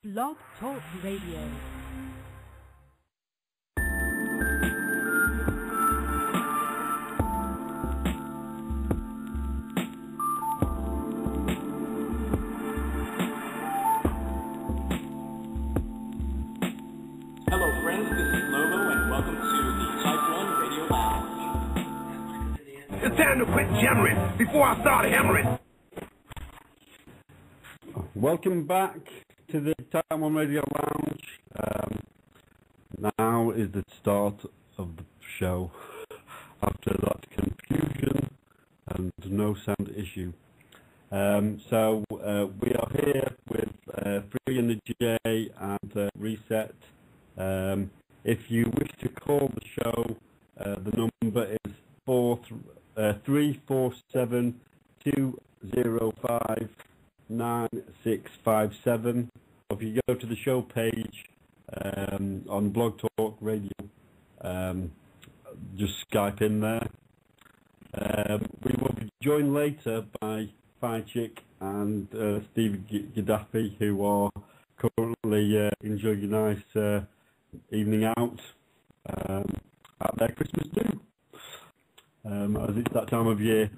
Blog Talk Radio. Hello friends, this is Lobo and welcome to the Type1 Radio Lounge. It's time to quit jammering before I start hammering. Welcome back to the Type1 Radio Lounge. Now is the start of the show after that confusion and no sound issue. So we are here with Free in the J and Reset. If you wish to call the show, the number is 347 205 9657. If you go to the show page on Blog Talk Radio, just Skype in there. We will be joined later by Fire Chick and Steve Gaddafi, who are currently enjoying a nice evening out at their Christmas do, as it's that time of year.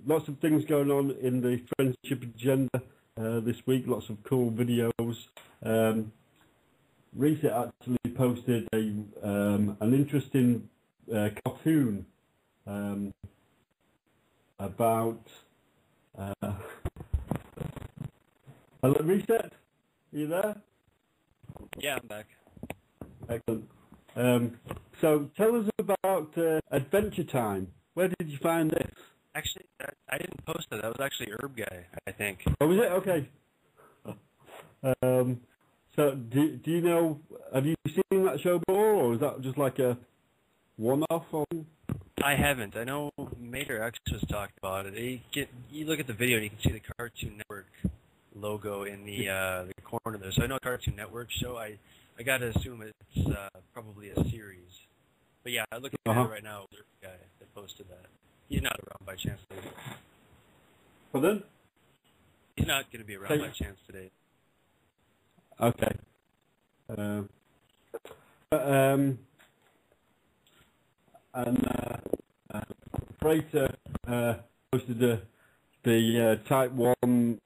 Lots of things going on in the friendship agenda this week. Lots of cool videos. Reset actually posted an interesting cartoon about. Hello, Reset. Are you there? Yeah, I'm back. Excellent. So tell us about Adventure Time. Where did you find this? Actually, I didn't post it. That was actually Herb Guy, I think. Oh, was it? Okay. So do you know, have you seen that show before, or is that just like a one-off? I haven't. I know Mater X was talking about it. You look at the video and you can see the Cartoon Network logo in the corner there. So I know Cartoon Network show. I got to assume it's probably a series. But yeah, I look at it right now. There's a guy that posted that. He's not around by chance today. Pardon? He's not going to be around by chance today. Okay. Freighter posted the Type 1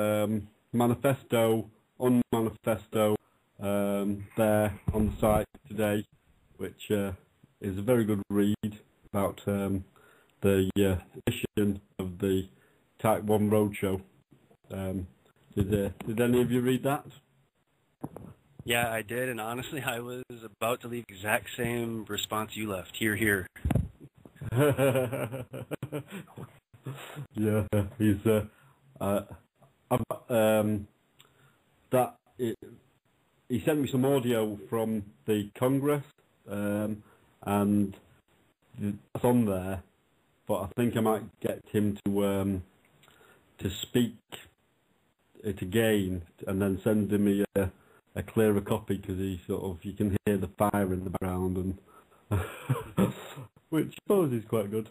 manifesto, unmanifesto, there on the site today, which is a very good read about the edition of the Type 1 Roadshow. Did any of you read that? Yeah, I did, and honestly, I was about to leave the exact same response you left. Here. Yeah, he's he sent me some audio from the Congress, and that's on there. But I think I might get him to speak it again, and then send me a clearer copy, because you can hear the fire in the background, and which I suppose is quite good.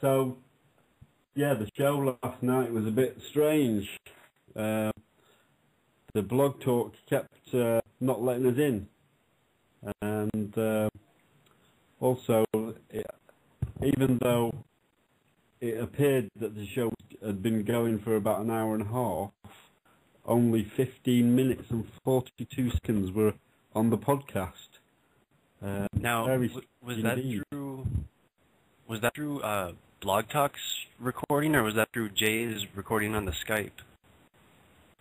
So yeah, the show last night was a bit strange. The Blog Talk kept not letting us in, and also, even though it appeared that the show had been going for about an hour and a half, only 15 minutes and 42 seconds were on the podcast. Now, was that through Blog Talk's recording, or was that through Jay's recording on the Skype?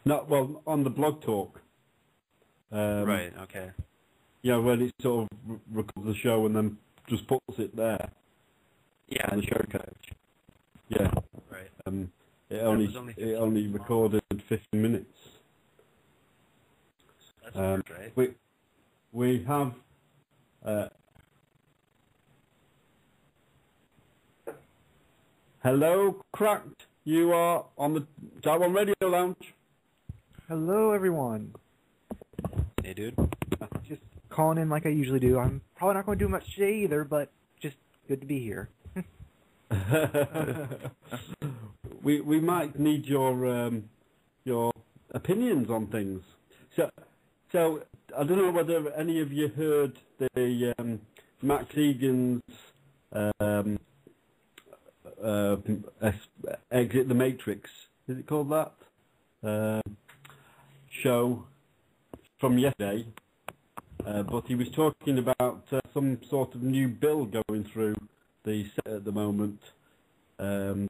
No, well, on the Blog Talk. Right, okay. Yeah, when it sort of records the show and then just puts it there. Yeah, on the show page. Yeah. Right. It only recorded 15 minutes. That's weird, right? We have hello, Cracked. You are on the Type1 Radio Lounge. Hello, everyone. Hey, dude. Just calling in like I usually do. I'm probably not going to do much today either, but just Good to be here. we might need your opinions on things. So I don't know whether any of you heard the Max Egan's Exit the Matrix. Is it called that? Show from yesterday. But he was talking about some sort of new bill going through the Senate at the moment. The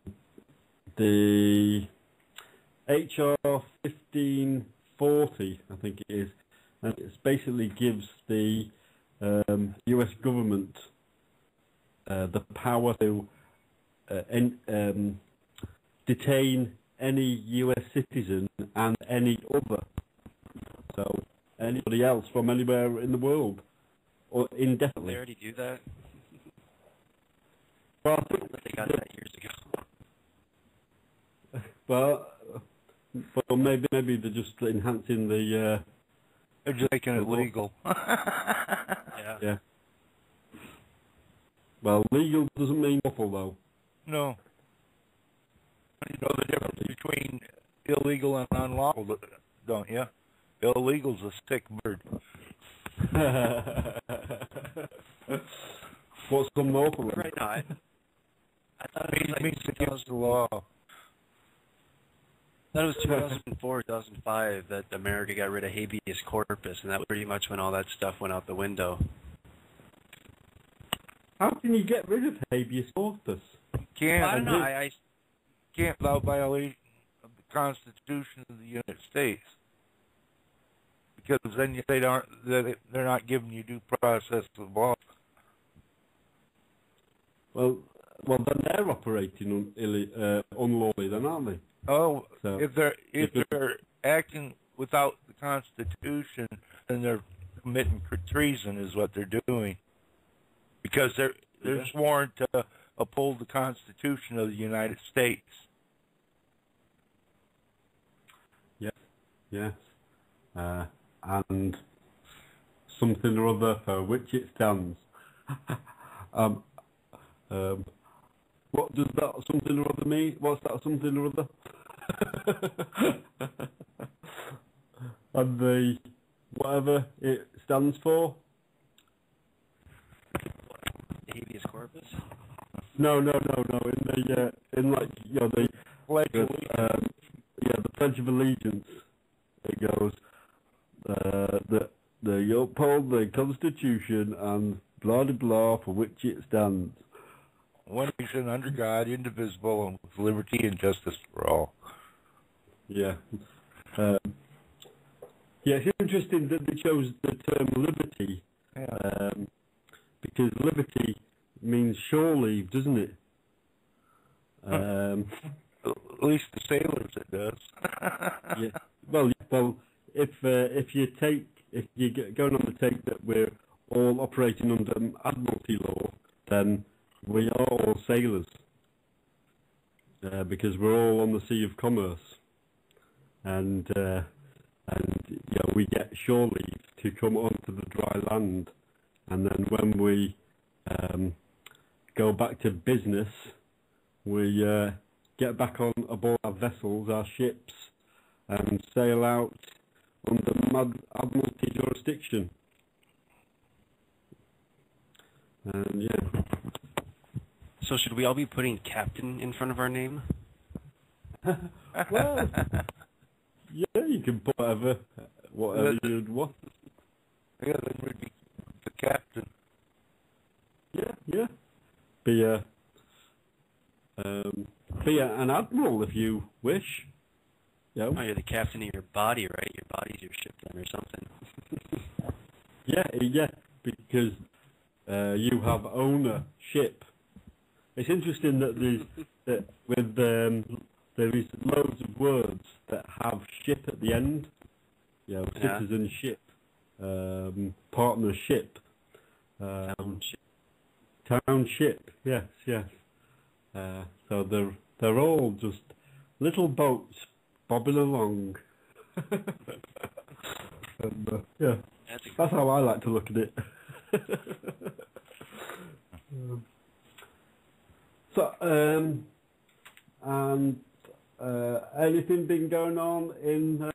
HR 1540, I think it is, and it basically gives the US government the power to detain any US citizen and any other. So anybody else from anywhere in the world, or indefinitely. They already do that? Well, I think They got that years ago. well, maybe they're just enhancing the. They're just making it legal. Yeah. Yeah. Well, legal doesn't mean lawful, though. No. You know the difference between illegal and unlawful, don't you? Illegal's a sick bird. What's unlawful? Right now, I thought It means against the law. That was 2004, 2005 that America got rid of habeas corpus, and that was pretty much when all that stuff went out the window. How can you get rid of habeas corpus? Can't. I don't know. I Can't without violation of the Constitution of the United States. Because then they're not giving you due process of law. Well, then they're operating unlawfully, then, aren't they? Oh, So, if they're acting without the Constitution, then they're committing treason, is what they're doing. Because they're sworn to uphold the Constitution of the United States. Yes. And something or other for which it stands. What does that something or other mean? What's that something or other? And the whatever it stands for? habeas corpus? No. In the the Pledge of the Pledge of Allegiance. It goes that they uphold the Constitution and blah blah blah for which it stands. one nation under God, indivisible, and with liberty and justice for all. Yeah. It's interesting that they chose the term liberty, because liberty means shore leave, doesn't it? At least the sailors it does. Yeah. Well, if you're going on the take that we're all operating under Admiralty law, then we are all sailors, because we're all on the Sea of Commerce, and we get shore leave to come onto the dry land, and then when we go back to business, we get back on aboard our vessels, our ships, and sail out under Admiralty jurisdiction. And yeah. So should we all be putting captain in front of our name? Well, yeah, you can put whatever you'd want. Yeah, then we'd be the captain. Yeah. Be an admiral if you wish. Yeah. Oh, you're the captain of your body, right? Your body's your ship then or something. Yeah, because you have ownership. It's interesting that there is loads of words that have ship at the end. Yeah. Citizenship, partnership, township. Yes. So they're all just little boats bobbing along. And, That's that's how I like to look at it. So, and anything been going on in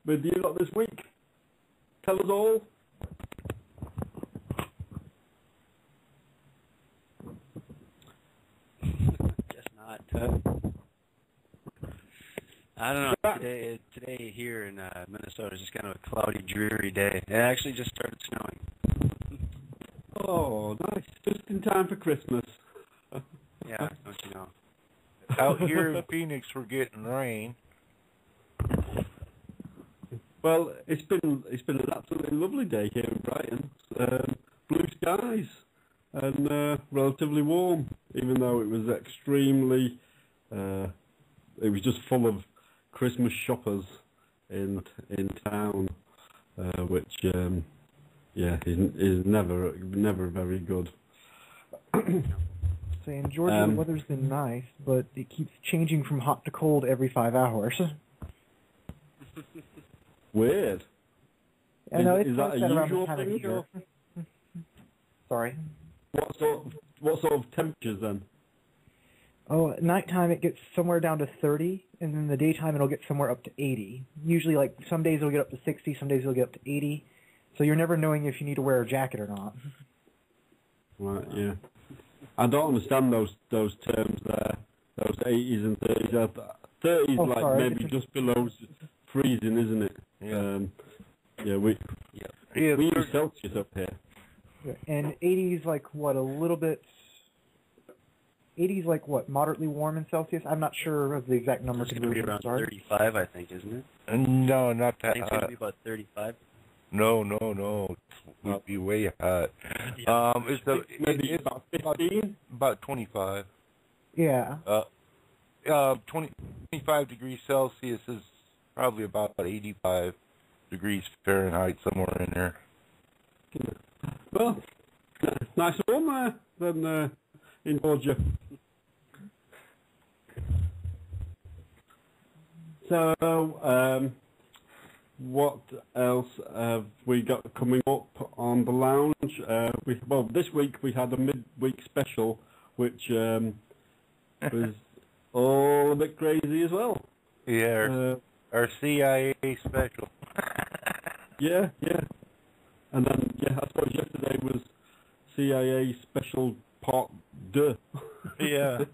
with you lot this week? Tell us all. Guess not. I don't know. Today here in Minnesota is just kind of a cloudy, dreary day. It actually just started snowing. Oh, nice! Just in time for Christmas. Yeah, don't you know? Out here in Phoenix, we're getting rain. Well, it's been an absolutely lovely day here in Brighton. Blue skies and relatively warm, even though it was extremely. It was just full of Christmas shoppers in town, which is never very good. So in Georgia, the weather's been nice, but it keeps changing from hot to cold every 5 hours. Weird. I know, Is that a usual time of thing? year. Sorry. What sort of temperatures then? Oh, at nighttime it gets somewhere down to 30, and then in the daytime it'll get somewhere up to 80. Usually, like, some days it'll get up to 60, some days it'll get up to 80. So you're never knowing if you need to wear a jacket or not. Right, yeah. I don't understand those terms there. Those 80s and 30s. 30s like sorry, maybe just below freezing, isn't it? Yeah. We use Celsius up here. And 80's like what, a little bit... 80's like what, moderately warm in Celsius? I'm not sure of the exact number. It's going to be around 35, I think, isn't it? No, not I that think it's going to be about 35. No. We'd be way hot. It's about 15? About 25. Yeah. 25 degrees Celsius is probably about 85 degrees Fahrenheit, somewhere in there. Well, nice and warm there than in Georgia. So, what else have we got coming up on the lounge? This week we had a midweek special, which was all a bit crazy as well. Yeah, our CIA special. Yeah. And then, I suppose yesterday was CIA special part 2. Yeah.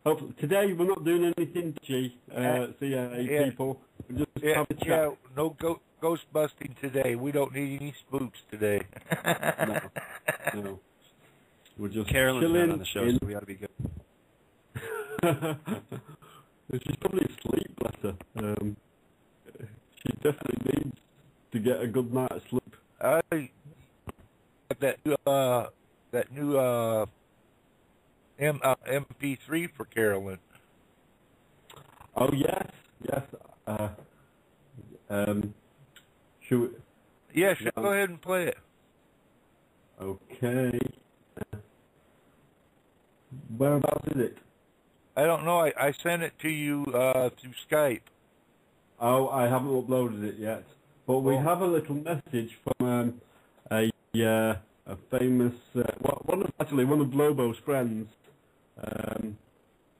Hopefully today we're not doing anything CIA people. We're just have a chat. Yeah, no ghost busting today. We don't need any spooks today. No. We're just Carolyn's chilling not on the show, so we ought to be good. She's probably asleep, bless her. She definitely needs to get a good night's sleep. That new MP3 for Carolyn. Oh yes. Should we? Yeah, go ahead and play it. Okay. Whereabouts is it? I don't know. I sent it to you through Skype. Oh, I haven't uploaded it yet. But we have a little message from a famous one of Lobo's friends.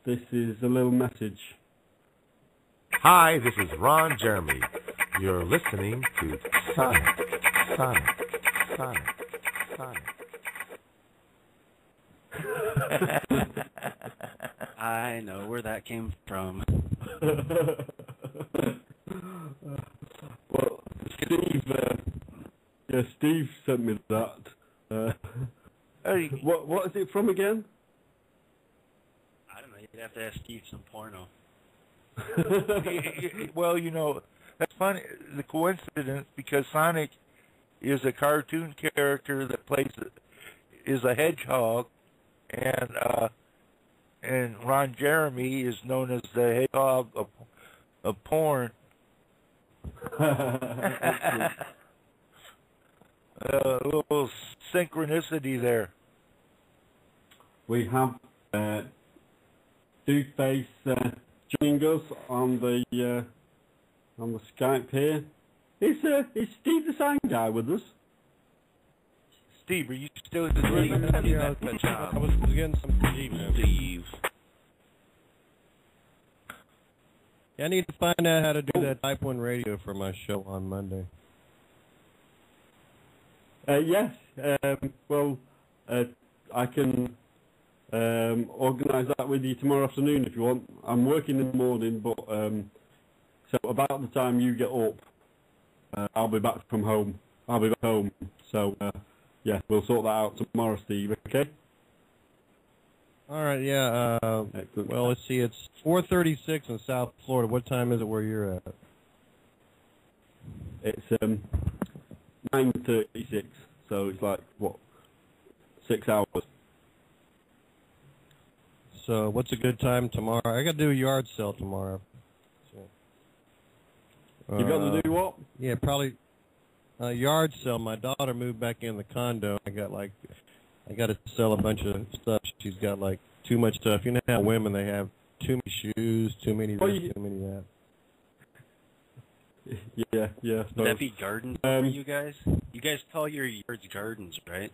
This is a little message. Hi, this is Ron Jeremy. You're listening to Sonic. I know where that came from. Well, Steve sent me that. What is it from again? I don't know. You'd have to ask Steve some porno. Well, that's funny. The coincidence, because Sonic is a cartoon character that is a hedgehog, and Ron Jeremy is known as the hedgehog of porn. A little synchronicity there. We have Dudeface joining us on the Skype here. Is Steve the Sign Guy with us? Steve, are you still in the Steve? I was getting some Steve. Yeah, I need to find out how to do that Type 1 radio for my show on Monday. Yes. Well, I can organise that with you tomorrow afternoon if you want. I'm working in the morning, but so about the time you get up, I'll be back from home. I'll be back home. So, yeah, we'll sort that out tomorrow, Steve, okay? All right, yeah. Excellent. Well, let's see. It's 4:36 in South Florida. What time is it where you're at? It's 9:36, so it's like, what, 6 hours. So what's a good time tomorrow? I got to do a yard sale tomorrow. So, You got to do what? Yeah, probably a yard sale. My daughter moved back in the condo. I got to sell a bunch of stuff. She's got like too much stuff. You know how women, they have too many shoes, too many this, too many that. Yeah. Would that be gardens for you guys? You guys call your yards gardens, right?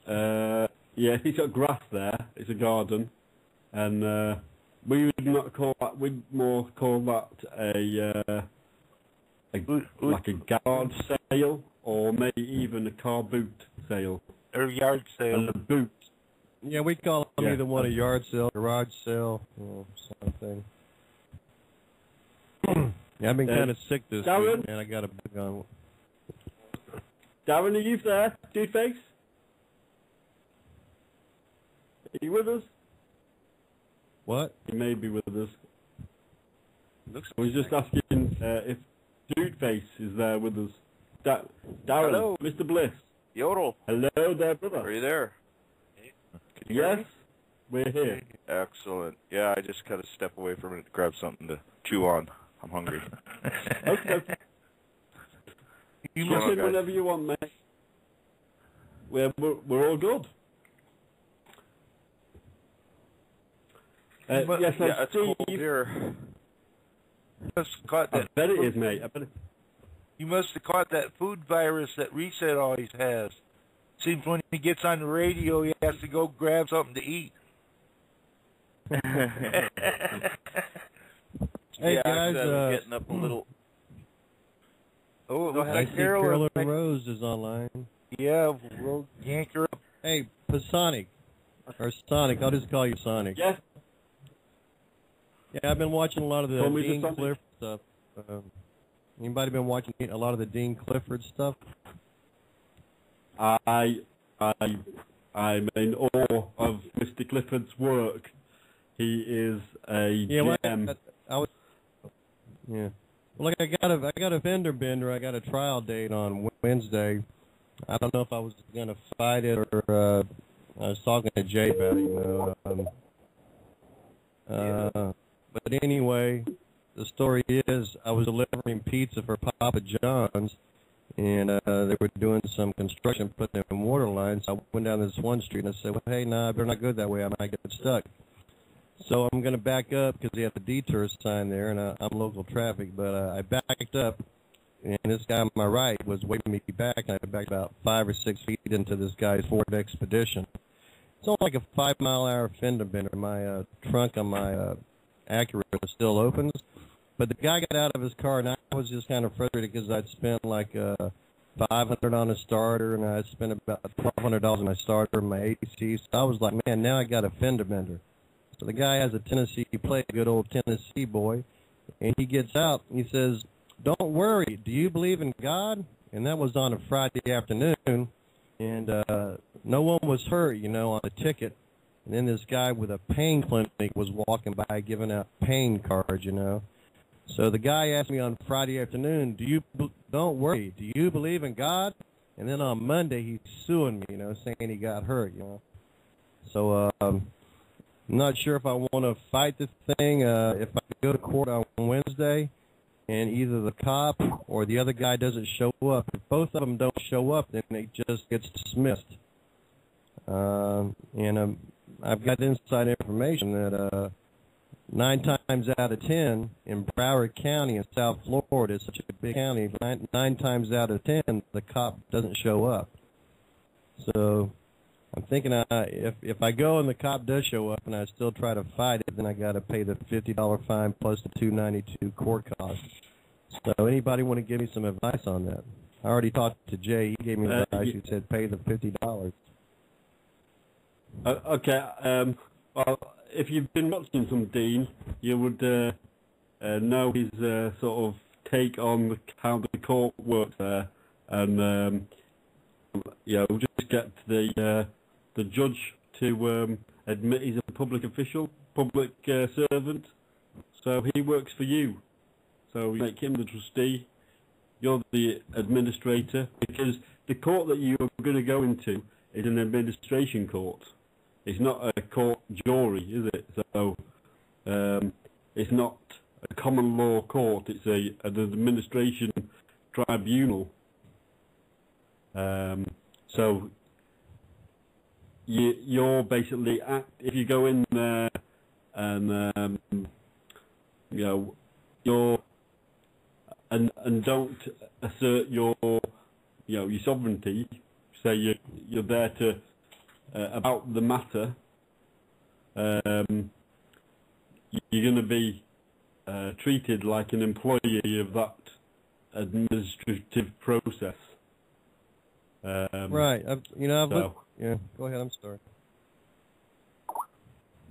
Yeah, he's got grass there. It's a garden, and we would not call that. We'd more call that like a garage sale, or maybe even a car boot sale. Or yard sale. And a boot. Yeah, we call them either one a yard sale, garage sale, something. Yeah, I've been kind of sick this Darren? week, man. I got a bug on. Darren, are you there, Two-Face? Are you with us? What? He may be with us. Looks I was just asking if Dudeface is there with us. Darren, Hello. Mr. Bliss. Yodel. Hello there, brother. Are you there? Can you hear Yes, me? we're here. Excellent. Yeah, I just kind of step away from it to grab something to chew on. I'm hungry. Okay. You Jump must, in whenever you want, mate. We're all good. Yes, yeah, it's Steve. cold here. must have caught I that. bet it is, mate. I bet it. You must have caught that food virus that Reset always has. Seems when he gets on the radio, he has to go grab something to eat. Hey, yeah, guys, I'm getting up a little. Oh, I hi, see Carolyn. Carolyn Rose is online. Yeah, we'll yank her up. Hey, Sonic. Or Sonic, I'll just call you Sonic. Yes. Yeah, I've been watching a lot of the Call me Dean Sonic. Clifford stuff. Anybody been watching a lot of the Dean Clifford stuff? I'm in awe of Mr. Clifford's work. He is a gem. I was. Yeah. Well, look, I got a vendor bender. I got a trial date on Wednesday. I don't know if I was gonna fight it or I was talking to Jay about it, but anyway, the story is I was delivering pizza for Papa John's, and they were doing some construction, putting in water lines. I went down this one street and I said, well, hey, nah, I better not go that way. I might get stuck. So I'm going to back up because they have the detour sign there, and I'm local traffic. But I backed up, and this guy on my right was waving me back, and I backed about 5 or 6 feet into this guy's Ford Expedition. It's only like a 5-mile-an-hour fender bender. My trunk on my Acura still opens. But the guy got out of his car, and I was just kind of frustrated because I'd spent like $500 on a starter, and I'd spent about $1,200 on my starter and my AC. So I was like, man, now I got a fender bender. So the guy has a Tennessee plate, good old Tennessee boy, and he gets out and he says, don't worry, do you believe in God? And that was on a Friday afternoon, and no one was hurt, on the ticket. And then this guy with a pain clinic was walking by giving out pain cards, So the guy asked me on Friday afternoon, don't worry, do you believe in God? And then on Monday he's suing me, saying he got hurt, So I'm not sure if I want to fight this thing. If I go to court on Wednesday and either the cop or the other guy doesn't show up, if both of them don't show up, then it just gets dismissed. And I've got inside information that 9 times out of 10 in Broward County in South Florida, it's such a big county, nine times out of 10 the cop doesn't show up. So I'm thinking if I go and the cop does show up and I still try to fight it, then I got to pay the $50 fine plus the $2.92 court costs. So anybody want to give me some advice on that? I already talked to Jay. He gave me advice. He said pay the $50. Okay. Well, if you've been watching some Dean, you would know his sort of take on how the court works there, and just get the judge to admit he's a public official, public servant. So he works for you. So you make him the trustee. You're the administrator, because the court that you're going to go into is an administration court. It's not a court jury, is it? So it's not a common law court. It's an administration tribunal. So you're basically if you go in there and you're and don't assert your sovereignty. Say you're there to about the matter. You're going to be treated like an employee of that administrative process. Right. Yeah. Go ahead. I'm sorry.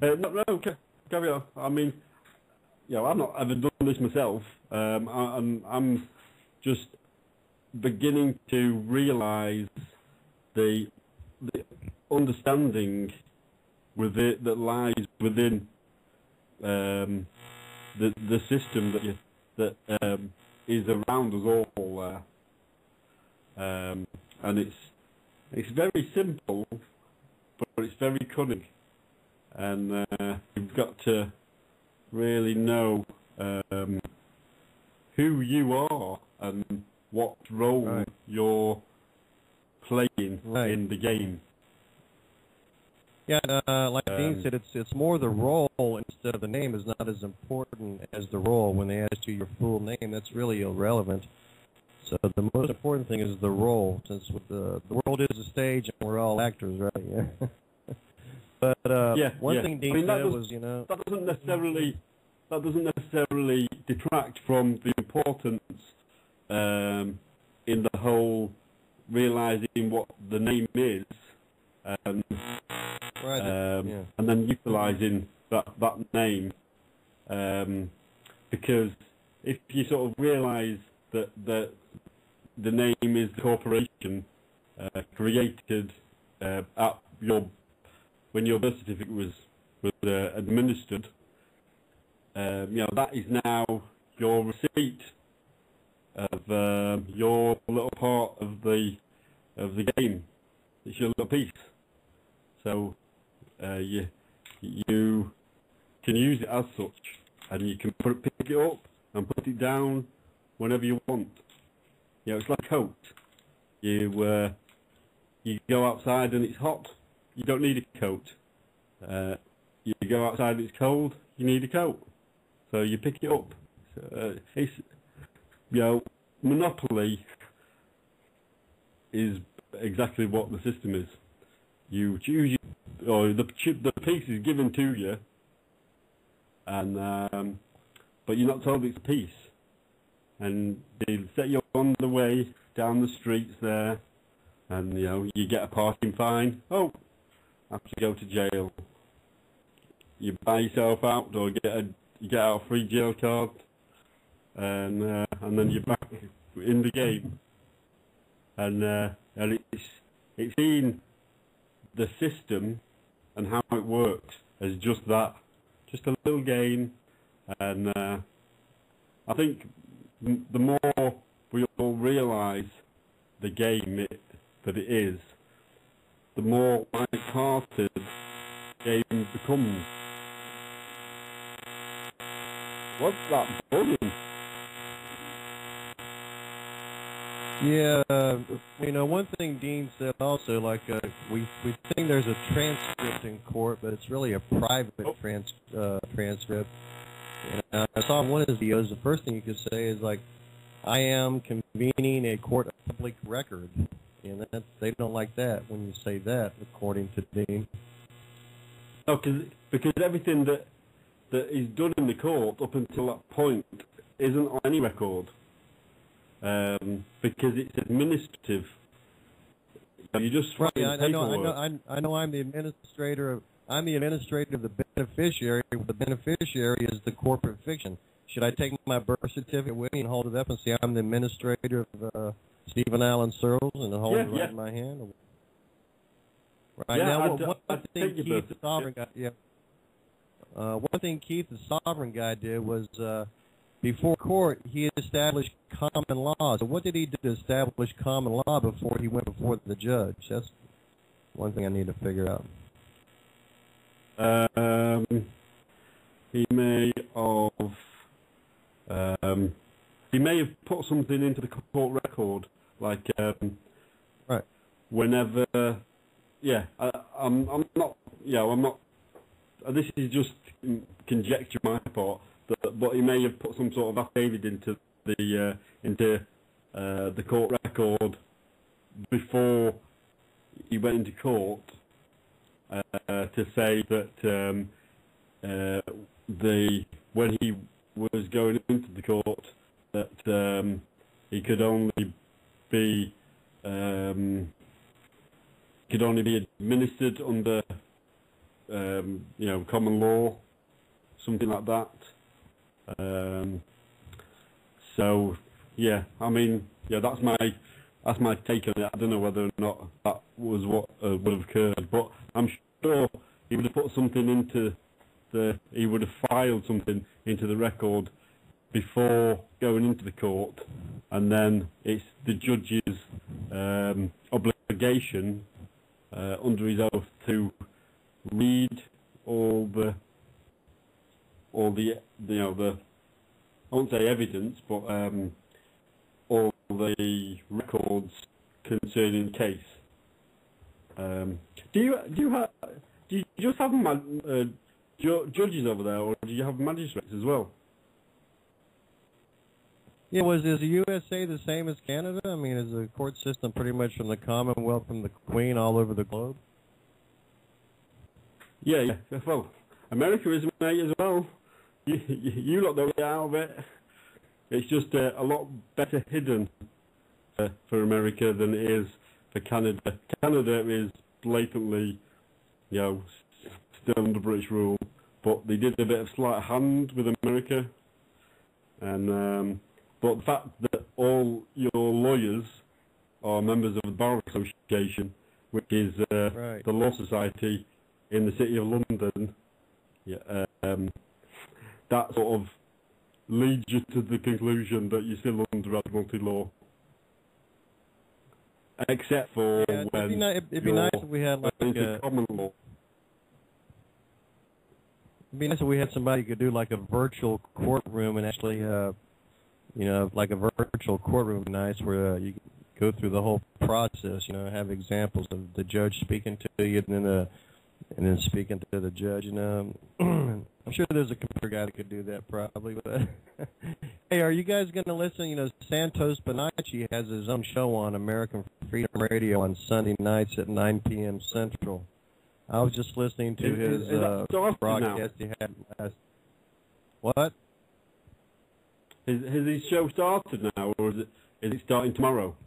No, carry on. I mean, I've not ever done this myself. I'm just beginning to realise the understanding with it that lies within the system that is around us all there, and it's very simple, but it's very cunning, and you've got to really know who you are and what role you're playing in the game. Yeah, like Dean said, it's more the role instead of the name is not as important as the role. When they ask you your full name, that's really irrelevant. So the most important thing is the role, since with the world is a stage and we're all actors, right? Yeah. But one thing Dean said was, that doesn't necessarily detract from the importance in the whole realizing what the name is, and then utilizing that name, because if you sort of realize that the name is the corporation created at when your birth certificate was administered, that is now your receipt of your little part of the game. It's your little piece. So you can use it as such, and you can pick it up and put it down whenever you want. It's like a coat. You go outside and it's hot. You don't need a coat. You go outside and it's cold. You need a coat. So you pick it up. It's Monopoly is exactly what the system is. You choose the piece is given to you, and but you're not told it's a piece. And they set you on the way down the streets there, and you get a parking fine. Oh, I have to go to jail. You buy yourself out, or you get out a free jail card, and then you're back in the game. And it's seen the system and how it works as just that, just a little game. And I think the more we all realise the game that it is, the more light-hearted the game becomes. What's that buzzing? Yeah, one thing Dean said also, like we think there's a transcript in court, but it's really a private transcript. And I saw one of his videos. The first thing you could say is like, "I am convening a court of public record," and they don't like that when you say that, according to Dean. Oh, because everything that is done in the court up until that point isn't on any record. Because it's administrative. You just right. I know. I'm the administrator. I'm the administrator of the beneficiary. The beneficiary is the corporate fiction. Should I take my birth certificate with me and hold it up and say I'm the administrator of Stephen Allen Searles and hold it right in my hand? Right now, one thing Keith the Sovereign guy, one thing Keith the Sovereign guy did was. Before court, he established common law. So what did he do to establish common law before he went before the judge? That's one thing I need to figure out. He may have put something into the court record, like right. Whenever, I'm not. This is just conjecture on my part. But he may have put some sort of affidavit into the court record before he went into court to say that when he was going into the court that he could only be administered under common law, something like that. That's my take on it. I don't know whether or not that was what would have occurred, but I'm sure he would have put something he would have filed something into the record before going into the court, and then it's the judge's obligation under his oath to read all the I won't say evidence, but all the records concerning the case. Do you just have judges over there, or do you have magistrates as well? Yeah, is the USA the same as Canada? I mean, is the court system pretty much from the Commonwealth, from the Queen, all over the globe? Yeah. Well, America is, mate, as well. You lot don't get out of it. It's just a lot better hidden for America than it is for Canada. Canada is blatantly, still under British rule, but they did a bit of sleight of hand with America. And but the fact that all your lawyers are members of the Bar Association, which is the Law Society in the City of London, that sort of leads you to the conclusion that you're still under Admiralty law. Except for when it'd be nice if we had like common law. It'd be nice if we had somebody who could do like a virtual courtroom and actually, like a virtual courtroom would be nice where you go through the whole process, have examples of the judge speaking to you and then speaking to the judge, I'm sure there's a computer guy that could do that probably. But hey, are you guys going to listen? Santos Bonacci has his own show on American Freedom Radio on Sunday nights at 9 p.m. Central. I was just listening to his broadcast he had last. What? Has his show started now, or is it starting tomorrow?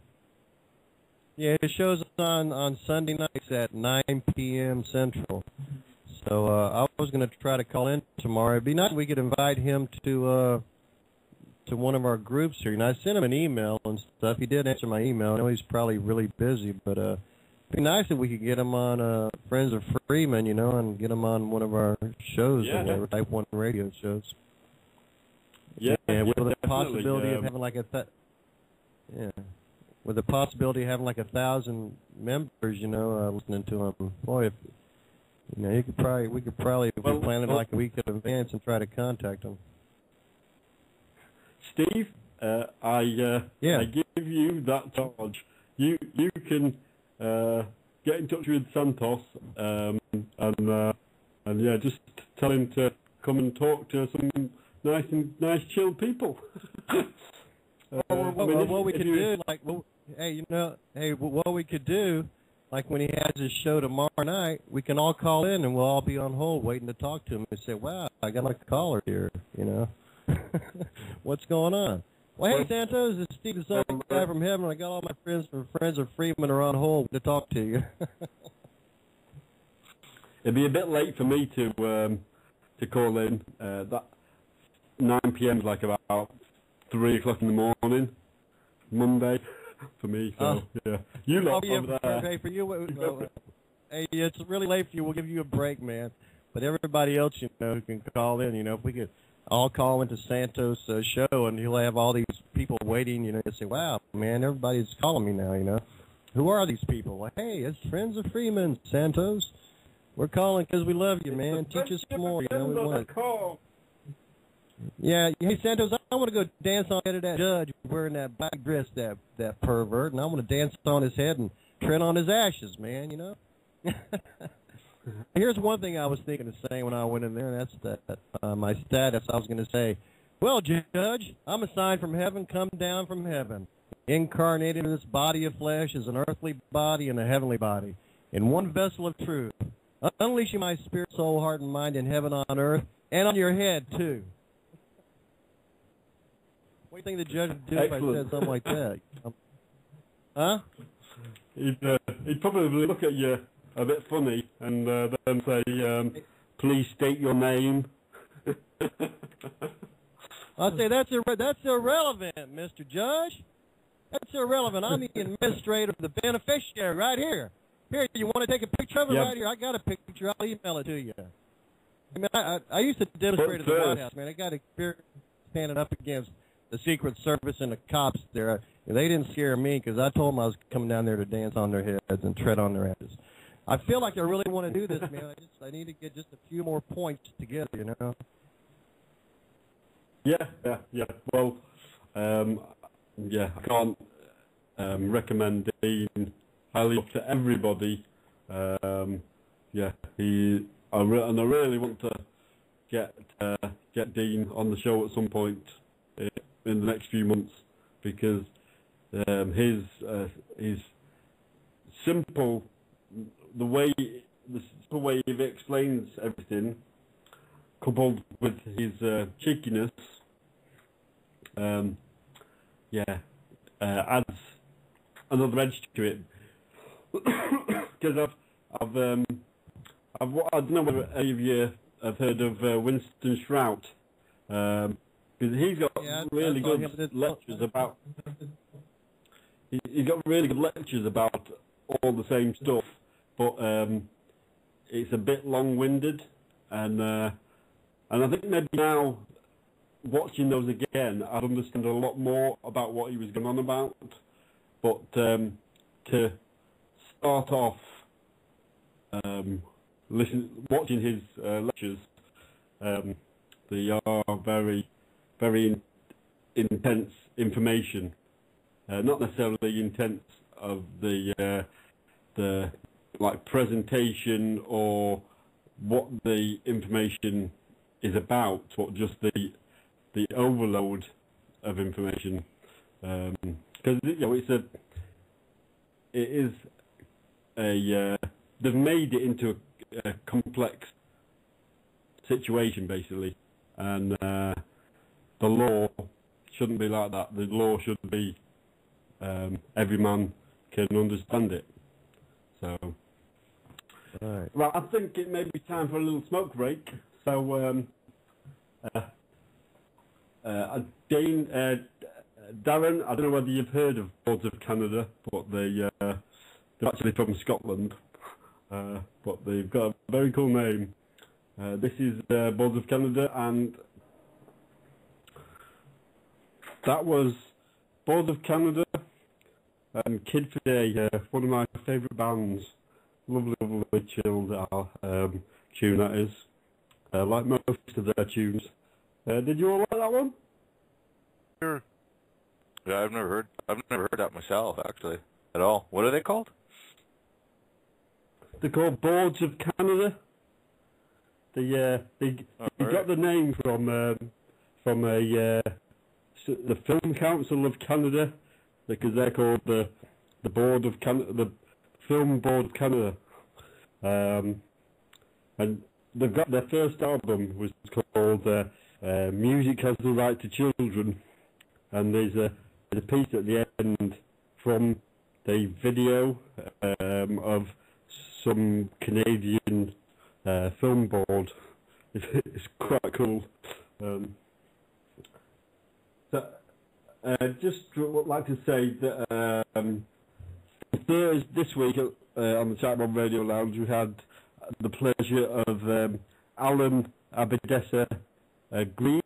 Yeah, his show's on Sunday nights at 9 p.m. Central. So I was going to try to call in tomorrow. It'd be nice if we could invite him to one of our groups here. And I sent him an email and stuff. He did answer my email. I know he's probably really busy, but it'd be nice if we could get him on Friends of Freeman, and get him on one of our shows, or whatever, Type 1 radio shows. With the possibility of having like with the possibility of having like 1,000 members, listening to him. Boy, if we could probably if we planned it like a week in advance and try to contact him. Steve, I give you that charge. You can get in touch with Santos and yeah, just tell him to come and talk to some nice chill people. What we could do, like, what we could do, like when he has his show tomorrow night, we can all call in and we'll all be on hold waiting to talk to him and say, wow, I got my caller here, you know. What's going on? Well, hey, Santos, this is Steve, the Southern guy from heaven. I got all my friends of Freeman are on hold to talk to you. It'd be a bit late for me to call in. That 9 p.m. is like about 3 o'clock in the morning, Monday, for me. So yeah, you lot over there. Hey, for you, hey, it's really late for you. We'll give you a break, man. But everybody else, you know, who can call in, you know, if we could all call into Santos' show, and he'll have all these people waiting, you know, to say, wow, man, everybody's calling me now, you know. Who are these people? Well, hey, it's Friends of Freeman, Santos. We're calling because we love you, man. Teach us more, you know. We want to. Yeah, hey, Santos, I want to go dance on the head of that judge wearing that black dress, that pervert, and I want to dance on his head and tread on his ashes, man, you know. Here's one thing I was thinking of saying when I went in there, and that's that my status. I was going to say, well, Judge, I'm a sign from heaven, come down from heaven, incarnated in this body of flesh as an earthly body and a heavenly body, in one vessel of truth, unleashing my spirit, soul, heart, and mind in heaven on earth, and on your head, too. What do you think the judge would do if I said something like that? Huh? He'd probably look at you a bit funny and then say, please state your name. I'll say that's irrelevant, Mr. Judge. That's irrelevant. I'm the administrator, the beneficiary, right here. Here, you want to take a picture of it? Right here? I got a picture. I'll email it to you. I mean, I used to demonstrate at the White House, man. I got experience standing up against the Secret Service and the cops there. They didn't scare me because I told them I was coming down there to dance on their heads and tread on their asses. I feel like I really want to do this, man. I need to get just a few more points together, you know. Yeah. Well, I can't recommend Dean highly up to everybody. I really want to get Dean on the show at some point in the next few months because his simple. The simple way he explains everything, coupled with his cheekiness, adds another edge to it. Because I don't know whether any of you have heard of Winston Shrout, because he's got really good lectures about. He's got really good lectures about all the same stuff. But it's a bit long-winded, and I think maybe now, watching those again, I'd understand a lot more about what he was going on about. But to start off watching his lectures, they are very, very intense information. Not necessarily intense of the like presentation or what the information is about, but just the overload of information. Because they've made it into a complex situation basically, and the law shouldn't be like that. The law should be every man can understand it. So. Right. Well, I think it may be time for a little smoke break. So, Darren, I don't know whether you've heard of Boards of Canada, but they're actually from Scotland, but they've got a very cool name. This is Boards of Canada, and that was Boards of Canada and Kid for Day, one of my favourite bands. Lovely, chilled tune that is. Like most of their tunes. Did you all like that one? Sure. Yeah, I've never heard that myself, actually, at all. What are they called? They're called Boards of Canada. They got the name from the Film Council of Canada, because they're called the Board of the Film Board of Canada. And they've got their first album was called Music Has the Right to Children, and there's a piece at the end from the video of some Canadian film board. It's quite cool. Just would like to say that this week on the Type1 Radio Lounge we had the pleasure of Alan Abedessa Green,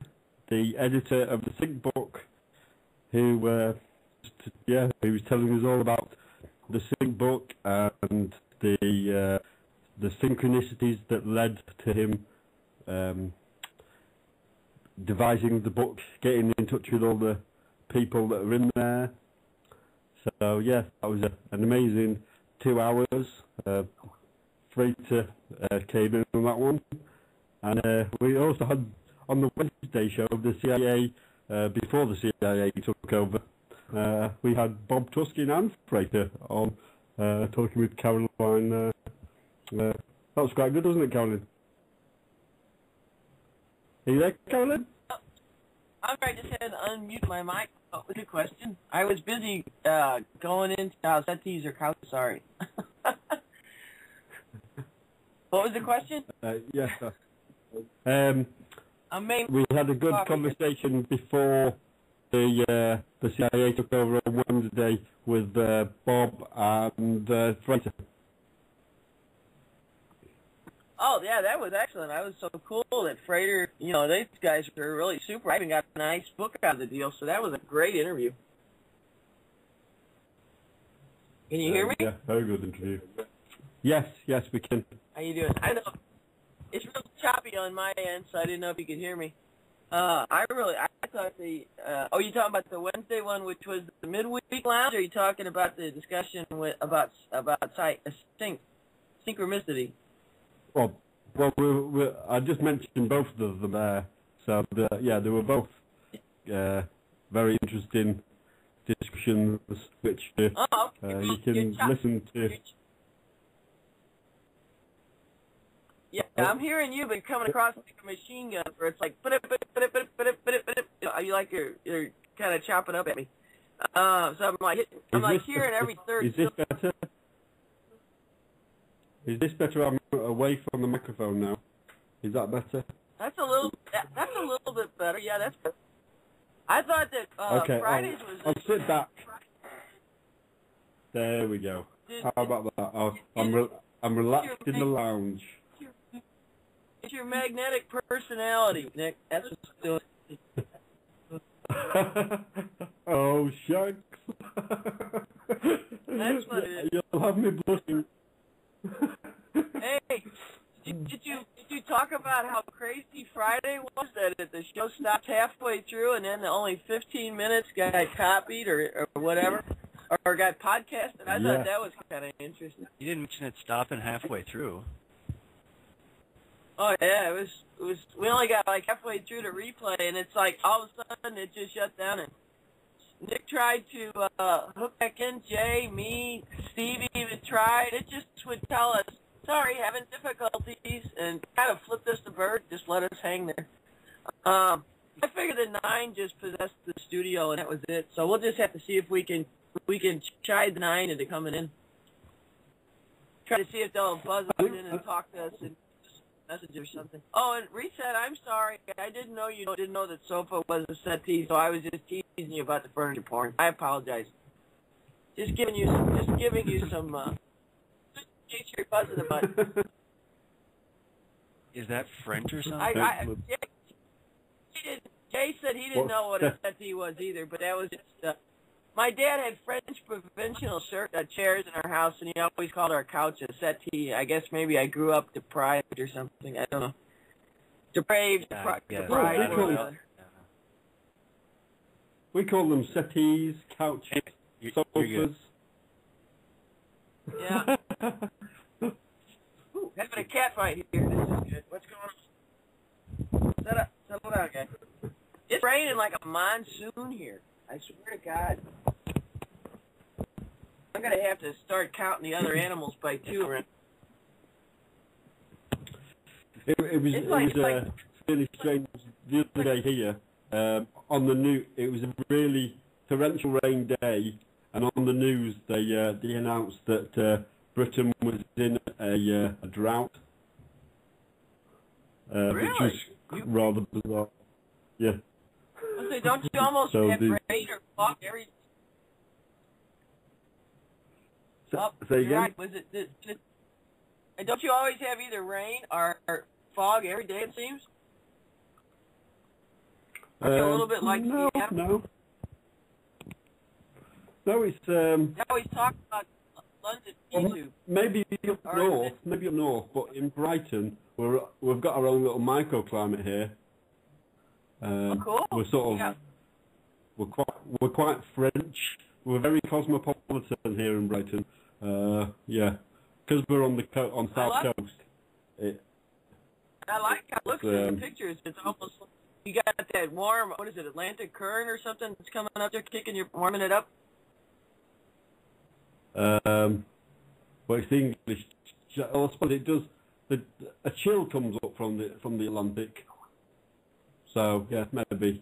the editor of the Sync book, who was telling us all about the Sync book and the synchronicities that led to him devising the book, getting in touch with all the people that are in there. So yeah, that was an amazing 2 hours. Freighter came in on that one, and we also had on the Wednesday show of the CIA before the CIA took over. We had Bob Tuskin and Freighter on talking with Caroline. That was quite good, wasn't it, Caroline? Are you there, Caroline? I'm sorry, I just had to unmute my mic. What was your question? I was busy going into settees or couch. Sorry. What was the question? Yes. We had a good conversation before the CIA took over on Wednesday with Bob and Fraser. Oh, yeah, that was excellent. That was so cool that Freighter, you know, these guys were really super. I even got a nice book out of the deal, so that was a great interview. Can you hear me? Yeah, very good interview. Yes, we can. How you doing? I know it's real choppy on my end, so I didn't know if you could hear me. I thought the you talking about the Wednesday one, which was the midweek lounge, or are you talking about the discussion about synchronicity? Well, I just mentioned both of them there. So they were both very interesting discussions, which you can listen to. Yeah, I'm hearing you, but you're coming across like a machine gun, where it's like, you like you're kind of chopping up at me. So I'm like hearing every third. Is this better? Is this better? I'm away from the microphone now. Is that better? That's a little bit better. Yeah, that's better. I thought that Fridays was. I'll sit back. There we go. How about that? I'm relaxed in the lounge. It's your magnetic personality, Nick. That's what's doing. Oh, shucks. That's what it is. You'll have me blushing. Hey, did you talk about how crazy Friday was, that the show stopped halfway through and then only 15 minutes got copied or whatever, or got podcasted? I thought that was kind of interesting. You didn't mention it stopping halfway through. Oh yeah, it was. We only got like halfway through the replay, and it's like all of a sudden it just shut down. And Nick tried to hook back in. Jay, me, Steve even tried. It just would tell us, sorry, having difficulties, and kind of flipped us the bird, just let us hang there. I figured the 9 just possessed the studio, and that was it. So we'll just have to see if we can chide the 9 into coming in. Try to see if they'll buzz us in and talk to us and message or something. Oh, and Reset, I'm sorry. I didn't know you didn't know that sofa was a settee, so I was just teasing you about the furniture porn. I apologize. Just giving you some, just in case you're buzzing about it. Is that French or something? Jay said he didn't know what a settee was either, but that was just, my dad had French provincial chairs in our house, and he always called our couch a settee. I guess maybe I grew up deprived or something. I don't know. Depraved, deprived. we call them settees, couches, You're sofas. good. Yeah. Ooh, having a cat fight here. This is good. What's going on? Settle down, guys. It's raining like a monsoon here. I swear to God. I'm going to have to start counting the other animals by two. It was really strange the other day here. On the news, it was a really torrential rain day, and on the news they announced that Britain was in a drought, Really? which was rather bizarre. Yeah. So don't you almost So have the- rain or fog every? Say you're again? right. And don't you always have either rain or fog every day? It seems. A little bit like no, Seattle. no, it's They always talk about London too. maybe up Or is north, but in Brighton we've got our own little microclimate here. Cool. We're sort of Yeah. we're quite French. We're very cosmopolitan here in Brighton. Yeah, because we're on the south coast. I like how it looks in the pictures. It's almost like you got that warm, what is it, Atlantic current or something that's coming up there, warming it up. Well, it's English. I suppose it does. A chill comes up from the Atlantic. So yeah, maybe.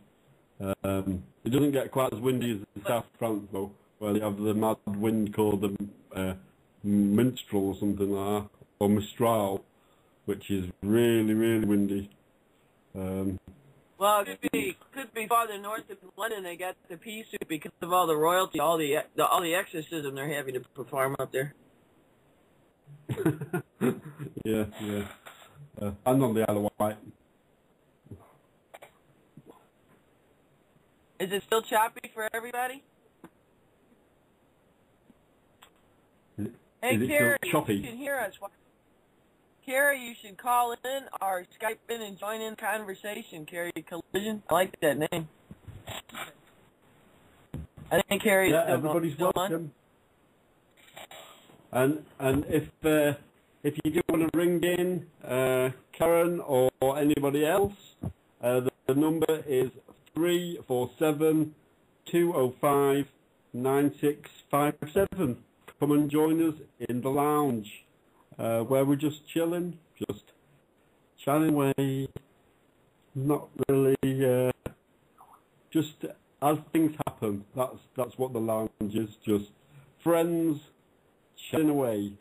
It doesn't get quite as windy as the South France though, where they have the mad wind called the minstrel or something like that, or mistral, which is really, really windy. Well, it could be farther north of London. They got the pea soup because of all the royalty, all the exorcism they're having to perform up there. Yeah. I'm on the Isle of Wight. Is it still choppy for everybody? Hey, Is it Kara, still choppy? you can hear us. Kara, you should call in or Skype in and join in conversation, Carrie Collision. I like that name. I think Carrie's everybody's still welcome. And if you do want to ring in, Karen or anybody else, the number is 347-205-9657. Come and join us in the lounge, where we're just chilling, just chatting away. Not really, just as things happen. That's what the lounge is. Just friends chatting away.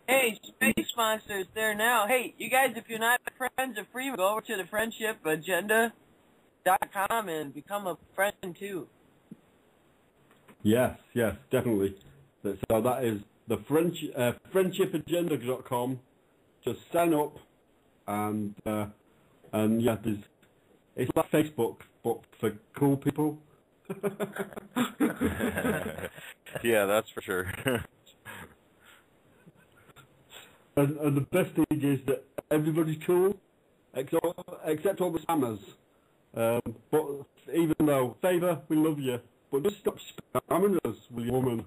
Hey, Space Monster's there now. Hey, you guys, if you're not friends of Free, go over to the friendshipagenda.com and become a friend too. Yes, definitely. So that is the friendshipagenda.com. Just sign up, and yeah, it's like Facebook, but for cool people. Yeah, that's for sure. And the best thing is that everybody's cool, except all the spammers. But even though, Favour, we love you, but just stop spamming us, will you, woman?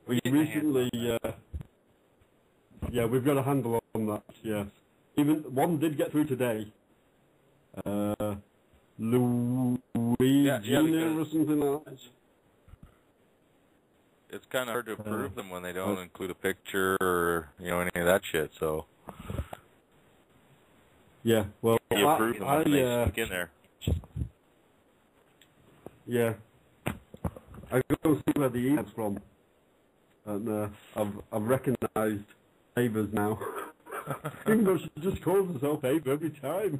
We recently, yeah, we've got a handle on that. Yes, even one did get through today. Louisiana or something like that. It's kind of hard to approve them when they don't include a picture or any of that shit. So yeah, well, you approve them when they stick in there. Yeah, I go see where the email's from, and I've recognised Favors now. Even though she just calls herself Favor every time.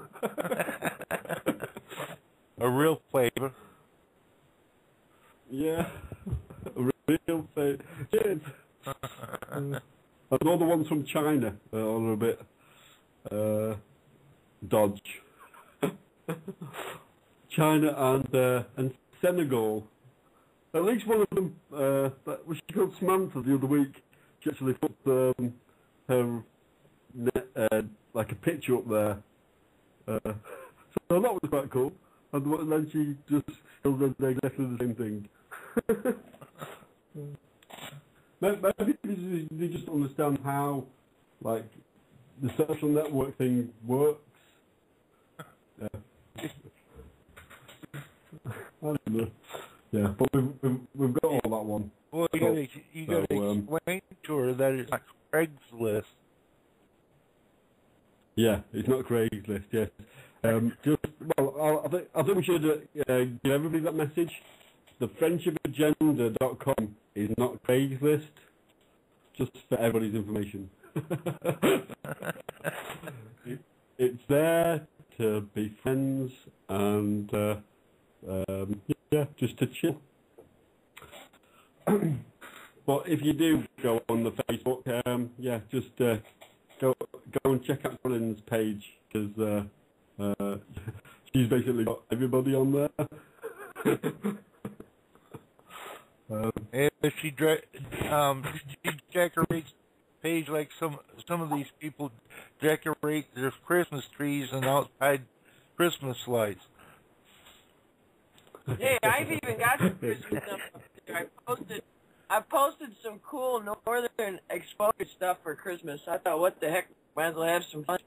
A real flavor. Yeah, a real Favor. Cheers. And all the ones from China are a little bit dodge. China and Senegal. At least one of them, she called Samantha the other week, she actually put her like a picture up there. So that was quite cool. And then she just still does exactly the same thing. Maybe they just understand how, like, the social network thing works. Yeah. I don't know. Yeah, but we've got all that one. Well, you got to explain to her that it's not Craigslist. Yeah, it's not Craigslist. Yes. I think we should give everybody that message. The friendshipagenda.com is not Craigslist. Just for everybody's information. It's there to be friends and just to chill. But if you do go on the Facebook, just go and check out Colin's page because she's basically got everybody on there. If she decorates page like some of these people decorate their Christmas trees and outside Christmas lights. Yeah, I've even got some Christmas stuff up there. I posted some cool northern exposure stuff for Christmas. I thought, what the heck, might as well have some fun.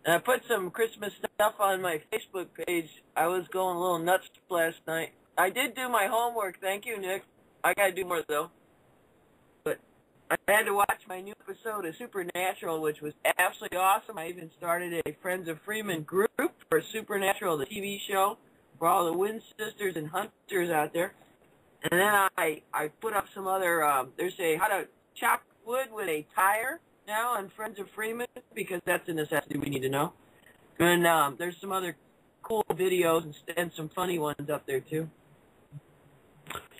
And I put some Christmas stuff on my Facebook page. I was going a little nuts last night. I did do my homework. Thank you, Nick. I gotta do more though. But I had to watch my new episode of Supernatural, which was absolutely awesome. I even started a Friends of Freeman group for Supernatural, the TV show, for all the Wind Sisters and Hunters out there. And then I put up some other, there's how to chop wood with a tire now on Friends of Freeman, because that's a necessity we need to know. And there's some other cool videos and some funny ones up there too.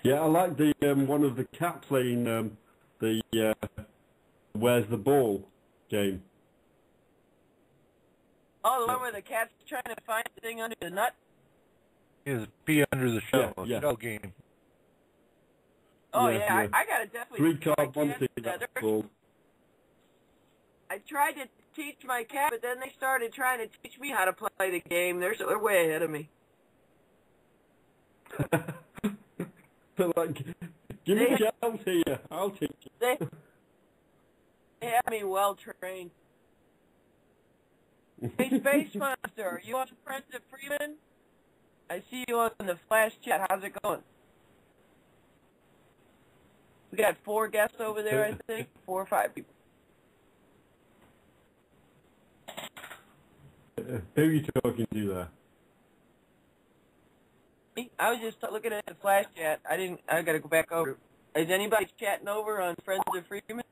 Yeah, I like the one of the cat playing the Where's the Ball game. Oh, the one where the cat's trying to find the thing under the nut? Is Be Under the Shell, shell game. Oh, yeah. I got to definitely... 3-card, one thing, that's cool. I tried to teach my cat, but then they started trying to teach me how to play the game. They're way ahead of me. Like, give me a chance here. I'll teach you. They have me well trained. Hey, Space Monster, you on Friends of Freeman? I see you on the Flash chat. How's it going? We got 4 guests over there, I think. 4 or 5 people. Who are you talking to there? I was just looking at the Flash chat. I got to go back over. Is anybody chatting over on Friends of Freeman?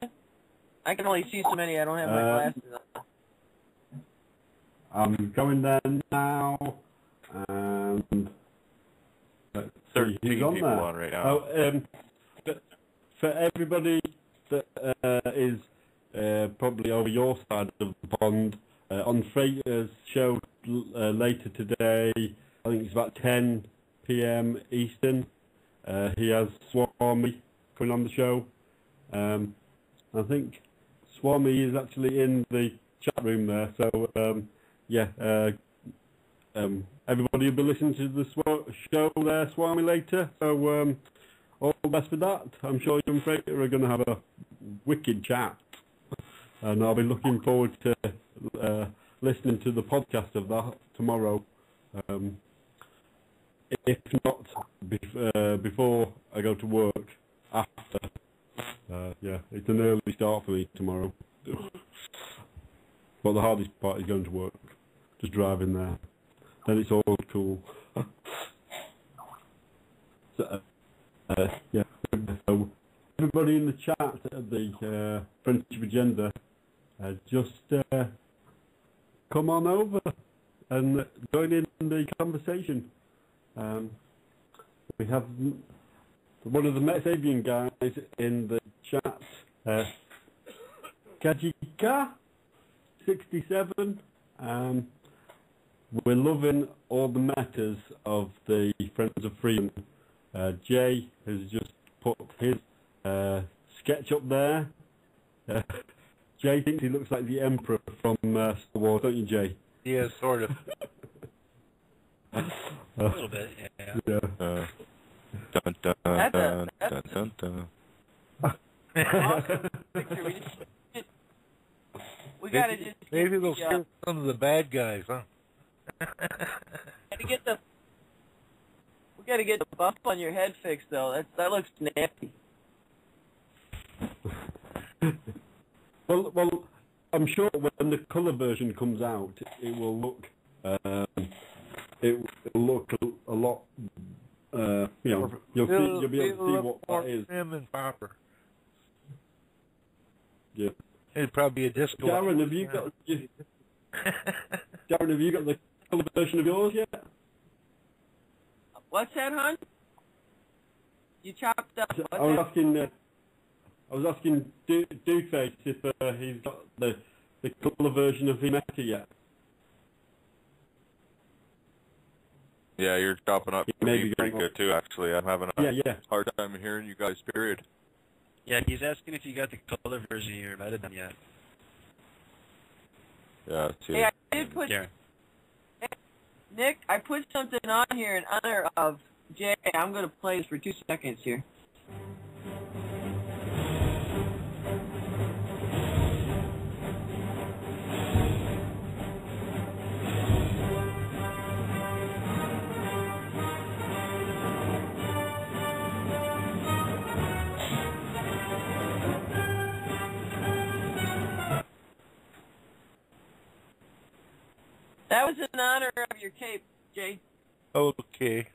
I can only see so many. I don't have my glasses on. I'm going there now, and 13 people there. On right now. For everybody that is probably over your side of the pond, on Freighter's show later today, I think it's about 10 p.m. Eastern, he has Swami coming on the show. I think Swami is actually in the chat room there, so everybody will be listening to the show there, Swami, later. So all the best for that. I'm sure you and Freighter are going to have a wicked chat, and I'll be looking forward to listening to the podcast of that tomorrow. If not before I go to work, after. It's an early start for me tomorrow. But the hardest part is going to work, just driving there. Then it's all cool. So everybody in the chat at the Friendship Agenda, just come on over and join in the conversation. We have one of the Metasavian guys in the chat, Kajika 67. We're loving all the metas of the Friends of Freedom. Jay has just put his sketch up there. Jay thinks he looks like the Emperor from Star Wars, don't you, Jay? Yeah, sort of. A little bit, yeah. Yeah. Dun, dun, That's dun, dun, dun, dun. awesome picture. We gotta just Maybe get they'll the, scare some of the bad guys, huh? gotta get the we gotta get the buff on your head fixed though. That looks nasty. Well, I'm sure when the colour version comes out, it will look a lot. You'll be able to see what that is. Trim and proper. Yeah. It'd probably be a disco. Darren, have you got? Darren, have you got the colour version of yours yet? What's that, hon? You chopped up. I was asking Dooface if he's got the colour version of Vimeka yet. Yeah, you're chopping up Maybe me pretty going good too, actually. I'm having a hard time hearing you guys, period. Yeah, he's asking if you got the color version of your Metadone yet. Yeah, too. Hey, I did put Nick. I put something on here in honor of Jay. I'm gonna play this for 2 seconds here. That was in honor of your cape, Jay. Okay.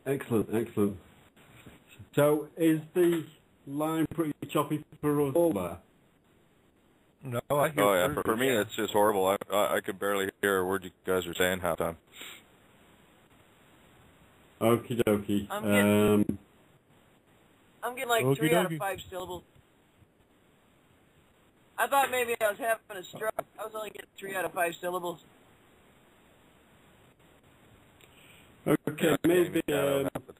Excellent. So, is the line pretty choppy for us all there? No, I hear. Oh yeah, for me it's just horrible. I could barely hear a word you guys are saying half time. Okie dokie. I'm getting like 3 out of 5 syllables. I thought maybe I was having a stroke. I was only getting 3 out of 5 syllables. Okay, maybe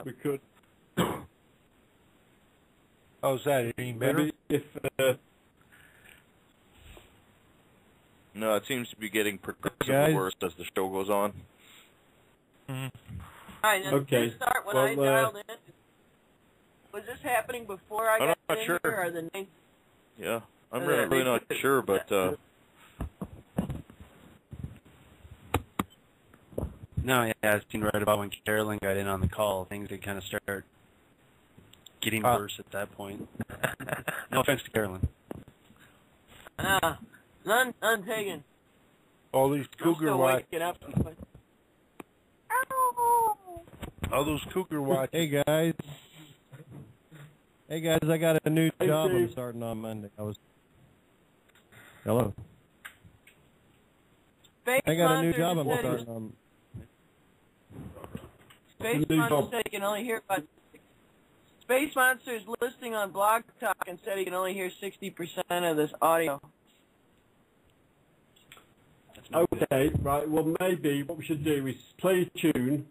we could. How's that? Any better? Maybe if No, it seems to be getting progressively worse as the show goes on. All right, now Okay. did this start when Well, I dialed in? Was this happening before I I'm got not in sure. here, or the name? Yeah, I'm really not sure, but No, yeah, I've seen right about when Carolyn got in on the call, things did kind of start getting worse at that point. No offense to Carolyn. None taken. All these I'm cougar still watch. waking up. All those cougar watch. Hey guys, I got a new job. I'm starting on Monday. Hello. Space I got a new Monster job. I'm said starting on. Space Monster said he can only hear about. Space Monster is listening on Blog Talk and said he can only hear 60% of this audio. okay, right. Well, maybe what we should do is play a tune,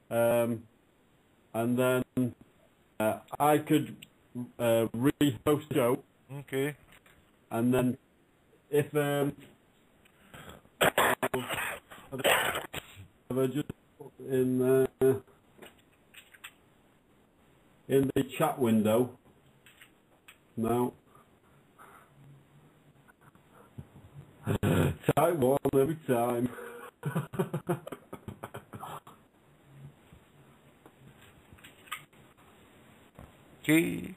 and then I could re-host the show, Okay. and then if I just put in the chat window. No. Type 1 every time. Okay.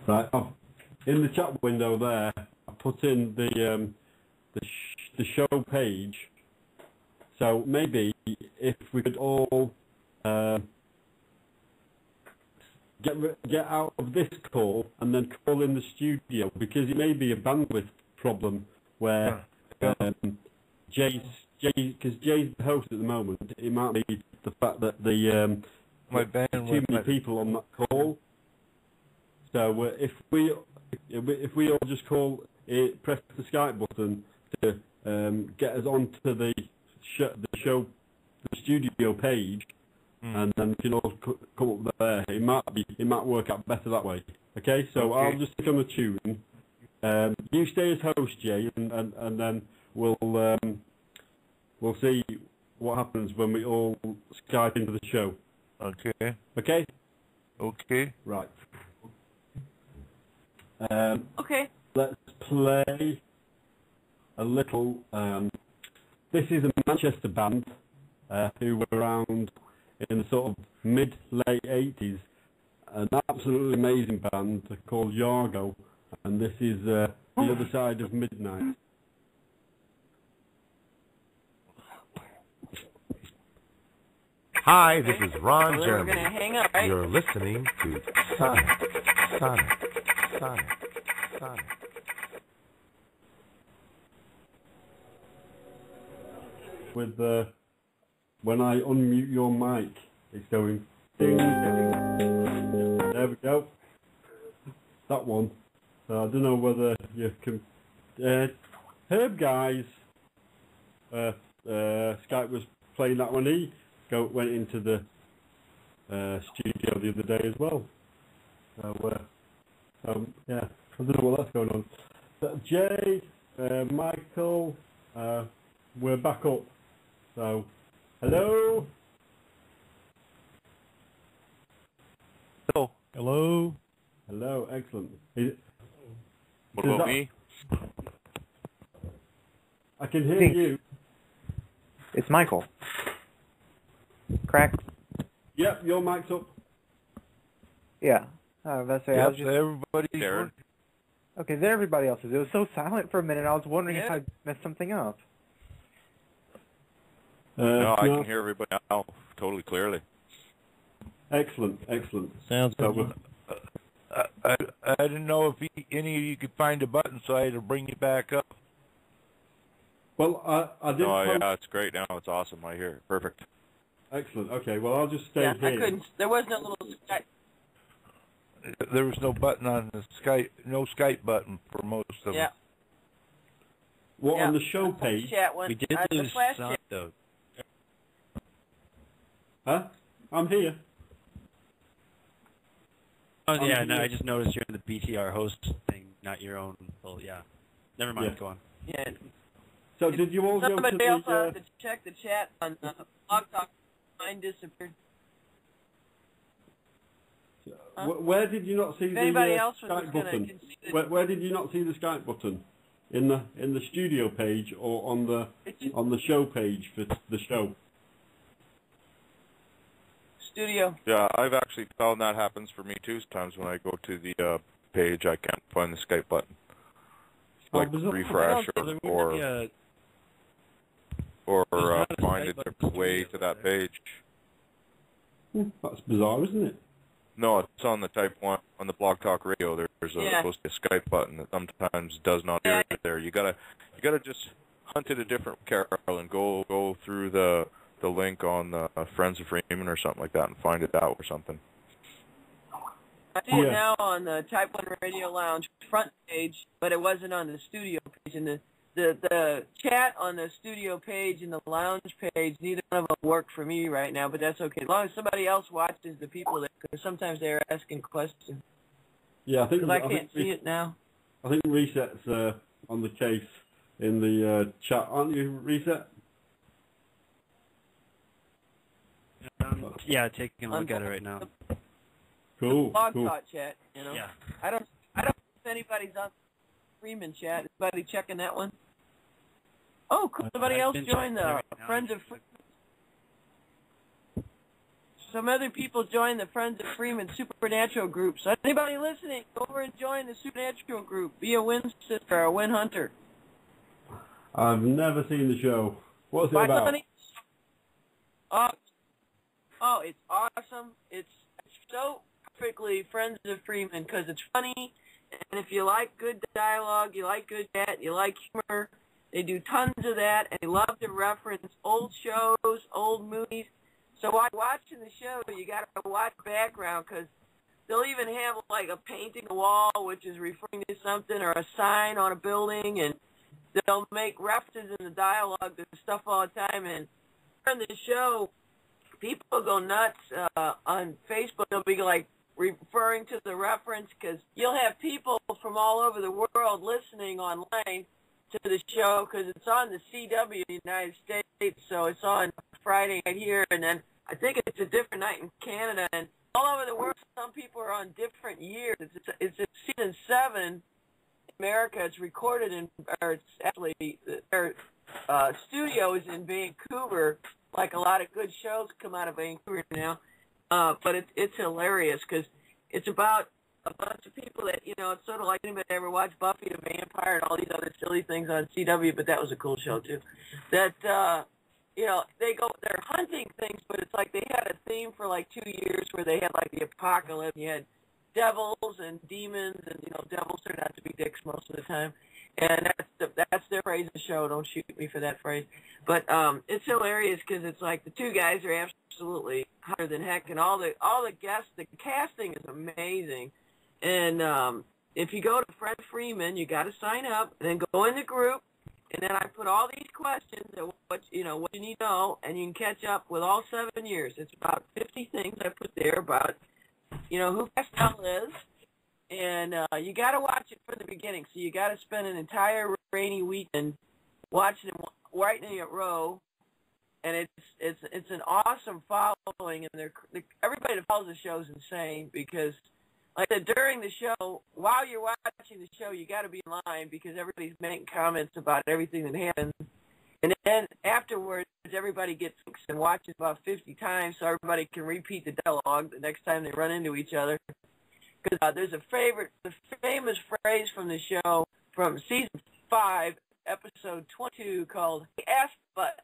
Right. Oh, in the chat window there, I put in the show page. So maybe if we could all get out of this call and then call in the studio, because it may be a bandwidth problem where Jay's the host at the moment. It might be the fact that the My there's too bandwidth. many people on that call. So if we all just press the Skype button to get us onto the studio page, and then we can all come up there. It might work out better that way. Okay, so Okay. I'll just stick on the tune. You stay as host, Jay, and then we'll see what happens when we all Skype into the show. Okay. Okay? Okay. Right. Okay. Let's play a little. This is a Manchester band who were around in the sort of mid-late 80s. An absolutely amazing band called Yargo, and this is The Other Side of Midnight. Hi, this is Ron Well, then we're Jeremy. gonna hang up, right? You're listening to Sonic. With when I unmute your mic, it's going ding, ding. There we go. That one. I don't know whether you can. Herb guys. Skype was playing that one. He went into the studio the other day as well. Yeah, I don't know what that's going on. But Jay, Michael, we're back up. So, hello. Hello. Hello. Hello, excellent. What about me? I can hear Thanks. you. It's Michael. Crack. Yep, your mic's up. Yeah. That's right. I Yep, was just everybody's Darren. okay. There, everybody else is. It was so silent for a minute. I was wondering if Yeah. I messed something up. No, I can hear everybody now totally clearly. Excellent, excellent. Sounds So good. I didn't know if any of you could find a button, so I had to bring you back up. well, I did. No, post- yeah, it's great now. It's awesome. I hear it. Perfect. Excellent. Okay, well, I'll just stay Yeah, here. I couldn't. There was no little Skype. There was no button on the Skype, no Skype button for most of Yeah. them. What Yeah. on the show page? Chat one. We did the lose flash sound, chat. though. Huh? I'm here. Oh, yeah, I'm no, here. I just noticed you're in the BTR host thing, not your own. Well, yeah. Never mind, Yeah. go on. Yeah. So did you all go to Somebody else the? has to check the chat on Blog Talk. Mine disappeared. Where did you not see If the anybody else was Skype gonna button? can see the, Where did you not see the Skype button? In the studio page or on the show page for the show? studio. Yeah, I've actually found that happens for me too. Sometimes when I go to the page, I can't find the Skype button. Like bizarre. refresh There would be or a- or not a find Skype a button different way studio to that there. page. That's bizarre, isn't it? No, it's on the Type1 on the Blog Talk Radio. There's Yeah. supposed to be a Skype button that sometimes does not appear there. You gotta just hunt it a different Carol and go through the link on the Friends of Freeman or something like that and find it out or something. I see it Yeah. now on the Type 1 Radio Lounge front page, but it wasn't on the studio page. And the chat on the studio page and the lounge page, neither one of them work for me right now, but that's okay. As long as somebody else watches the people there, because sometimes they're asking questions. Yeah, I think Because I can't see it now. I think Reset's on the case in the chat, aren't you, Reset? Yeah, taking a look at it right now. Cool. Blog Cool. Talk chat, you know. Yeah. I don't know if anybody's on Freeman chat. Anybody checking that one? Oh, cool. Somebody I've else been joined checking the it right now. Friends of Freeman. Some other people joined the Friends of Freeman Supernatural group. So anybody listening, go over and join the Supernatural group. Be a Win Sister or a Win Hunter. I've never seen the show. What's it Why, about? honey? Oh, it's awesome. It's so perfectly Friends of Freeman because it's funny. And if you like good dialogue, you like good chat, you like humor, they do tons of that, and they love to reference old shows, old movies. So while watching the show, you got to watch background because they'll even have like a painting on the wall, which is referring to something, or a sign on a building, and they'll make references in the dialogue to stuff all the time, and during the show, people go nuts on Facebook. They'll be like referring to the reference because you'll have people from all over the world listening online to the show because it's on the CW in the United States, so it's on Friday night here, and then I think it's a different night in Canada, and all over the world, some people are on different years. It's season 7 in America. It's recorded or it's actually, their studio is in Vancouver, like a lot of good shows come out of Vancouver now, but it's hilarious because it's about a bunch of people that, it's sort of like anybody ever watched Buffy the Vampire and all these other silly things on CW, but that was a cool show too. That, they're hunting things, but it's like they had a theme for like 2 years where they had like the apocalypse. You had devils and demons, and, devils turn out to be dicks most of the time. And that's their phrase of the show. Don't shoot me for that phrase. But it's hilarious because it's like the two guys are absolutely hotter than heck, and all the guests, the casting is amazing. And if you go to Fred Freeman, you got to sign up, and then go in the group, and then I put all these questions and what you need to know, and you can catch up with all 7 years. It's about 50 things I put there about, who Pascal is. And you got to watch it from the beginning. So you got to spend an entire rainy weekend watching them right in a row. And it's an awesome following. And everybody that follows the show is insane because, like I said, during the show, while you're watching the show, you got to be in line because everybody's making comments about everything that happens. And then afterwards, everybody gets and watches about 50 times so everybody can repeat the dialogue the next time they run into each other. Because there's a famous phrase from the show from season 5, episode 22, called "F but."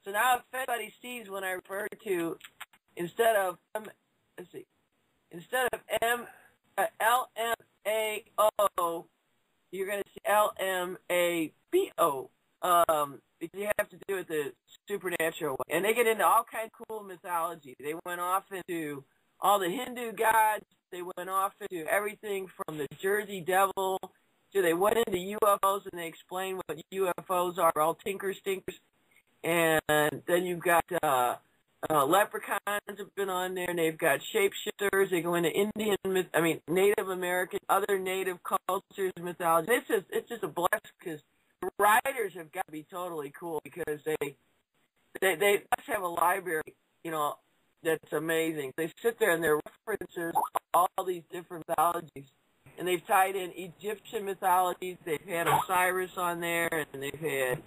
So now, if anybody sees when I refer to instead of LMAO, you're going to see LMABO. Because you have to do it the supernatural way, and they get into all kinds of cool mythology. They went off into all the Hindu gods. They went off into everything from the Jersey Devil to they went into UFOs and they explained what UFOs are, all tinker stinkers. And then you've got leprechauns have been on there, and they've got shapeshifters. They go into Native American, other native cultures, mythology. It's just a blessing because the writers have got to be totally cool because they must have a library, that's amazing. They sit there and they're references all these different mythologies. And they've tied in Egyptian mythologies. They've had Osiris on there, and they've had...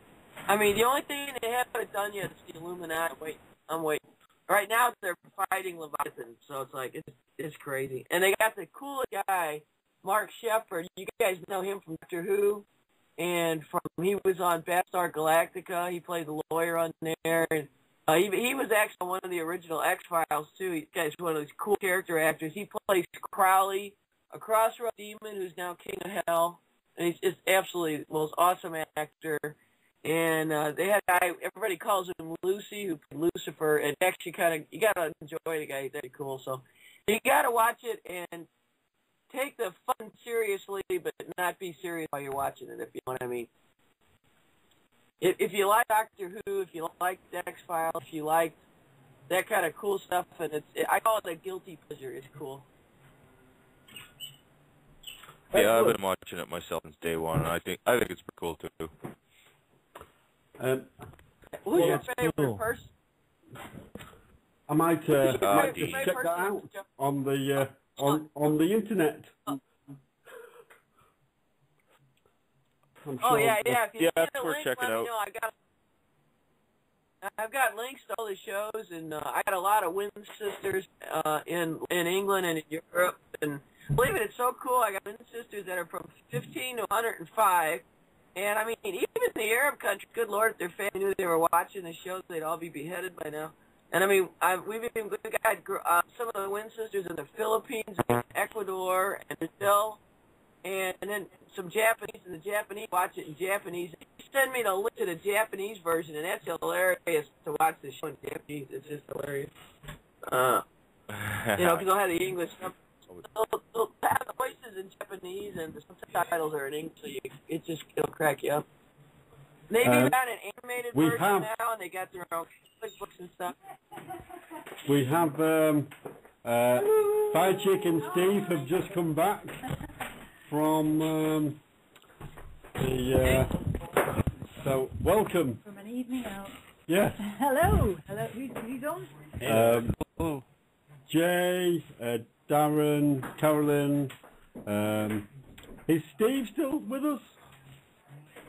the only thing they haven't done yet is the Illuminati. I'm waiting. Right now they're fighting Leviathan, so it's like, it's crazy. And they got the coolest guy, Mark Shepard. You guys know him from Doctor Who. And he was on Battlestar Galactica. He played the lawyer on there. And he was actually one of the original X-Files, too. He's one of these cool character actors. He plays Crowley, a crossroad demon who's now king of hell. And he's just absolutely the most awesome actor. And they had a guy, everybody calls him Lucy, who played Lucifer. And actually you got to enjoy the guy. He's very cool. So you got to watch it and take the fun seriously, but not be serious while you're watching it, if you know what I mean. If you like Doctor Who, if you like the X-Files, if you like that kind of cool stuff, and I call it a guilty pleasure. It's cool. Yeah, I've been watching it myself since day one, and I think it's pretty cool too. Who's your favorite person? I might just favorite check that out on the on the internet. Oh, yeah. If you that's get a worth link, checking let me out. know. I've got links to all the shows, and I got a lot of Wind Sisters in England and in Europe. And believe it, it's so cool. I got Wind Sisters that are from 15 to 105. And, even in the Arab country, good Lord, if their family knew they were watching the shows, they'd all be beheaded by now. And, we've got some of the Wind Sisters in the Philippines, Ecuador, and Brazil. And then some Japanese, and the Japanese watch it in Japanese. They send me the link to the Japanese version, and that's hilarious to watch the show in Japanese. It's just hilarious. Because they'll have the English stuff. They'll have the voices in Japanese, and the subtitles are in English, so it'll crack you up. Maybe about an animated we version have- now, and they got their own books and stuff. We have Fire Chick and Steve have just come back from so welcome. From an evening out. Yes. Hello. Hello. Who's on? Jay, Darren, Carolyn. Is Steve still with us?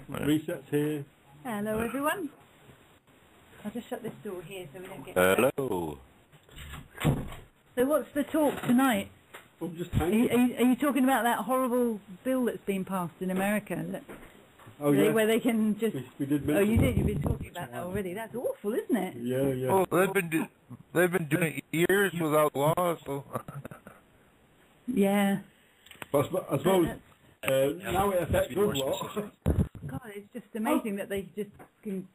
Reset's here. Hello, everyone. I'll just shut this door here so we don't get... Hello. So what's the talk tonight? Oh, just Are you talking about that horrible bill that's been passed in America? Where they can just... We did Oh, you did? You've been talking about that already. That's awful, isn't it? Yeah. Well, they've been doing it years without law, so... Yeah. But I suppose now it affects us lot. God, it's just amazing that they just can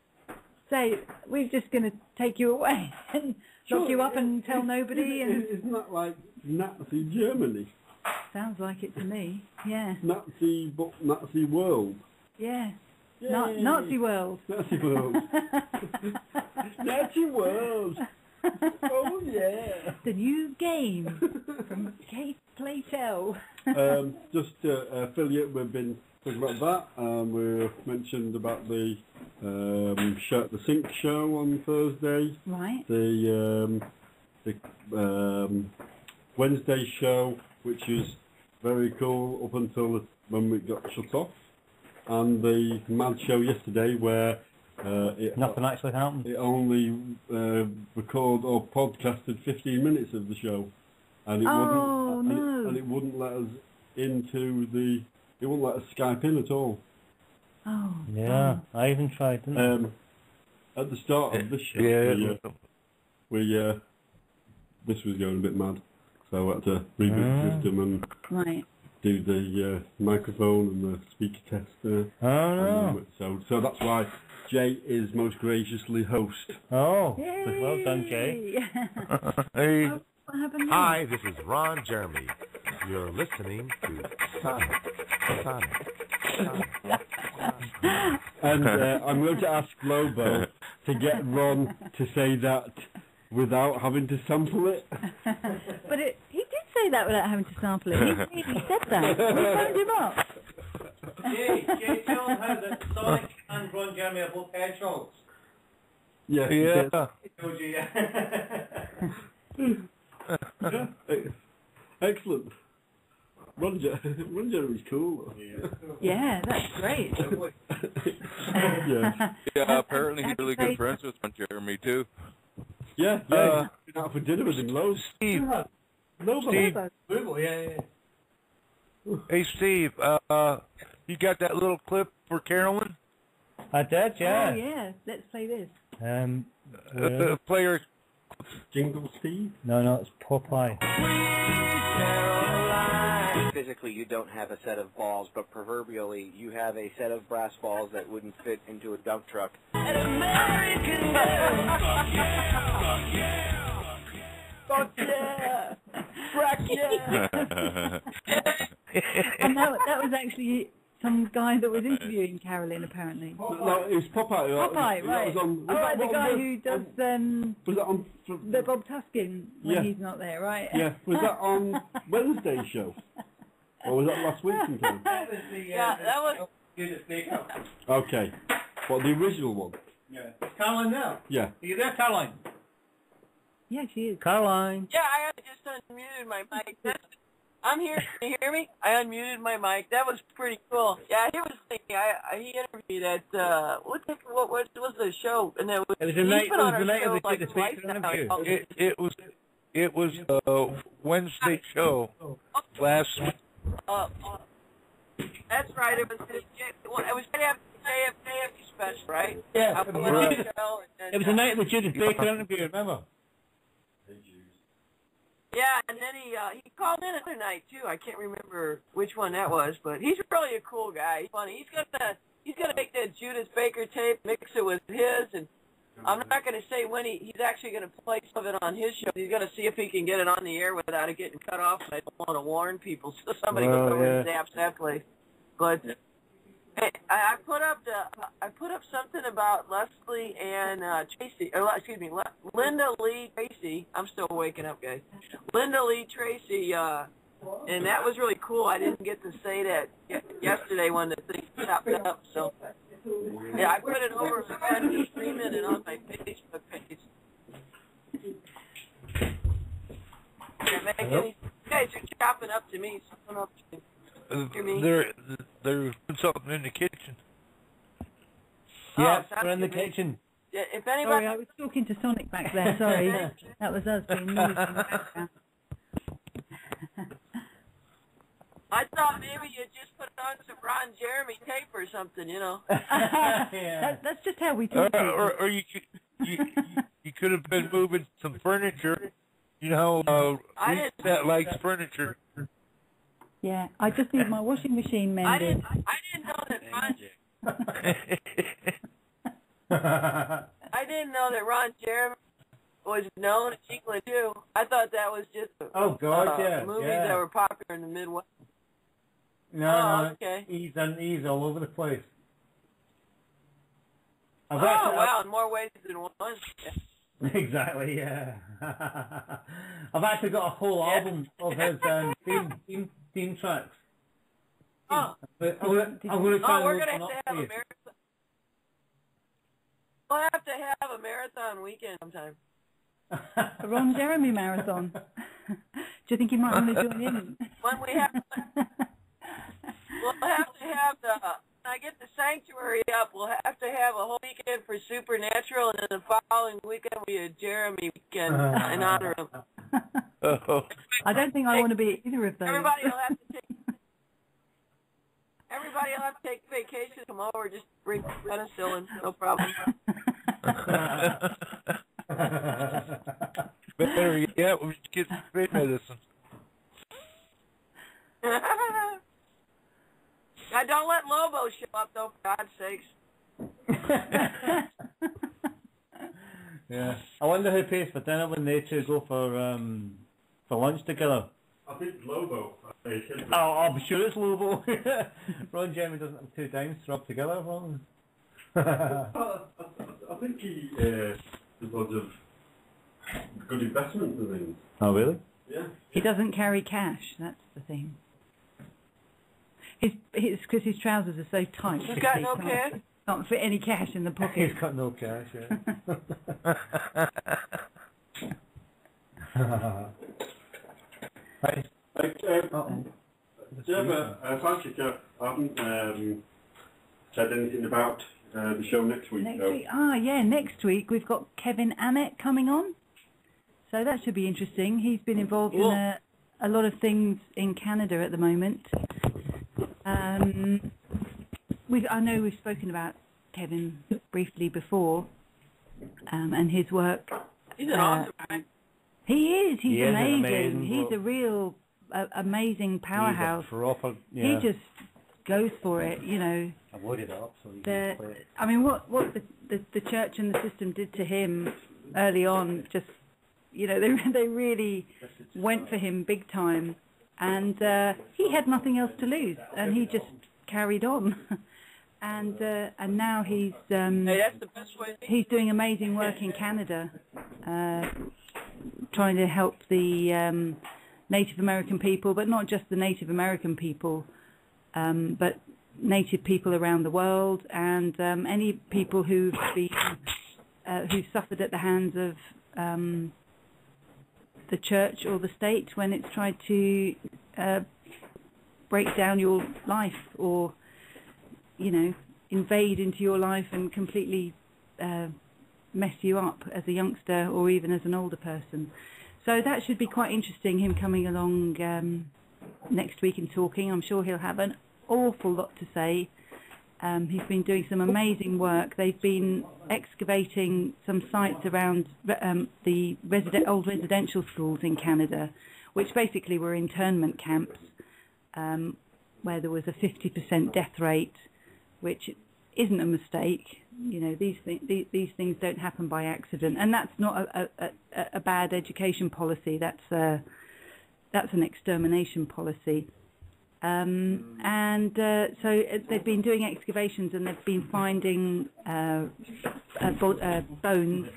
say, we're just going to take you away and lock you up and tell nobody. Isn't that like Nazi Germany? Sounds like it to me, yeah. Nazi world. Yeah. Yay. Nazi world. Nazi world. Nazi world. Oh yeah. The new game from Kate Playtell. Just to affiliate, we've been talking about that. We mentioned about the the Sync show on Thursday. Right. The Wednesday show, which is very cool up until when we got shut off, and the Mad show yesterday where nothing actually happened. It only recorded or podcasted 15 minutes of the show, and it wouldn't let us into the. It wouldn't let us Skype in at all. Oh. Yeah, I even tried. Didn't At the start of this show, this was going a bit mad, so I had to reboot the system and do the microphone and the speaker test. So that's why Jay is most graciously host. Oh, Yay. Well done, Jay. Hey. What happened now? Hi, this is Ron Jeremy. You're listening to Sonic. And I'm going to ask Lobo to get Ron to say that without having to sample it. But he did say that without having to sample it. He said that. We phoned him up. Jay, tell him how that Sonic and Ron Jeremy are both hedgehogs. Yeah. I told you, Excellent. Ron Jeremy's cool. Yeah, that's great. Yeah, apparently he's really good friends with Jeremy too. Yeah. Been out for dinner with him loads. Steve. Hey, Steve, you got that little clip for Carolyn? I did, yeah. Oh, yeah. Let's play this. Player. Jingle Steve? No, it's Popeye. Physically, you don't have a set of balls, but proverbially, you have a set of brass balls that wouldn't fit into a dump truck. An American Fuck yeah! Frack yeah! And that was actually some guy that was interviewing Carolyn, apparently. No, it was Popeye. Popeye, right. The guy who does was that on the Bob Tuskin when he's not there, right? Yeah. Was that on Wednesday's show? Or was that last week sometime? Yeah, that was... Okay. What, the original one? Yeah. Caroline now? Yeah. Are you there, Caroline? Yeah, she is. Caroline. Yeah, I just unmuted my mic. I'm here. Can you hear me? I unmuted my mic. That was pretty cool. Yeah, he was thinking. He interviewed at what was the show? And it was the night of the speaker interview. It was Wednesday show last week. That's right. It was right after the JFK special, right? Yeah. It was the night of the Judith Baker interview. Remember? Yeah, and then he called in another night too. I can't remember which one that was, but he's really a cool guy. He's funny. He's gonna make that Judas Baker tape, mix it with his, and I'm not gonna say when he's actually gonna play some of it on his show. He's gonna see if he can get it on the air without it getting cut off. I don't want to warn people, so somebody goes over and zaps that place. But Hey, I put up something about Leslie and Tracy, or excuse me, Linda Lee Tracy. I'm still waking up, guys. Linda Lee Tracy, and that was really cool. I didn't get to say that yesterday when the thing popped up. So yeah, I put it over on Friends Freeman and on my Facebook page. You guys are chopping up to me. So up to me. They're doing something in the kitchen. Yeah, Oh, we're in the good, man. kitchen. Yeah, if anybody, Sorry, I was talking to Sonic back there. Sorry, that was us being moved in the background. I thought maybe you'd just put on some Ron Jeremy tape or something, you know. Yeah. That's just how we talk. Or you could have been moving some furniture. You know, that likes furniture. Yeah, I just need my washing machine I mended. didn't know that I didn't know that Ron Jeremy was known as England too. I thought that was just movies that were popular in the Midwest. No, okay. He's all over the place. Wow, in more ways than one. Exactly, yeah. I've actually got a whole album of his theme tracks. Oh. I'm going to try we're and going look to them up have for a you. marathon. We'll have to have a marathon weekend sometime. A Ron Jeremy marathon. Do you think he might want to join in? When we have, we'll have to have when I get the sanctuary up, we'll have to have a whole weekend for Supernatural, and then the following weekend will be a Jeremy weekend in honor of him. I don't think I want to be either of those. Everybody will have to take vacation, come over, just bring penicillin, no problem. Better yet, we should get some great medicine. Now, don't let Lobo show up, though, for God's sakes. Yeah. I wonder who pays for dinner when they two go for lunch together. I think Lobo. Oh, I'm sure it's Lobo. Ron Jeremy doesn't have two dimes to rub together, Ron. I think he does lots of good investments and things. Oh, really? Yeah. He doesn't carry cash. That's the thing. It's because his trousers are so tight. He's got no cash? Can't fit any cash in the pocket. He's got no cash, yeah. Right. Thank you, Jeff. I haven't said anything about the show next week. Next week? Next week we've got Kevin Annett coming on. So that should be interesting. He's been involved in a lot of things in Canada at the moment. I know we've spoken about Kevin briefly before, and his work. He's an awesome guy. He is. He's He is amazing. He's a real amazing powerhouse. He's a proper, He just goes for it, you know. I've loaded it up so you can play it. I mean, what the church and the system did to him early on, just, you know, they really went for him big time, and he had nothing else to lose, and he just carried on. And now he's Hey, that's the best way. he's doing amazing work in Canada, trying to help the Native American people, but not just the Native American people, but Native people around the world, and any people who've been who suffered at the hands of the church or the state when it's tried to break down your life, or, you know, invade into your life and completely mess you up as a youngster or even as an older person. So that should be quite interesting, him coming along next week and talking. I'm sure he'll have an awful lot to say. He's been doing some amazing work. They've been excavating some sites around the old residential schools in Canada, which basically were internment camps, where there was a 50% death rate, which isn't a mistake. You know, these things don't happen by accident, and that's not a bad education policy. That's an extermination policy. and so they've been doing excavations and they've been finding bones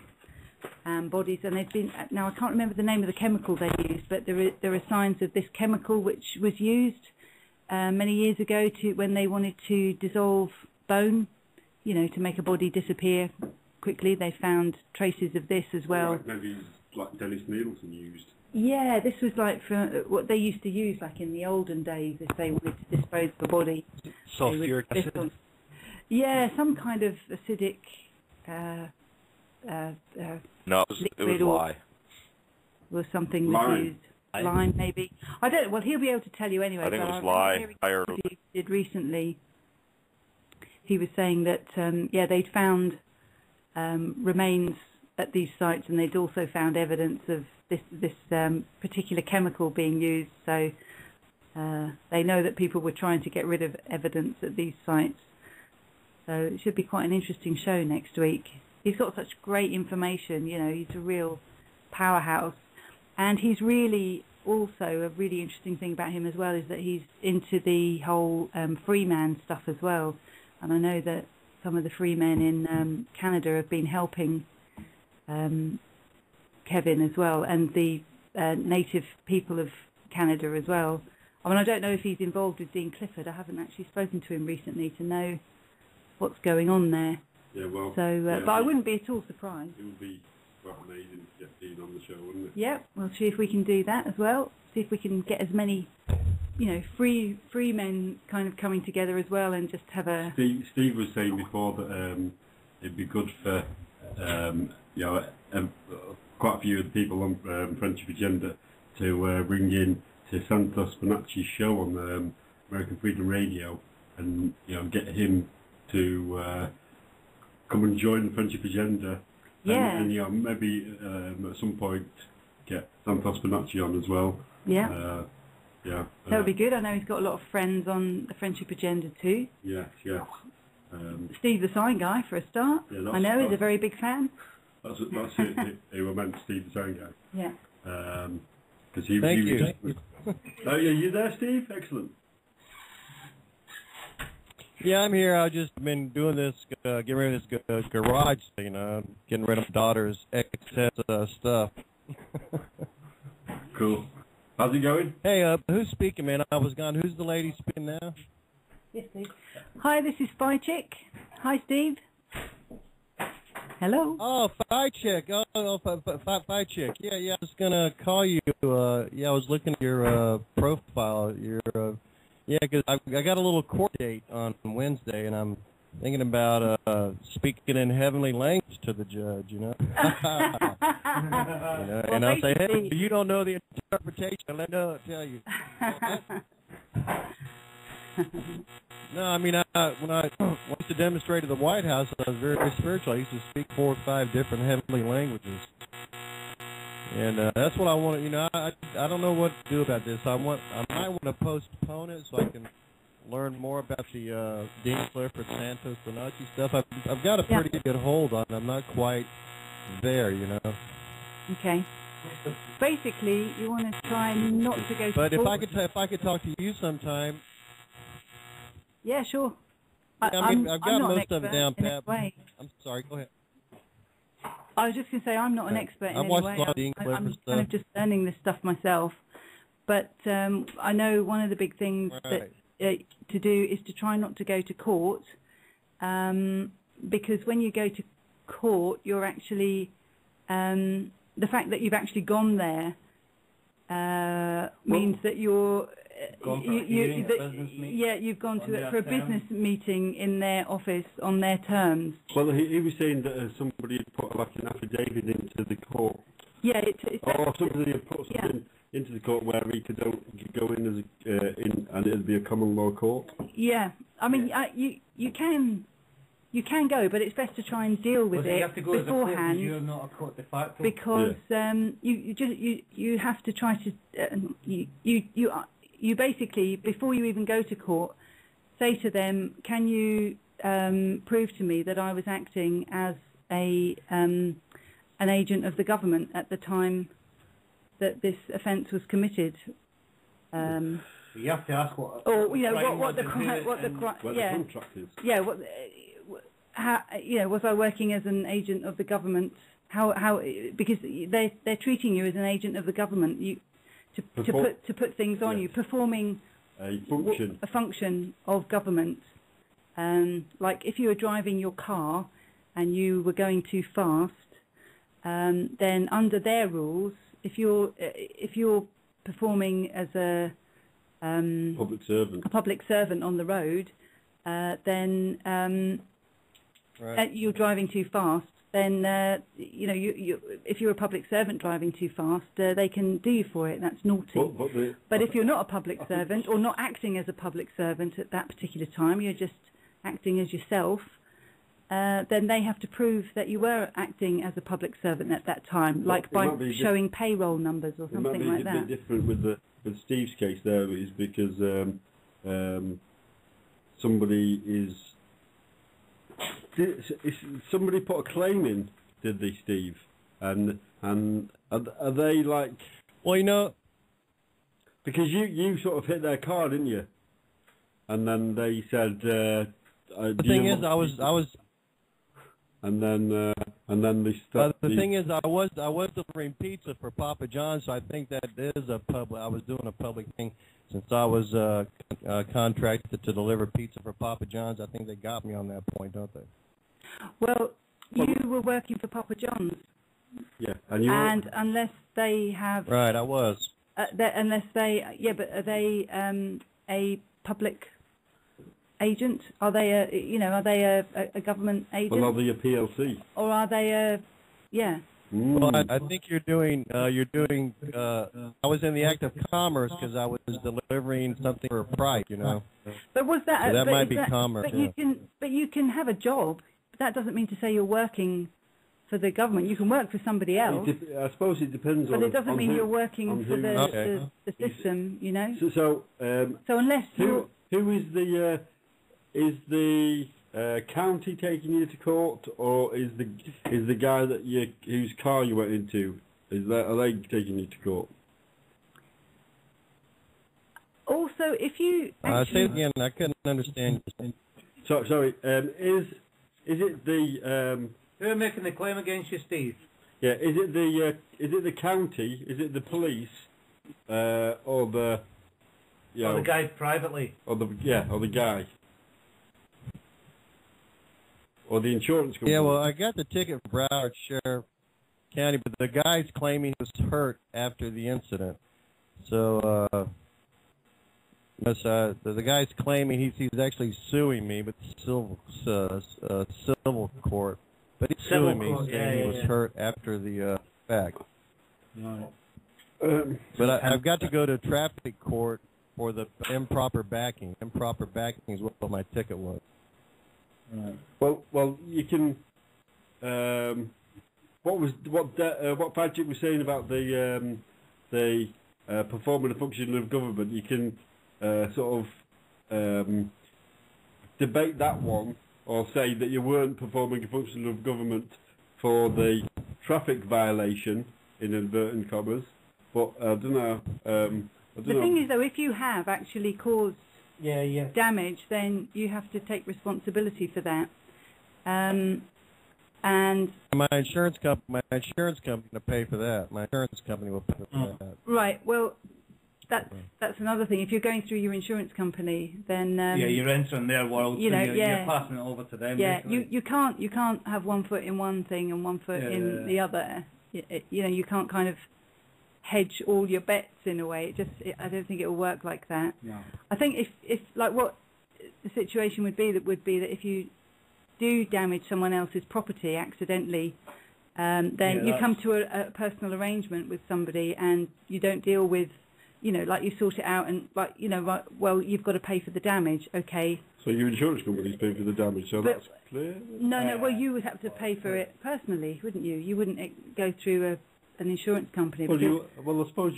and bodies, and they've been, now I can't remember the name of the chemical they used, but there are signs of this chemical which was used many years ago when they wanted to dissolve bone, to make a body disappear quickly. They found traces of this as well. Like maybe like Dennis Nielsen used. Yeah, this was like for what they used to use like in the olden days if they wanted to dispose of a body. Sulfuric acid? Yeah, some kind of acidic No, it was lye. Was something that used. Lime, maybe. I don't know. Well, he'll be able to tell you anyway. I think it was lye. He did recently. He was saying that, they'd found remains at these sites, and they'd also found evidence of this particular chemical being used. So they know that people were trying to get rid of evidence at these sites. So it should be quite an interesting show next week. He's got such great information. He's a real powerhouse. And he's really, also, a really interesting thing about him as well is that he's into the whole free man stuff as well. And I know that some of the free men in Canada have been helping Kevin as well, and the native people of Canada as well. I mean, I don't know if he's involved with Dean Clifford. I haven't actually spoken to him recently to know what's going on there. Yeah, well. So, but I wouldn't be at all surprised. It would be quite amazing to get Dean on the show, wouldn't it? Yeah, we'll see if we can do that as well. See if we can get as many, free men kind of coming together as well, and just have a. Steve was saying before that it'd be good for quite a few of the people on Friendship Agenda to bring in to Santos Bonacci's show on American Freedom Radio, and get him to come and join the Friendship Agenda. Yeah. And maybe at some point get Santos Bonacci on as well. Yeah. That would be good. I know he's got a lot of friends on the Friendship Agenda too. Yes. Steve the Sign Guy, for a start. Yeah, I know he's a very big fan. That's it. He was meant Steve the Sign Guy. Yeah. Because he you. Oh, yeah, you there, Steve? Excellent. Yeah, I'm here. I've just been doing this, getting rid of this garage thing, getting rid of my daughter's excess stuff. Cool. How's it going? Hey, who's speaking, man? I was gone. Who's the lady speaking now? Yes, Steve. Hi, this is Spy Chick. Hi, Steve. Hello. Oh, Fi Chick. Fi Chick. Yeah, I was gonna call you. I was looking at your profile. Because I got a little court date on Wednesday, and I'm thinking about speaking in heavenly language to the judge. And I'll say, hey, you don't know the interpretation. Let me tell you. No, I mean, when I used to demonstrate at the White House, I was very, very spiritual. I used to speak 4 or 5 different heavenly languages. And that's what I want to, I don't know what to do about this. I might want to postpone it so I can learn more about the Dean Clifford, Santos Bonacci stuff. I've got a pretty good hold on it. I'm not quite there, Okay. Basically, you want to try not to go to But court. if I could talk to you sometime. Yeah, sure. I've got most of it down pat. I'm sorry, go ahead. I was just going to say I'm not an expert in any way. I'm kind of just learning this stuff myself. But I know one of the big things that to do is to try not to go to court, because when you go to court, you're actually the fact that you've actually gone there means that you're you've gone to for a business meeting in their office on their terms. Well, he was saying that somebody had put like an affidavit into the court. Yeah, or somebody had put something into the court where he could go in as and it'd be a common law court. Yeah, I mean, you can go, but it's best to try and deal with it beforehand. You're not a court de facto. Because you have to try to you basically, before you even go to court, say to them, can you prove to me that I was acting as an agent of the government at the time that this offence was committed? You have to ask what. Or yeah, what the contract is. Yeah, how was I working as an agent of the government? How because they're treating you as an agent of the government. To put things on you, performing a function of government. Like if you were driving your car and you were going too fast, then under their rules, if you're performing as a public servant on the road, then you're driving too fast. Then if you're a public servant driving too fast, they can do you for it. That's naughty. But if you're not a public servant or not acting as a public servant at that particular time, you're just acting as yourself, then they have to prove that you were acting as a public servant at that time, like by showing payroll numbers or something like that. It might be a bit different with Steve's case there, is because somebody put a claim in, did they, Steve? And are they like? Well, because you sort of hit their car, didn't you? And then they said. The thing is, I was. And then they stopped. The thing is, I was delivering pizza for Papa John's, so I think that is a public. I was doing a public thing since I was contracted to deliver pizza for Papa John's. I think they got me on that point, don't they? Well, you were working for Papa John's. Yeah, and unless they have. Right, I was. Unless they, but are they a public agent? Are they a government agent? Well, are they a PLC? Or are they a, Well, I think you're doing, I was in the act of commerce because I was delivering something for a price, But was that? So that might be commerce. But you can have a job. But that doesn't mean to say you're working for the government. You can work for somebody else. I suppose it depends on. But it doesn't mean you're working for the system, So unless who is the county taking you to court, or is the guy whose car you went into? Are they taking you to court? Also, if you say it again, I couldn't understand. Sorry. Is it the who are making the claim against you, Steve? Yeah. Is it the county? Is it the police? Or the or the guy privately? Or the guy. Or the insurance company. Yeah, well, I got the ticket from Broward Sheriff County, but the guy's claiming he was hurt after the incident. So, the guy's claiming he's actually suing me, but civil court. But he's suing me, saying he was hurt after the fact. Right. But I've got to go to traffic court for the improper backing. Improper backing is what my ticket was. Right. Well, you can. What Patrick was saying about the performing a function of government, you can sort of debate that one, or say that you weren't performing a function of government for the traffic violation, in inverted commas. But I don't know. The thing is, though, if you have actually caused damage, then you have to take responsibility for that. And my insurance company will pay for that. My insurance company will pay for that. Right. Well, that's another thing. If you're going through your insurance company, then you're entering their world. You're passing it over to them. Yeah, you can't have one foot in one thing and one foot in the other. You can't kind of hedge all your bets in a way. I don't think it will work like that. No. I think if like what the situation would be that if you do damage someone else's property accidentally, then you come to a personal arrangement with somebody and you don't deal with, like you sort it out and well, you've got to pay for the damage, okay. So your insurance company's paying for the damage, so that's clear? No, well, you would have to pay for it personally, wouldn't you? You wouldn't go through an insurance company. Well, I suppose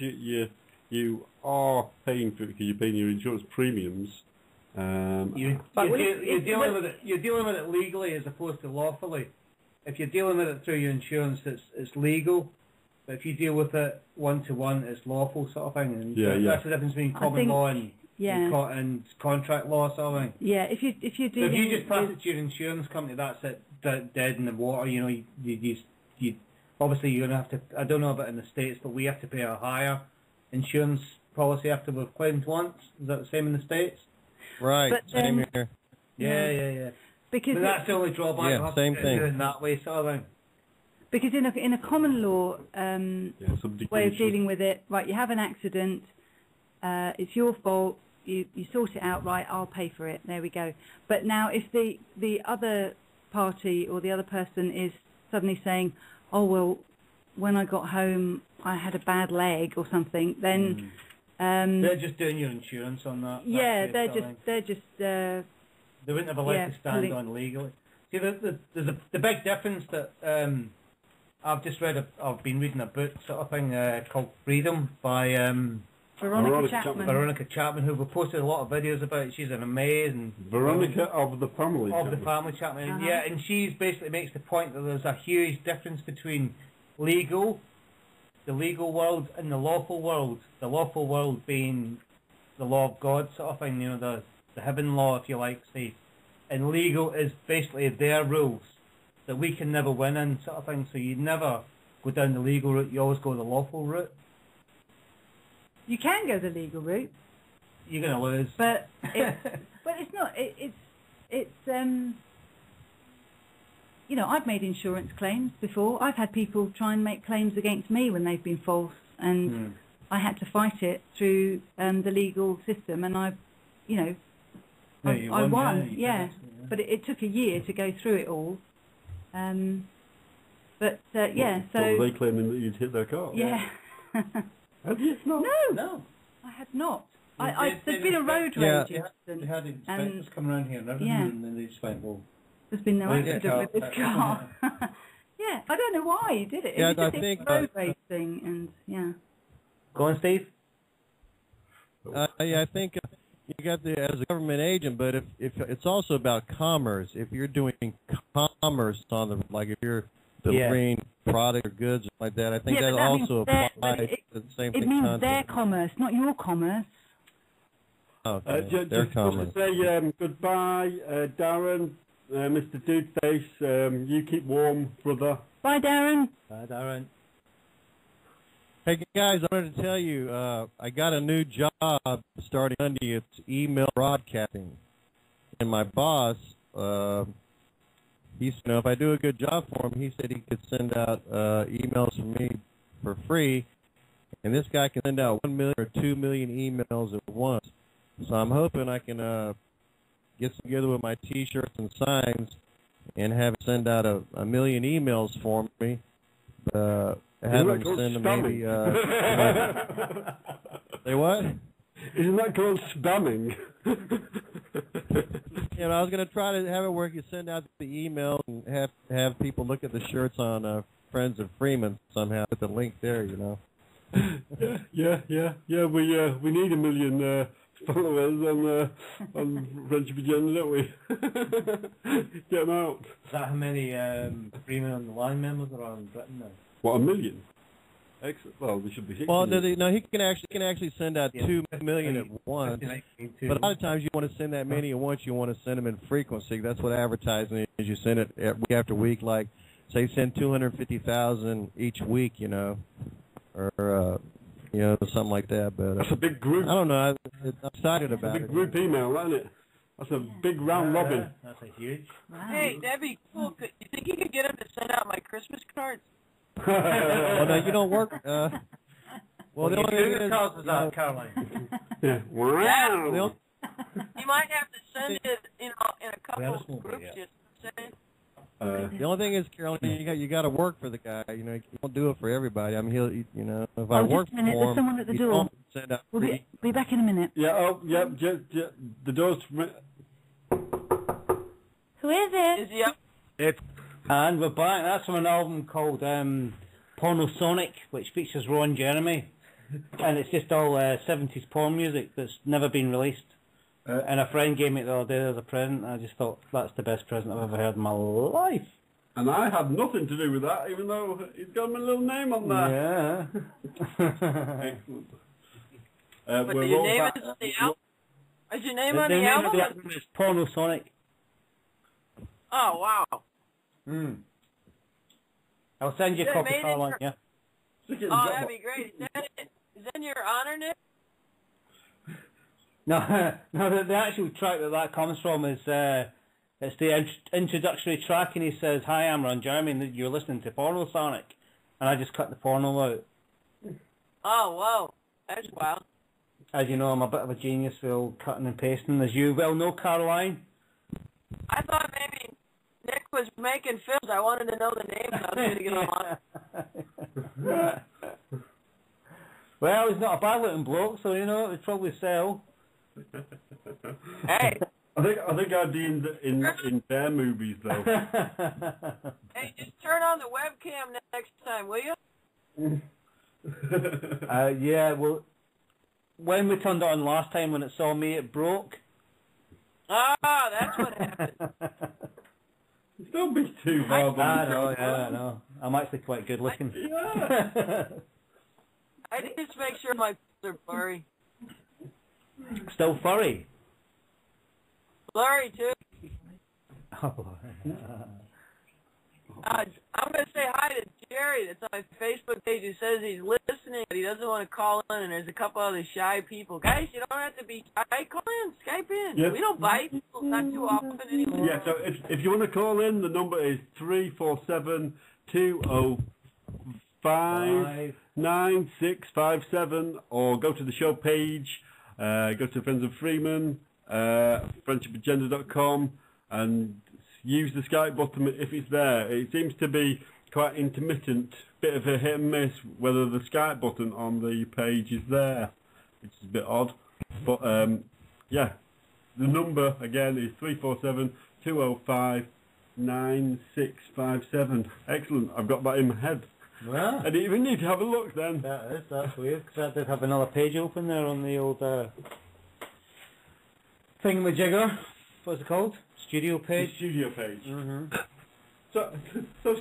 you are paying for it because you're paying your insurance premiums. You're dealing with it legally as opposed to lawfully. If you're dealing with it through your insurance, it's legal. But if you deal with it one-to-one, it's lawful sort of thing. And that's the difference between common law and Yeah. And contract law sort of thing. Yeah, if you're So dealing if you just pass with, it to your insurance company, that's it, dead in the water. You know, you obviously you're gonna have to. I don't know about in the States, but we have to pay a higher insurance policy after we've claimed once. Is that the same in the States? Right. But Same then- here. Yeah. because But that's the only drawback. Yeah, You'll have same to thing. do it in that way, sort of thing. because in a common law somebody way of can dealing with it, right? You have an accident, it's your fault. You sort it out, right? I'll pay for it. There we go. But now, if the other party or the other person is suddenly saying, "Oh well, when I got home, I had a bad leg or something," then they're just doing your insurance on that. yeah, that case, they're just they wouldn't have a leg to stand on legally. See, there's the big difference that I've been reading a book sort of thing called Freedom by Veronica Chapman, who we posted a lot of videos about. She's an amazing Veronica of the Family Chapman. Yeah, and she basically makes the point that there's a huge difference between the legal world and the lawful world. The lawful world being the law of God sort of thing, you know, the heaven law, if you like, say. And legal is basically their rules that we can never win in, sort of thing. So you never go down the legal route, you always go the lawful route. you can go the legal route, You're going to lose. but it's not. It's you know, I've made insurance claims before. I've had people try and make claims against me when they've been false, and I had to fight it through the legal system, and I won. Yeah, but it took a year to go through it all. So were they claiming that you'd hit their car? yeah. Have you not? No, I had not. There's been a road rage incident. They had inspectors come around here and everything, and then they just went, well, there's been no Well, yeah, accident with this car. Yeah, I don't know why he did it. Yeah, It was I just think, a road rage thing, and yeah. Go on, Steve. I think you got as a government agent, but if it's also about commerce. If you're doing commerce on the, like if you're delivering product or goods like that, I think that also applies to the same thing. It means their commerce, not your commerce. Okay, just their commerce. to say goodbye, Darren, Mr. Dudeface. You keep warm, brother. Bye, Darren. Bye, Darren. Hey guys, I wanted to tell you, I got a new job starting Monday. It's email broadcasting, and my boss, if I do a good job for him, he said he could send out emails for me for free, and this guy can send out 1 million or 2 million emails at once. So I'm hoping I can get together with my T-shirts and signs and have him send out a million emails for me. Have him send them maybe. Say what? Isn't that called spamming? I was going to try to have it where you send out the email and have people look at the shirts on Friends of Freeman somehow. Put the link there, you know. Yeah. We need 1 million followers on Friendship Agenda, don't we? Get them out. Is that how many Freeman on the line members are on Britain now? What, 1 million? Excellent. Well, there should be 6 Well, million. he can actually send out 2 million at once. But a lot of times you want to send that many at once. You want to send them in frequency. That's what advertising is. You send it week after week. Like, say, send 250,000 each week. Or something like that. But that's a big group. I don't know. I'm excited about it. Big group email, isn't it? That's a big round robin. That's a huge. Wow. Hey, that'd be cool. You think you could get him to send out my Christmas cards? Well, no, you don't work. Well, the only thing is, Caroline. Yeah. Wow. You might have to send it, in a couple of groups. Just saying. The only thing is, Caroline, you got to work for the guy. You won't do it for everybody. I mean, if I work just a minute. for There's him, someone at the door. Send out We'll be back in a minute. Yeah. The door's. Who is it? Is he up? And we're back. That's from an album called Pornosonic, which features Ron Jeremy. And it's just all 70s porn music that's never been released. And a friend gave me it the other day as a present, and I just thought, that's the best present I've ever heard in my life. And I had nothing to do with that, even though he's got my little name on there. Yeah. Excellent. But your name is on the album? Is your name on the name album? of the album is Porno Sonic. Oh, wow. I'll send you a Is that copy, made in Caroline, Ger- yeah. Oh, that'd be great. Is that in your honor, Nick? No, no, the actual track that comes from is it's the introductory track, and he says, "Hi, I'm Ron Jeremy, and you're listening to Porno Sonic," and I just cut the porno out. Oh, wow. That's wild. As you know, I'm a bit of a genius for cutting and pasting, as you well know, Caroline. I thought maybe Nick was making films. I wanted to know the names. I was going to get them on. Well, he's not a bad-looking bloke, so, you know, it would probably sell. Hey. I think I'd be in their movies, though. Hey, just turn on the webcam next time, will you? Yeah, well, when we turned it on last time, when it saw me, it broke. Ah, that's what happened. Don't be too hard on I know. I'm actually quite good looking. I just make sure my are blurry. Still furry. Blurry, too. I'm going to say hi to Jerry. That's on my Facebook page, who says he's listening, but he doesn't want to call in, and there's a couple other shy people. Guys, you don't have to be shy. Call in. Skype in. Yep. We don't bite people not too often anymore. Yeah, so if you want to call in, the number is 347-205-9657, or go to the show page, go to Friends of Freeman, friendshipagenda.com, and use the Skype button if it's there. It seems to be quite intermittent, bit of a hit and miss whether the Skype button on the page is there, which is a bit odd. But yeah, the number again is 347-205-9657. Excellent, I've got that in my head. Well, I didn't even need to have a look then. That's weird, because I did have another page open there on the old thingamajigger. What's it called? Studio page? The studio page. Mm-hmm. So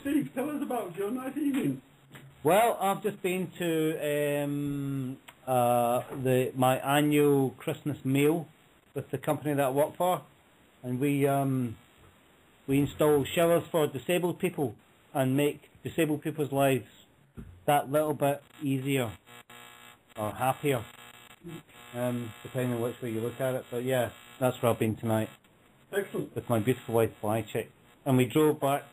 Steve, tell us about your nice evening. Well, I've just been to my annual Christmas meal with the company that I work for, and we install showers for disabled people and make disabled people's lives that little bit easier or happier, depending on which way you look at it. But yeah, that's where I've been tonight. Excellent. With my beautiful wife, Fly Chick. And we drove back.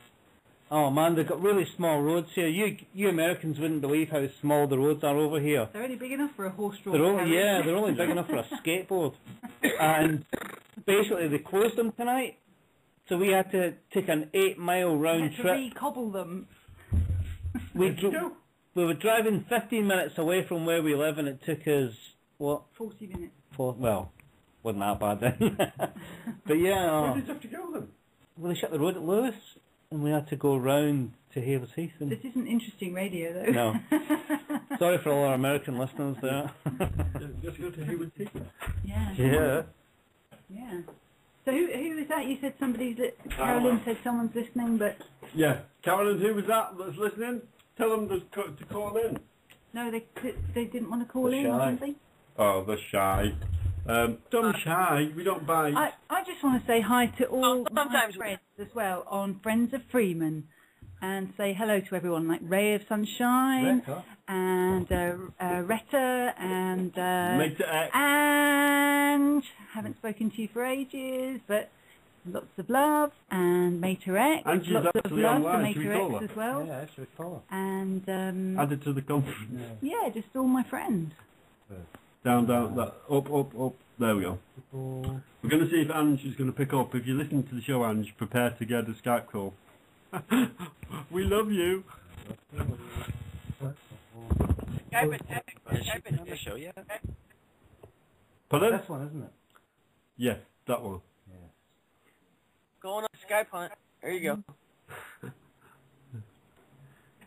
Oh man, they've got really small roads here. You Americans wouldn't believe how small the roads are over here. They're only big enough for a horse-drawn They're only big enough for a skateboard. And basically they closed them tonight, so we had to take an 8-mile round trip. To re-cobble them. We were driving 15 minutes away from where we live, and it took us, what? 40 minutes. Well, wasn't that bad then. But yeah. Where did you have to go then? Well, they shut the road at Lewis, and we had to go round to Havers Heath. And This isn't interesting radio, though. no. Sorry for all our American listeners there. Just go to Havers Heath. Yeah. Yeah. Yeah. So who is that? You said Carolyn said someone's listening, but... Yeah. Carolyn, who was that's listening? Tell them to call in. No, they didn't want to call in or something? Oh, they're shy. Don't be shy. We don't bite. I just want to say hi to all my friends as well on Friends of Freeman, and say hello to everyone like Ray of Sunshine and Retta and haven't spoken to you for ages, but lots of love, and Mater X, and she's lots of love to Mater X her? as well. Yeah, should we call her? And added to the conference. Yeah, just all my friends. Down, up. There we go. We're going to see if Ange is going to pick up. If you listen to the show, Ange, prepare to get a Skype call. We love you. Skype on the show yet? Pardon? This one, isn't it? Yes, that one. Going on Skype hunt. There you go.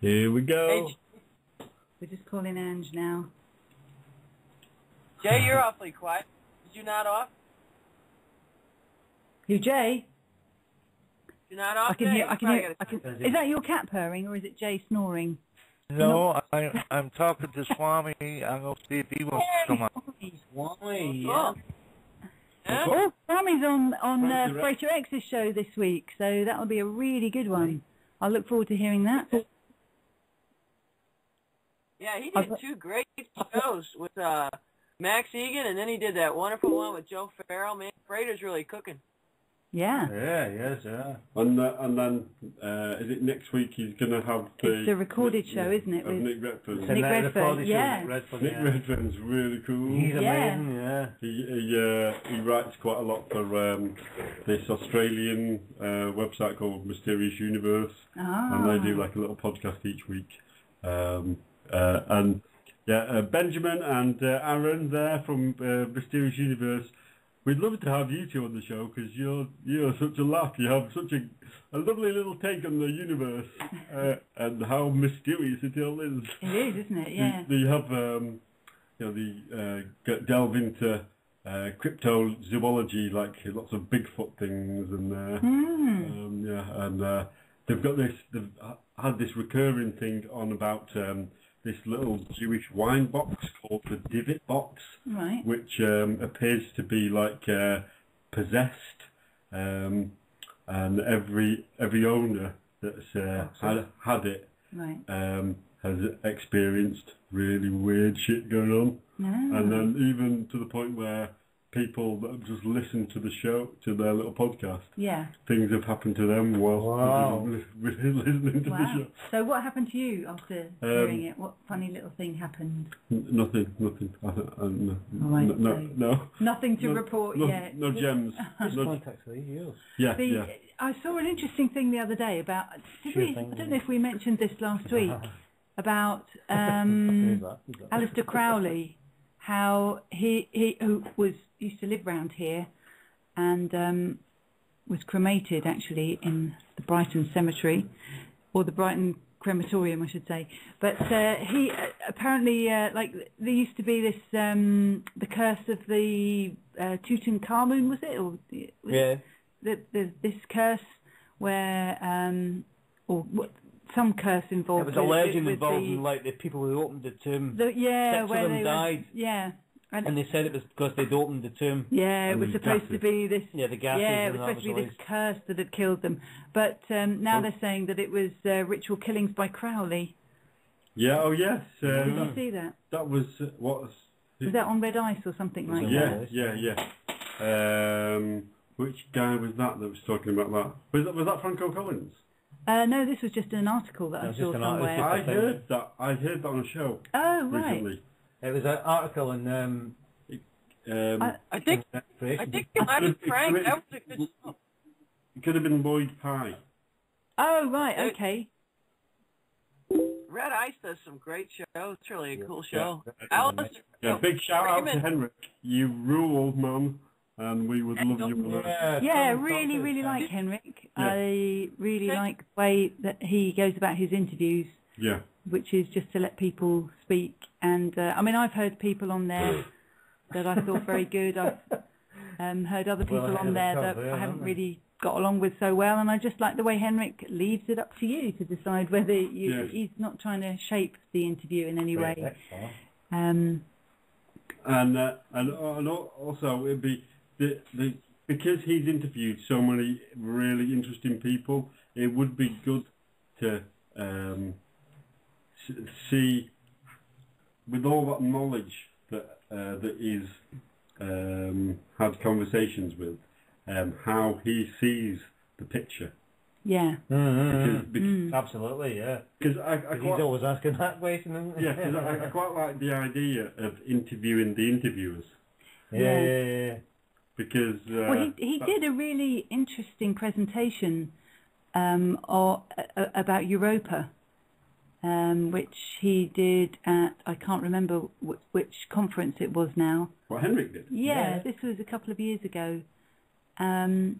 Here we go. We're just calling Ange now. Jay, you're awfully quiet. Did you not off? Who, Jay? You're not off. I can hear. Is that your cat purring, or is it Jay snoring? No, I'm talking to Swami. I'm going to see if he wants to come on. Swami, yeah. Oh, Sammy's on Freighter Freighter X's show this week, so that'll be a really good one. I look forward to hearing that. Yeah, he did two great shows with Max Egan, and then he did that wonderful one with Joe Farrell. Man, Freighter's really cooking. Yeah. Yeah, yes, yeah. And then, is it next week he's going to have the... It's a recorded show, isn't it? Of With Nick Redfern. Nick Redfern, yeah. Nick Redfern's really cool. He's amazing, yeah. He writes quite a lot for this Australian website called Mysterious Universe. And they do like a little podcast each week. And Benjamin and Aaron there from Mysterious Universe, we'd love to have you two on the show because you're such a laugh. You have such a lovely little take on the universe and how mysterious it all is. It is, isn't it? Yeah. You have delve into cryptozoology, like lots of Bigfoot things, and they've had this recurring thing on about this little Jewish wine box called the Divot Box, right, which appears to be like possessed, and every owner that's had it right, has experienced really weird shit going on, and then even to the point where people that have just listened to the show, to their little podcast, things have happened to them while listening to the show. So what happened to you after hearing it? What funny little thing happened? Nothing. No. Nothing to report yet. No gems. Yeah. I saw an interesting thing the other day about. I don't know if we mentioned this last week about Alistair Crowley, how he who used to live round here and was cremated actually in the Brighton cemetery, or the Brighton crematorium I should say, but he apparently like there used to be this the curse of the Tutankhamun, was it, or this curse where some curse involved. It was a legend involving like the people who opened the tomb. Six of them died. And they said it was because they'd opened the tomb. Yeah, it was supposed to be this. Yeah, the gases. Yeah, it was supposed to be this curse that had killed them. But now they're saying that it was ritual killings by Crowley. Yeah. Oh yes. Did you see that? That was what was that on Red Ice or something like that? Yeah. Which guy was that was talking about that? Was that Franco Collins? No, this was just an article that I saw somewhere. I heard that on a show. Oh, right. Recently. It was an article in. I think it might have been Frank. That was a good show. It could have been Lloyd Pye. Oh, right. Okay. Red Ice does some great shows. It's really a cool show. Big shout out to Henrik. You rule, man. And we would love you. Really like Henrik. Yeah. I really like the way that he goes about his interviews. Yeah. Which is just to let people speak. And I mean, I've heard people on there that I thought very good. I've heard other people on there that I haven't really got along with so well. And I just like the way Henrik leaves it up to you to decide whether he's not trying to shape the interview in any way. And also it'd be. Because he's interviewed so many really interesting people, it would be good to see, with all that knowledge that he's had conversations with, how he sees the picture. Yeah. Because absolutely, yeah. Because he's always asking that question. Yeah, because I quite like the idea of interviewing the interviewers. Yeah. Because he did a really interesting presentation about Europa, which he did at, I can't remember which conference it was now. What Henrik did? Yeah, this was a couple of years ago, and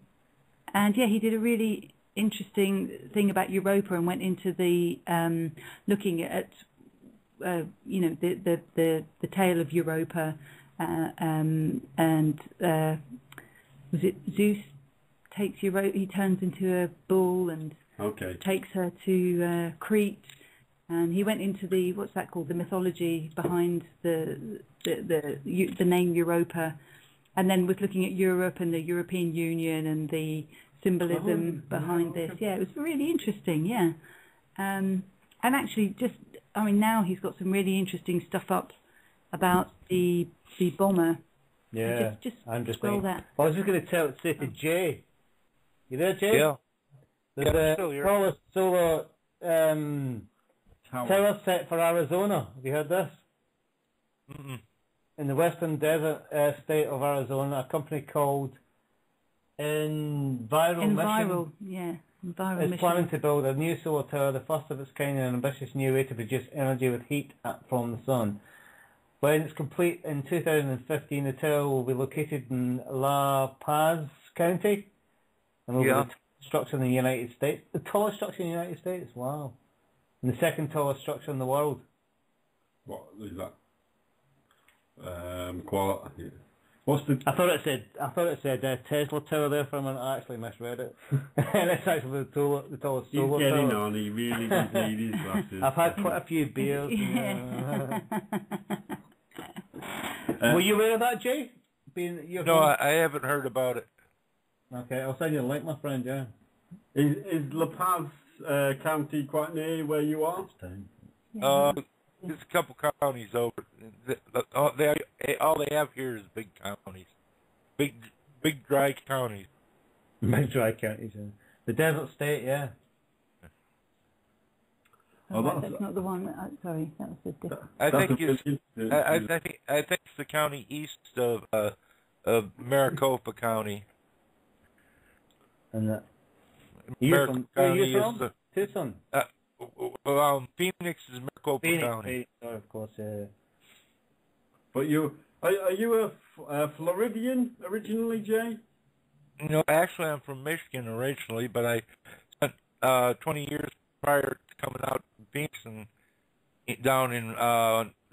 he did a really interesting thing about Europa and went into the looking at the tale of Europa. And was it Zeus takes Europa? He turns into a bull and takes her to Crete, and he went into the what's that called? The mythology behind the name Europa, and then was looking at Europe and the European Union and the symbolism behind this. Yeah, it was really interesting. Yeah, and actually, now he's got some really interesting stuff up about the bomber. Yeah, just I'm just scroll thinking. that. I was just going to say to Jay. You there, Jay? Yeah. There's a tallest solar tower set for Arizona. Have you heard this? Mm-mm. In the western desert state of Arizona, a company called Enviral Mission is planning to build a new solar tower, the first of its kind, an ambitious new way to produce energy with heat from the sun. When it's complete in 2015, the tower will be located in La Paz County, and will be the tallest structure in the United States. The tallest structure in the United States? Wow. And the second tallest structure in the world. What is that? Quality. What's the? I thought it said Tesla Tower there for a minute. I actually misread it. And it's actually the tallest He's solar getting tower. on. He really does need his glasses. I've had quite a few beers. Were you aware of that, Jay? No, I haven't heard about it. Okay, I'll send you a link, my friend. Yeah. Is La Paz County quite near where you are? There's a couple counties over. All they have here is big counties, big dry counties. Big dry counties. Yeah. The desert state, yeah. That's not the one. Sorry, that was the different. I think it's the county east of Maricopa County. And Maricopa County from? Tucson. Phoenix is Maricopa County. Of course, yeah. But are you a Floridian originally, Jay? No, actually, I'm from Michigan originally, but I spent 20 years prior to coming out to Phoenix and down in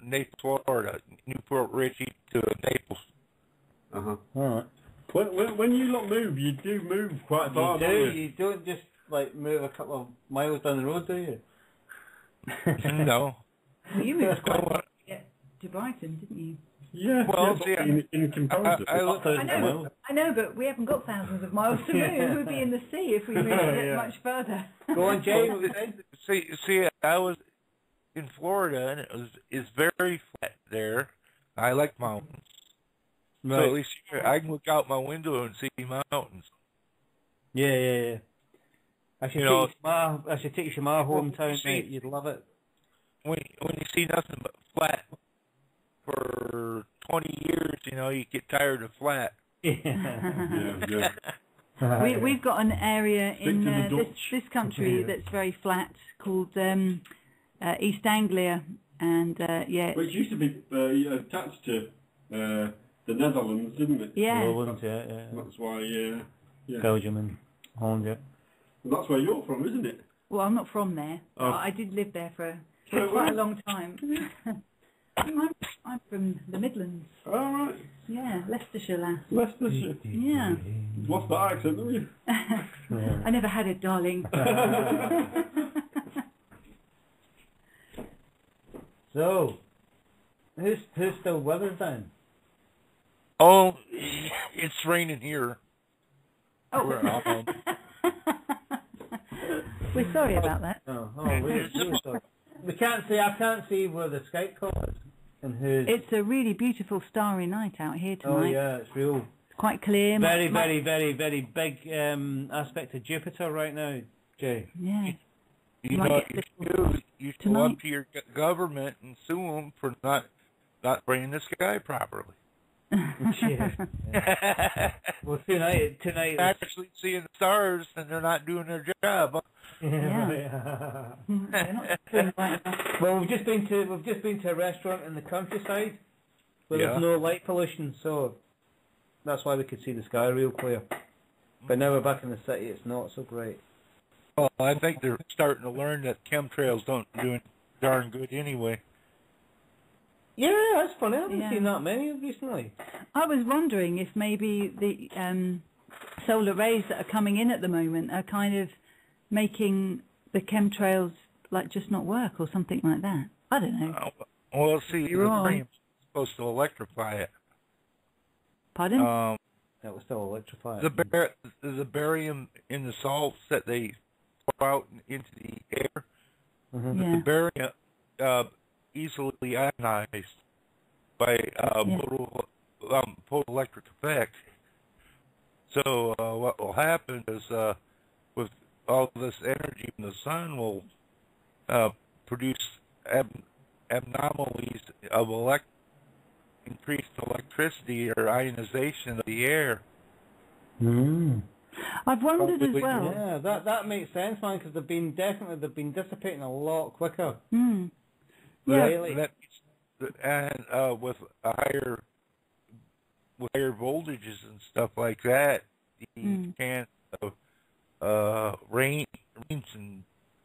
Naples, Florida, Newport Richey to Naples. All right. When you lot move, you do move quite far. You don't just move a couple of miles down the road, do you? No. You moved quite to Brighton, didn't you? Yeah. Well, in comparison. I know, but we haven't got thousands of miles to move. We'd be in the sea if we moved a bit much further. Go on, Jay. See, I was in Florida, and it's very flat there. I like mountains. Right. So at least I can look out my window and see mountains. Yeah. I should take you to my hometown, mate. You'd love it. When you see nothing but flat for 20 years, you get tired of flat. Yeah. We've got an area in this country that's very flat called East Anglia, and Which used to be attached to the Netherlands, didn't it? Yeah. Netherlands, yeah. That's why. Belgium and Holland, yeah. Well, that's where you're from, isn't it? Well, I'm not from there. Oh. I did live there for quite a long time. I'm from the Midlands. All right. Yeah, Leicestershire lass. Leicestershire. Yeah. What's that accent, haven't you? I never had it, darling. So, who's still with us then? Oh, it's raining here. Oh. We're sorry about that. We're sorry. I can't see where the Skype call is and who's. It's a really beautiful starry night out here tonight. Oh yeah, it's real. It's quite clear. Very big aspect of Jupiter right now, Jay. Yeah. You go up to your government and sue them for not bringing the sky properly. Well, tonight actually seeing the stars and they're not doing their job. Yeah. Well, we've just been to a restaurant in the countryside where there's no light pollution, so that's why we could see the sky real clear. But now we're back in the city; it's not so great. Well, I think they're starting to learn that chemtrails don't do darn good anyway. Yeah, that's funny. I haven't seen that many recently. I was wondering if maybe the solar rays that are coming in at the moment are kind of making the chemtrails just not work or something like that. I don't know. Well, see, the brain's supposed to electrify it. Pardon? That was still electrified. The barium in the salts that they pour out into the air, Yeah. the barium easily ionized by photoelectric effect. So what will happen is with all this energy from the sun will produce abnormalities of increased electricity or ionization of the air. I've wondered as well. Yeah, that makes sense, man, because they've been dissipating a lot quicker. Yeah. Really? And with higher voltages and stuff like that, the chance of rains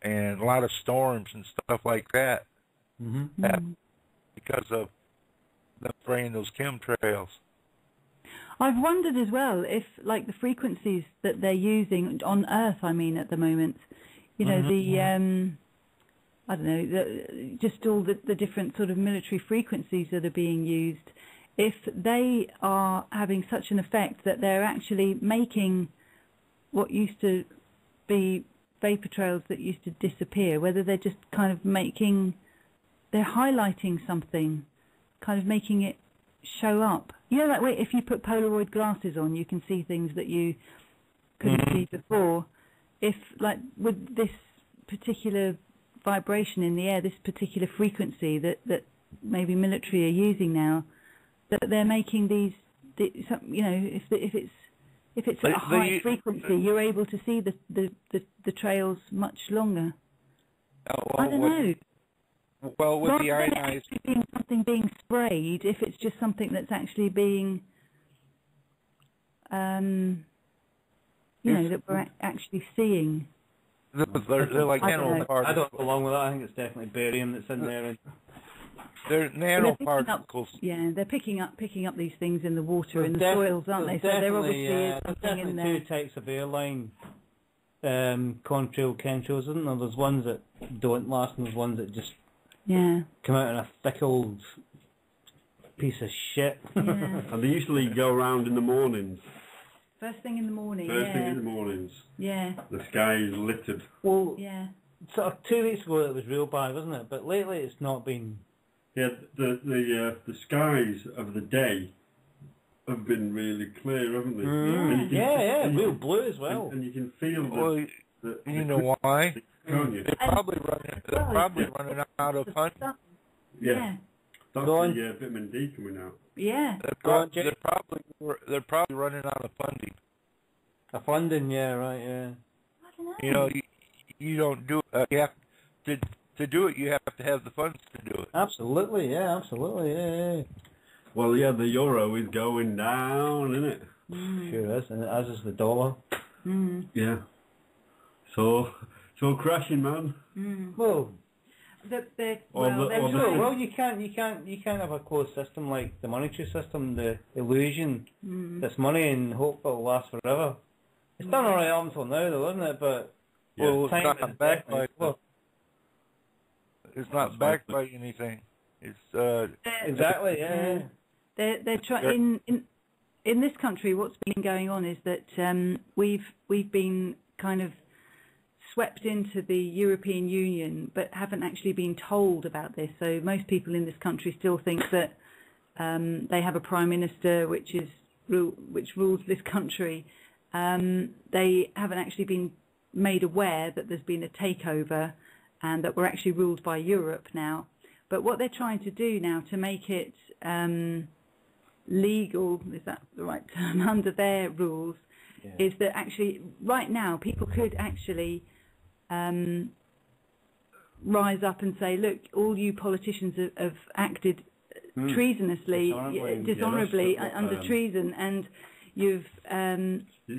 and a lot of storms and stuff like that happen because of them spraying those chemtrails. I've wondered as well if, like, the frequencies that they're using on Earth, I mean, at the moment, you know, I don't know, just all the different sort of military frequencies that are being used, if they are having such an effect that they're actually making what used to be vapor trails that used to disappear, whether they're just kind of they're highlighting something, kind of making it show up. You know, that way, if you put Polaroid glasses on, you can see things that you couldn't see before. If, like, with this particular vibration in the air, this particular frequency that maybe military are using now, that they're making these, you know, if it's at a high frequency, you're able to see the trails much longer. I don't know. Well, with Rather the than it ionized, actually being something being sprayed, if it's just something that's actually being, you know, that we're actually seeing. they're like nanoparticles. I don't go along with that. I think it's definitely barium that's in there. And they're nanoparticles. They're picking up these things in the water, in the soils, aren't they? So there obviously is something in there. Two types of airline contrail chemtrails, isn't there? There's ones that don't last, and there's ones that just come out in a thick old piece of shit. Yeah. And they usually go around in the mornings. First thing in the morning. First thing in the mornings. Yeah. The sky is littered. Well, sort of 2 weeks ago it was real bad, wasn't it? But lately it's not been. Yeah, the skies of the day have been really clear, haven't they? Real blue as well. And you can feel you know why? They're probably running out of punch. Yeah. That's the vitamin D coming out. Yeah. They're probably running out of funding. Funding, yeah, right, yeah. I don't know. You know, you don't do it. You have to do it. You have to have the funds to do it. Absolutely, yeah. Well, yeah, the euro is going down, isn't it? Sure is, and as is the dollar. Yeah. So crashing, man. Well. Well, you can't have a closed system like the monetary system, the illusion that's money and hope it'll last forever. It's done all right up until now, though, isn't it? But it's not backed by. It's not backed by anything. It's exactly, yeah. They're trying in this country. What's been going on is that we've been kind of swept into the European Union, but haven't actually been told about this. So most people in this country still think that they have a prime minister which rules this country. They haven't actually been made aware that there's been a takeover and that we're actually ruled by Europe now. But what they're trying to do now to make it legal, is that the right term, under their rules, is that actually right now people could actually rise up and say, look, all you politicians have acted treasonously, dishonourably under treason, and you've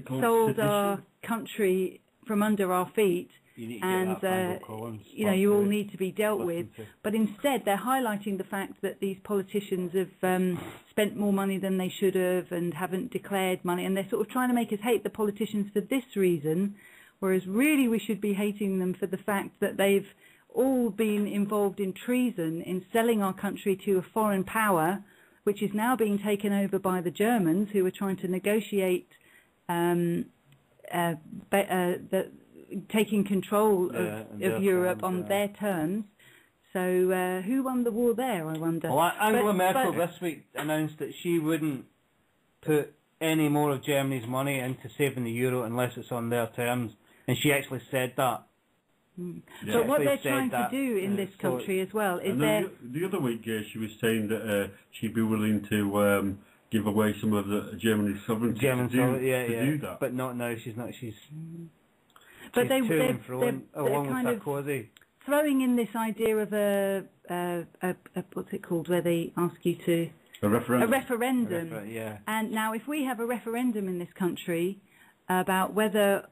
sold our country from under our feet, and you all need to be dealt with. But instead they're highlighting the fact that these politicians have spent more money than they should have and haven't declared money, and they're sort of trying to make us hate the politicians for this reason, whereas really we should be hating them for the fact that they've all been involved in treason, in selling our country to a foreign power which is now being taken over by the Germans, who are trying to negotiate taking control of Europe on their terms. So who won the war there, I wonder? Well, Angela Merkel this week announced that she wouldn't put any more of Germany's money into saving the euro unless it's on their terms, and she actually said that. Yeah. But what they're trying to do in this country as well is the other week she was saying that she'd be willing to give away some of the Germany's sovereignty to do that. But not now. She's not. She's but they're along kind with of Sarkozy. Throwing in this idea of a what's it called, where they ask you to a referendum. A referendum. Yeah. And now, if we have a referendum in this country about whether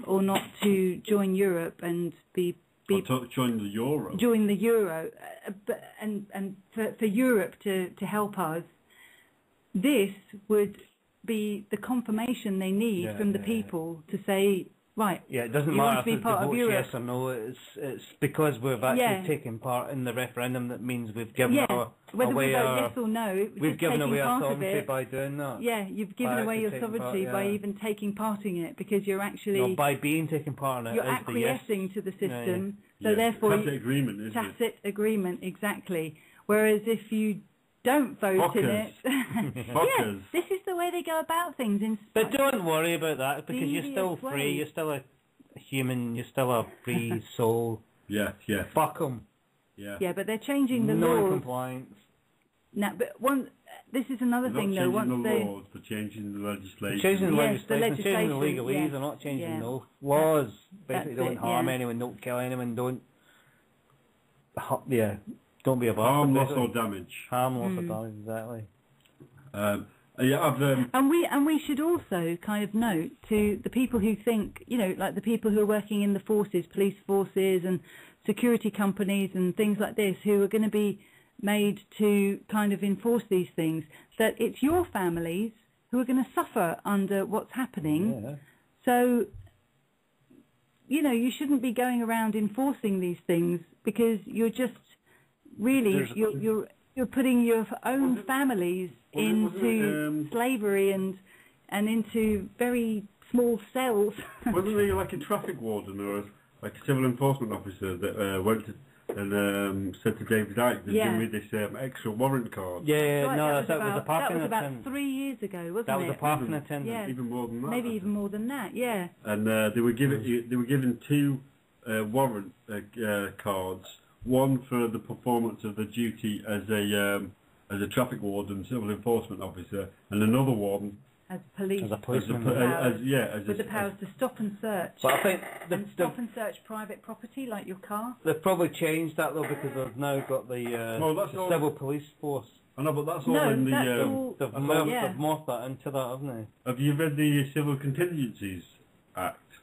or not to join Europe and join the euro. Join the euro, and for Europe to help us, this would be the confirmation they need from the people to say, right, yeah, it doesn't matter if it's yes or no. It's because we've actually taken part in the referendum that means we've given whether away we vote our yes or no, we've given away our sovereignty by doing that. Yeah, you've given away your sovereignty by even taking part in it, because you're actually by being taking part in it. You're acquiescing to the system. So therefore, tacit agreement, isn't it? Tacit agreement, exactly. Whereas if you don't vote in it, this is the way they go about things. But don't worry about that, because you're still free. You're still a human. You're still a free soul. Yeah. Fuck them. Yeah. Yeah, but they're changing the laws. Non-compliance. Now, but this is another thing, though. Once the laws, they're changing the legislation. Changing the legislation, changing the legalese. They're not changing the laws. Basically, don't harm anyone, don't kill anyone, don't be a bastard. Harm, loss or damage. Harm, loss or damage, exactly. And we should also kind of note to the people who think, like the people who are working in the forces, police forces and security companies and things like this, who are going to be made to kind of enforce these things, that it's your families who are going to suffer under what's happening. Yeah. So, you shouldn't be going around enforcing these things, because you're just really you're putting your own families into slavery and into very small cells. Wasn't there like a traffic warden or like a civil enforcement officer that went to and said to David Icke, give me this extra warrant card? That was a parking attendant. That was about 3 years ago, wasn't it? That was a parking attendant. Yeah. Even more than that. Maybe even more than that, yeah. And they were given two warrant cards. One for the performance of the duty as a traffic warden, civil enforcement officer, and another one as police, as a policeman, with the powers to stop and search. But I think stop and search private property like your car. They've probably changed that though, because they've now got the civil police force. I know, but that's all in the. They've morphed that into that, haven't they? Have you read the Civil Contingencies Act?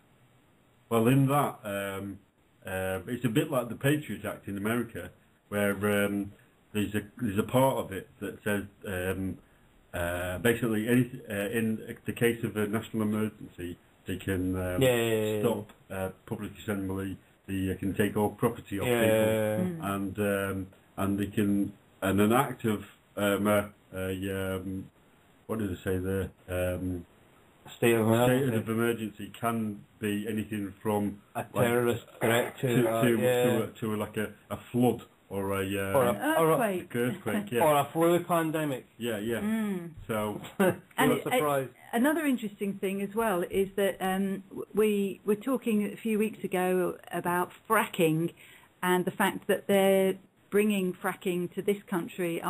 Well, in that, it's a bit like the Patriot Act in America, where there's a part of it that says basically in the case of a national emergency, they can stop public assembly. They can take all property off people, and they can an act of what did they say there? State of emergency can be anything from a terrorist threat to like a flood or an earthquake, or a flu pandemic. So, and another interesting thing as well is that we were talking a few weeks ago about fracking, and the fact that they're bringing fracking to this country,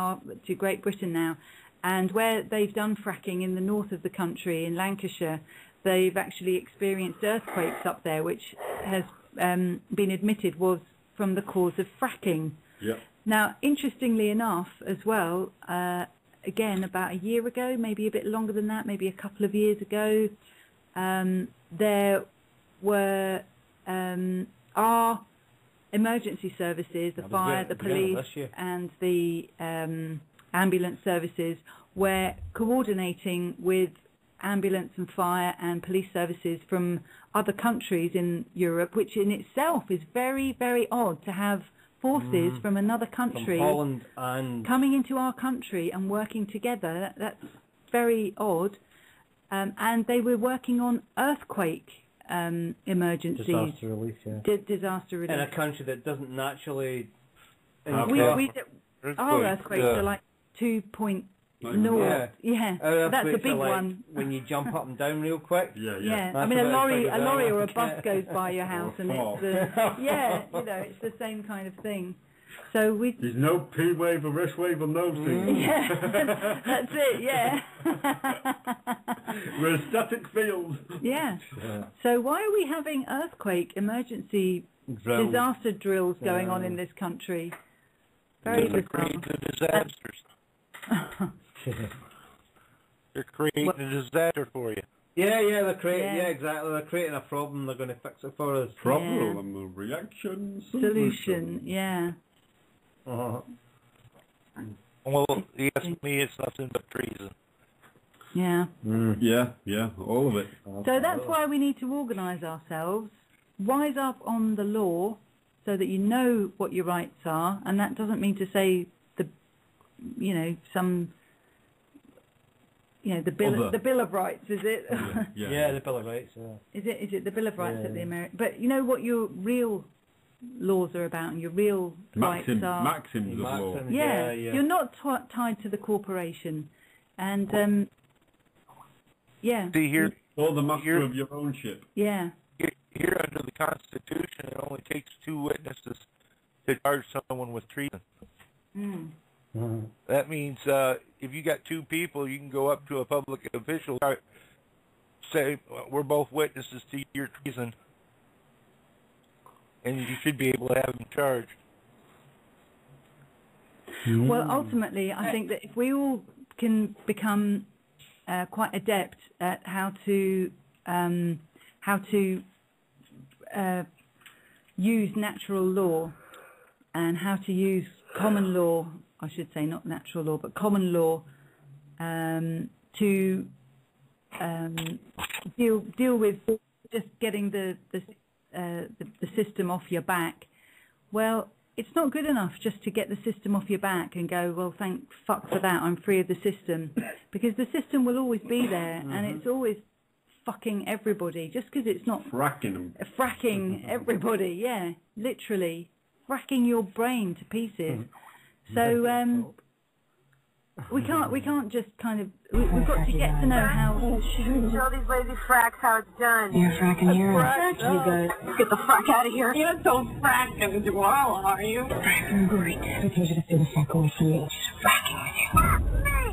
to Great Britain now. And where they've done fracking in the north of the country, in Lancashire, they've actually experienced earthquakes up there, which has been admitted was from the cause of fracking. Yep. Now, interestingly enough, as well, again, about a year ago, maybe a bit longer than that, maybe a couple of years ago, there were our emergency services, the fire, the police, and the ambulance services, were coordinating with ambulance and fire and police services from other countries in Europe, which in itself is very, very odd to have forces from another country From Holland and coming into our country and working together. That's very odd. And they were working on earthquake emergencies. Disaster relief, yeah. Disaster relief. in a country that doesn't naturally. Our earthquakes are like 2.0. Yeah, that's a big one. When you jump up and down real quick. Yeah. I mean, a lorry or a bus goes by your house, and it's it's the same kind of thing. So there's no P wave or S wave on those things. Yeah, that's it. Yeah. We're a static field. Yeah. So why are we having earthquake emergency disaster drills going on in this country? Very bizarre. Disasters. They're creating a disaster for you. Yeah, they're creating. Yeah, exactly. They're creating a problem. They're going to fix it for us. Problem, a reaction, solution. Yeah. Well, you ask me, it's nothing but treason. Yeah. Yeah, all of it. So that's why we need to organise ourselves, wise up on the law, so that you know what your rights are, and that doesn't mean to say the Bill of Rights, is it? Yeah, the Bill of Rights. Yeah. Is it the Bill of Rights at the American? But you know what your real laws are about, and your real rights are. Maxims of law. Yeah, you're not tied to the corporation, and See here, or the master of your own ship. Yeah. Here under the Constitution, it only takes 2 witnesses to charge someone with treason. That means if you got 2 people, you can go up to a public official, say, we're both witnesses to your treason, and you should be able to have them charged. Well, ultimately, I think that if we all can become quite adept at how to use natural law and how to use common law, I should say, not natural law, but common law, to deal with just getting the system off your back. Well, it's not good enough just to get the system off your back and go, well, thank fuck for that, I'm free of the system. Because the system will always be there, and it's always fucking everybody, just because it's not... Fracking them. Fracking everybody, yeah, literally. Fracking your brain to pieces. So, we can't just kind of... We've got to get to know how... Show these lazy fracks how it's done. You're fracking here. You guys. Get the frack out of here. You don't frack and well, are you? Fracking great. I told you to stay the fuck away from me. Just fracking with you.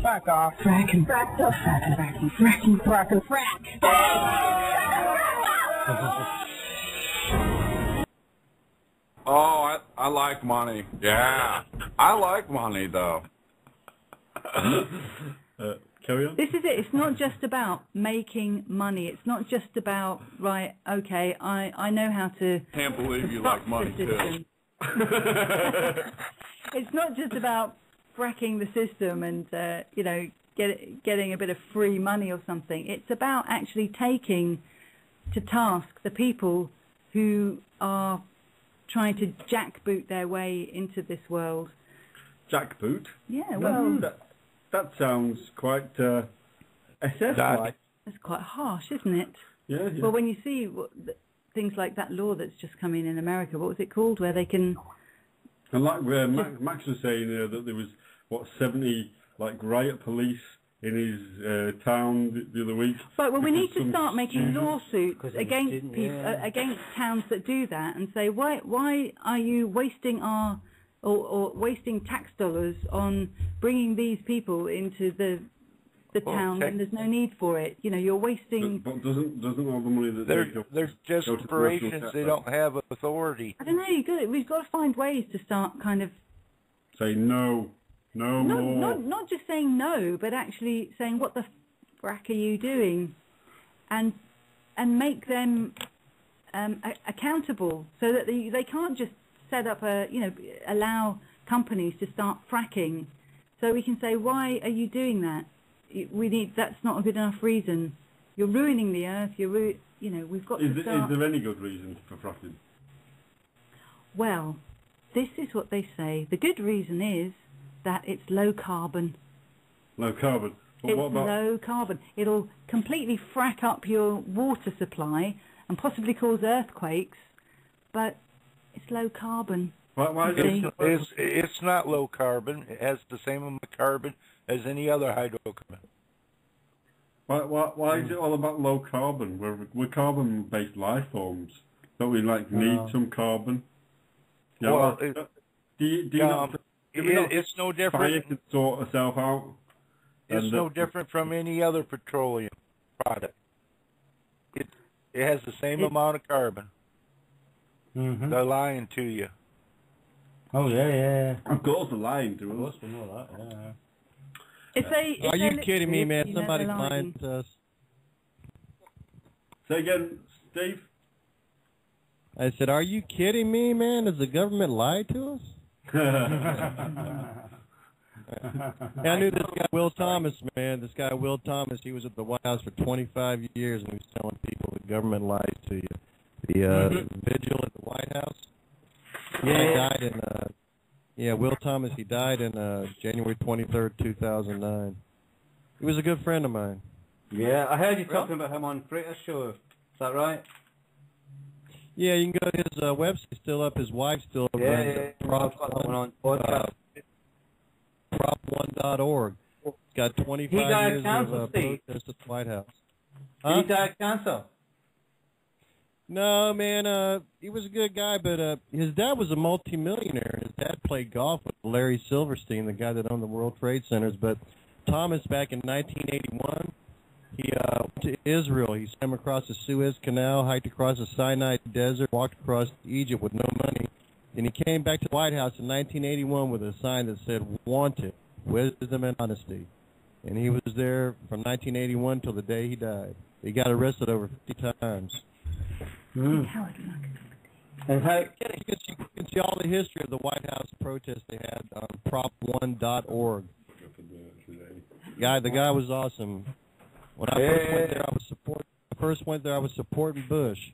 Frack off. Fracking. Frack up. Fracking. Fracking. Fracking. Frack. Oh, I like money. Yeah. I like money, though. Carry on. This is it. It's not just about making money. It's not just about, right, okay, I know how to... Can't believe you like money, too. It's not just about fracking the system and, getting a bit of free money or something. It's about actually taking to task the people who are trying to jackboot their way into this world. Jackboot? Yeah, well... That sounds quite SF-like. It's quite harsh, isn't it? Yeah. Well, when you see things like that law that's just come in America, what was it called, where they can... And like Max was saying that there was, 70, riot police in his town the other week. Right, well, we need to start making lawsuits against people, against towns that do that, and say, why are you wasting our... Or wasting tax dollars on bringing these people into the town when there's no need for it. You're wasting... But doesn't all the money that there's just corporations, they don't have authority. I don't know, we've got to find ways to start kind of... Say no more. Not just saying no, but actually saying, what the frack are you doing? And make them accountable, so that they can't just set up allow companies to start fracking. So we can say, why are you doing that? That's not a good enough reason. You're ruining the earth. We've got to start... Is there any good reason for fracking? Well, this is what they say. The good reason is that it's low carbon. Low carbon. But It's what about low carbon. It'll completely frack up your water supply and possibly cause earthquakes, but it's low carbon. why is it? It's not low carbon. It has the same amount of carbon as any other hydrocarbon. Why is it all about low carbon? We're carbon-based life forms. Don't we need some carbon? Yeah. Well, it's no Fire different. can sort itself out. It's no different from any other petroleum product. It has the same amount of carbon. Mm-hmm. They're lying to you. Oh, yeah. Of course they're lying to us. Of course we know that, yeah. Are you kidding me, man? You know Somebody's they're lying to us. Say again, Steve? I said, are you kidding me, man? Does the government lie to us? I knew this guy, Will Thomas, man. This guy, Will Thomas, he was at the White House for 25 years, and he was telling people the government lies to you. The vigil at the White House. Yeah. He died in, Will Thomas, he died in January 23rd, 2009. He was a good friend of mine. Yeah, I heard you talking about him on Freighter Show. Is that right? Yeah, you can go to his website, still up. His wife's still runs Prop1.org. It's got 25 years of protest at the White House. Did he die of cancer? No, man, he was a good guy, but his dad was a multimillionaire. His dad played golf with Larry Silverstein, the guy that owned the World Trade Centers. But Thomas, back in 1981, he went to Israel. He swam across the Suez Canal, hiked across the Sinai Desert, walked across Egypt with no money. And he came back to the White House in 1981 with a sign that said, "Wanted, wisdom and honesty." And he was there from 1981 till the day he died. He got arrested over 50 times. And how You can see all the history of the White House protests they had on Prop1.org. The guy was awesome. When I first went there, I was supporting Bush,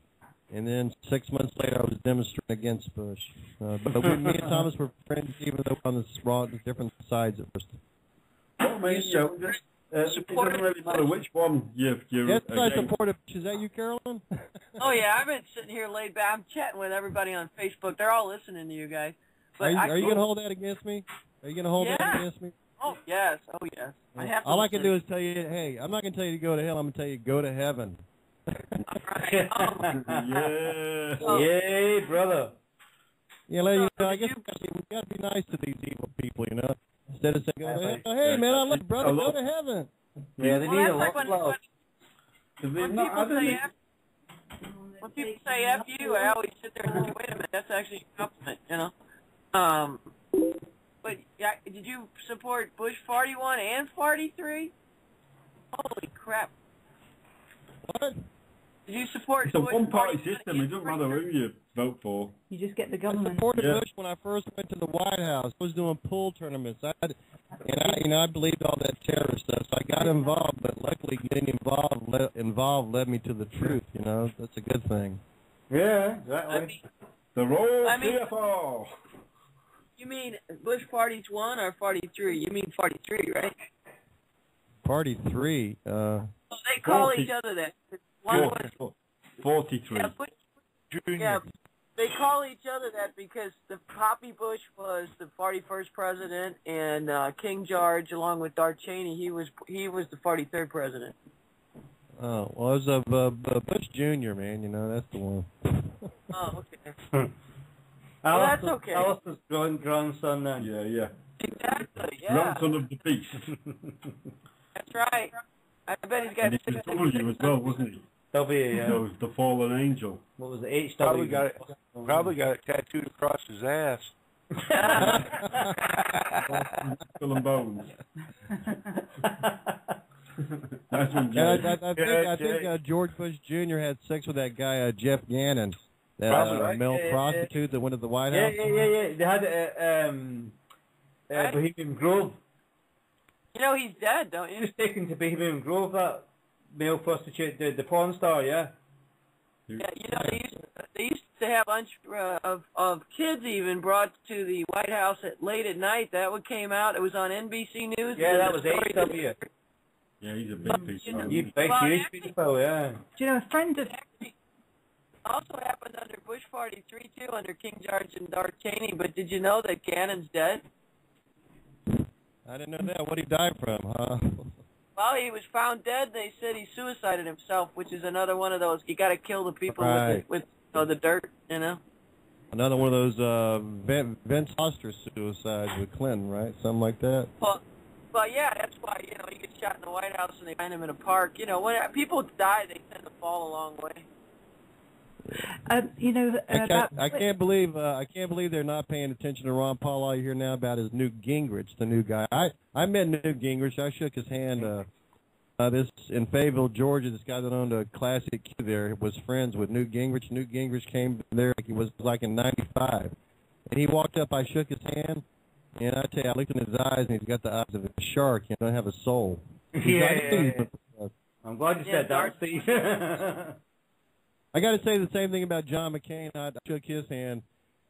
and then 6 months later, I was demonstrating against Bush. But me and Thomas were friends, even though on the different sides at first. What makes you? It doesn't really matter which one you're Yes, I against. support it. Is that you, Carolyn? Oh yeah, I've been sitting here laid back. I'm chatting with everybody on Facebook. They're all listening to you guys. But Are you going to hold that against me? Are you going to hold that against me? Oh yes, oh yes. I have to All I can do listen. is tell you, hey, I'm not going to tell you to go to hell. I'm going to tell you to go to heaven. Yay, brother. I guess we got to be nice to these evil people, you know. Instead of saying, hey, man, I love you, brother, go to heaven. Yeah, they need a lot of love. When people say F you, I always sit there and say, wait a minute, that's actually a compliment, you know. But yeah, did you support Bush 41 and 43? Holy crap. What? Did you support It's a Bush one-party 41 system. It doesn't matter who you vote for. You just get the I government. supported Bush when I first went to the White House. I was doing pool tournaments. I believed all that terror stuff, so I got involved. But luckily, getting involved led me to the truth. You know, that's a good thing. Yeah, exactly. The roll CFR. You mean Bush 41 or 43? You mean 43, right? Party 3. They call each other that. One was 43. Yeah, Bush, yeah, they call each other that because the Poppy Bush was the 41st president, and King George, along with Darth Cheney, he was the 43rd president. Oh, well, it was Bush Jr., man. You know, that's the one. Oh, okay. Well, that's okay. Alice's grandson then. Yeah. Exactly, yeah. Grandson of the beast. That's right. I bet he's got And he was W as well, wasn't he? W, yeah. So the fallen angel. What was it? Probably HW? got it tattooed across his ass. Skull and bones. I think George Bush Jr. had sex with that guy Jeff Gannon, that male prostitute that went to the White House. Yeah. They had Bohemian Grove. You know he's dead, don't you? He was taken to Bohemian Grove, that male prostitute, the porn star, yeah? Yeah, you know, they used to to have a bunch of kids even brought to the White House late at night. That one came out. It was on NBC News. Yeah, that was HW. Yeah, he's a big piece of You big, huge people, yeah. Do you know, a friend of... Also happened under Bush Party 3 too, under King George and Dark Cheney. But did you know that Cannon's dead? I didn't know that. What did he die from, huh? Well, he was found dead. They said he suicided himself, which is another one of those. You got to kill the people with the dirt, you know. Another one of those Vince Foster suicides with Clinton, right? Something like that. Well, yeah, that's why he gets shot in the White House and they find him in a park. You know, when people die, they tend to fall a long way. I can't believe they're not paying attention to Ron Paul all you hear now about his Newt Gingrich, the new guy. I met Newt Gingrich. I shook his hand. This in Fayetteville, Georgia. This guy that owned a Classic Q there was friends with Newt Gingrich. Newt Gingrich came there. He was like in '95, and he walked up. I shook his hand, and I tell you, I looked in his eyes, and he's got the eyes of a shark. He don't have a soul. Yeah. I'm glad you said that, Steve. I got to say the same thing about John McCain. I shook his hand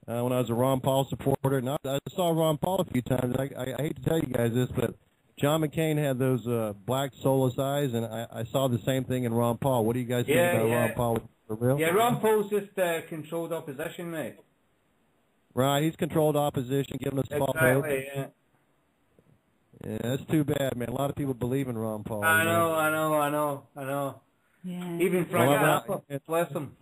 when I was a Ron Paul supporter, and I saw Ron Paul a few times. I hate to tell you guys this, but John McCain had those black soulless eyes, and I saw the same thing in Ron Paul. What do you guys think about Ron Paul for real? Yeah, Ron Paul's just controlled opposition, mate. Right, he's controlled opposition, giving us false hope. Yeah. Yeah, that's too bad, man. A lot of people believe in Ron Paul. I know. Yeah. Even Frank Zappa, bless him.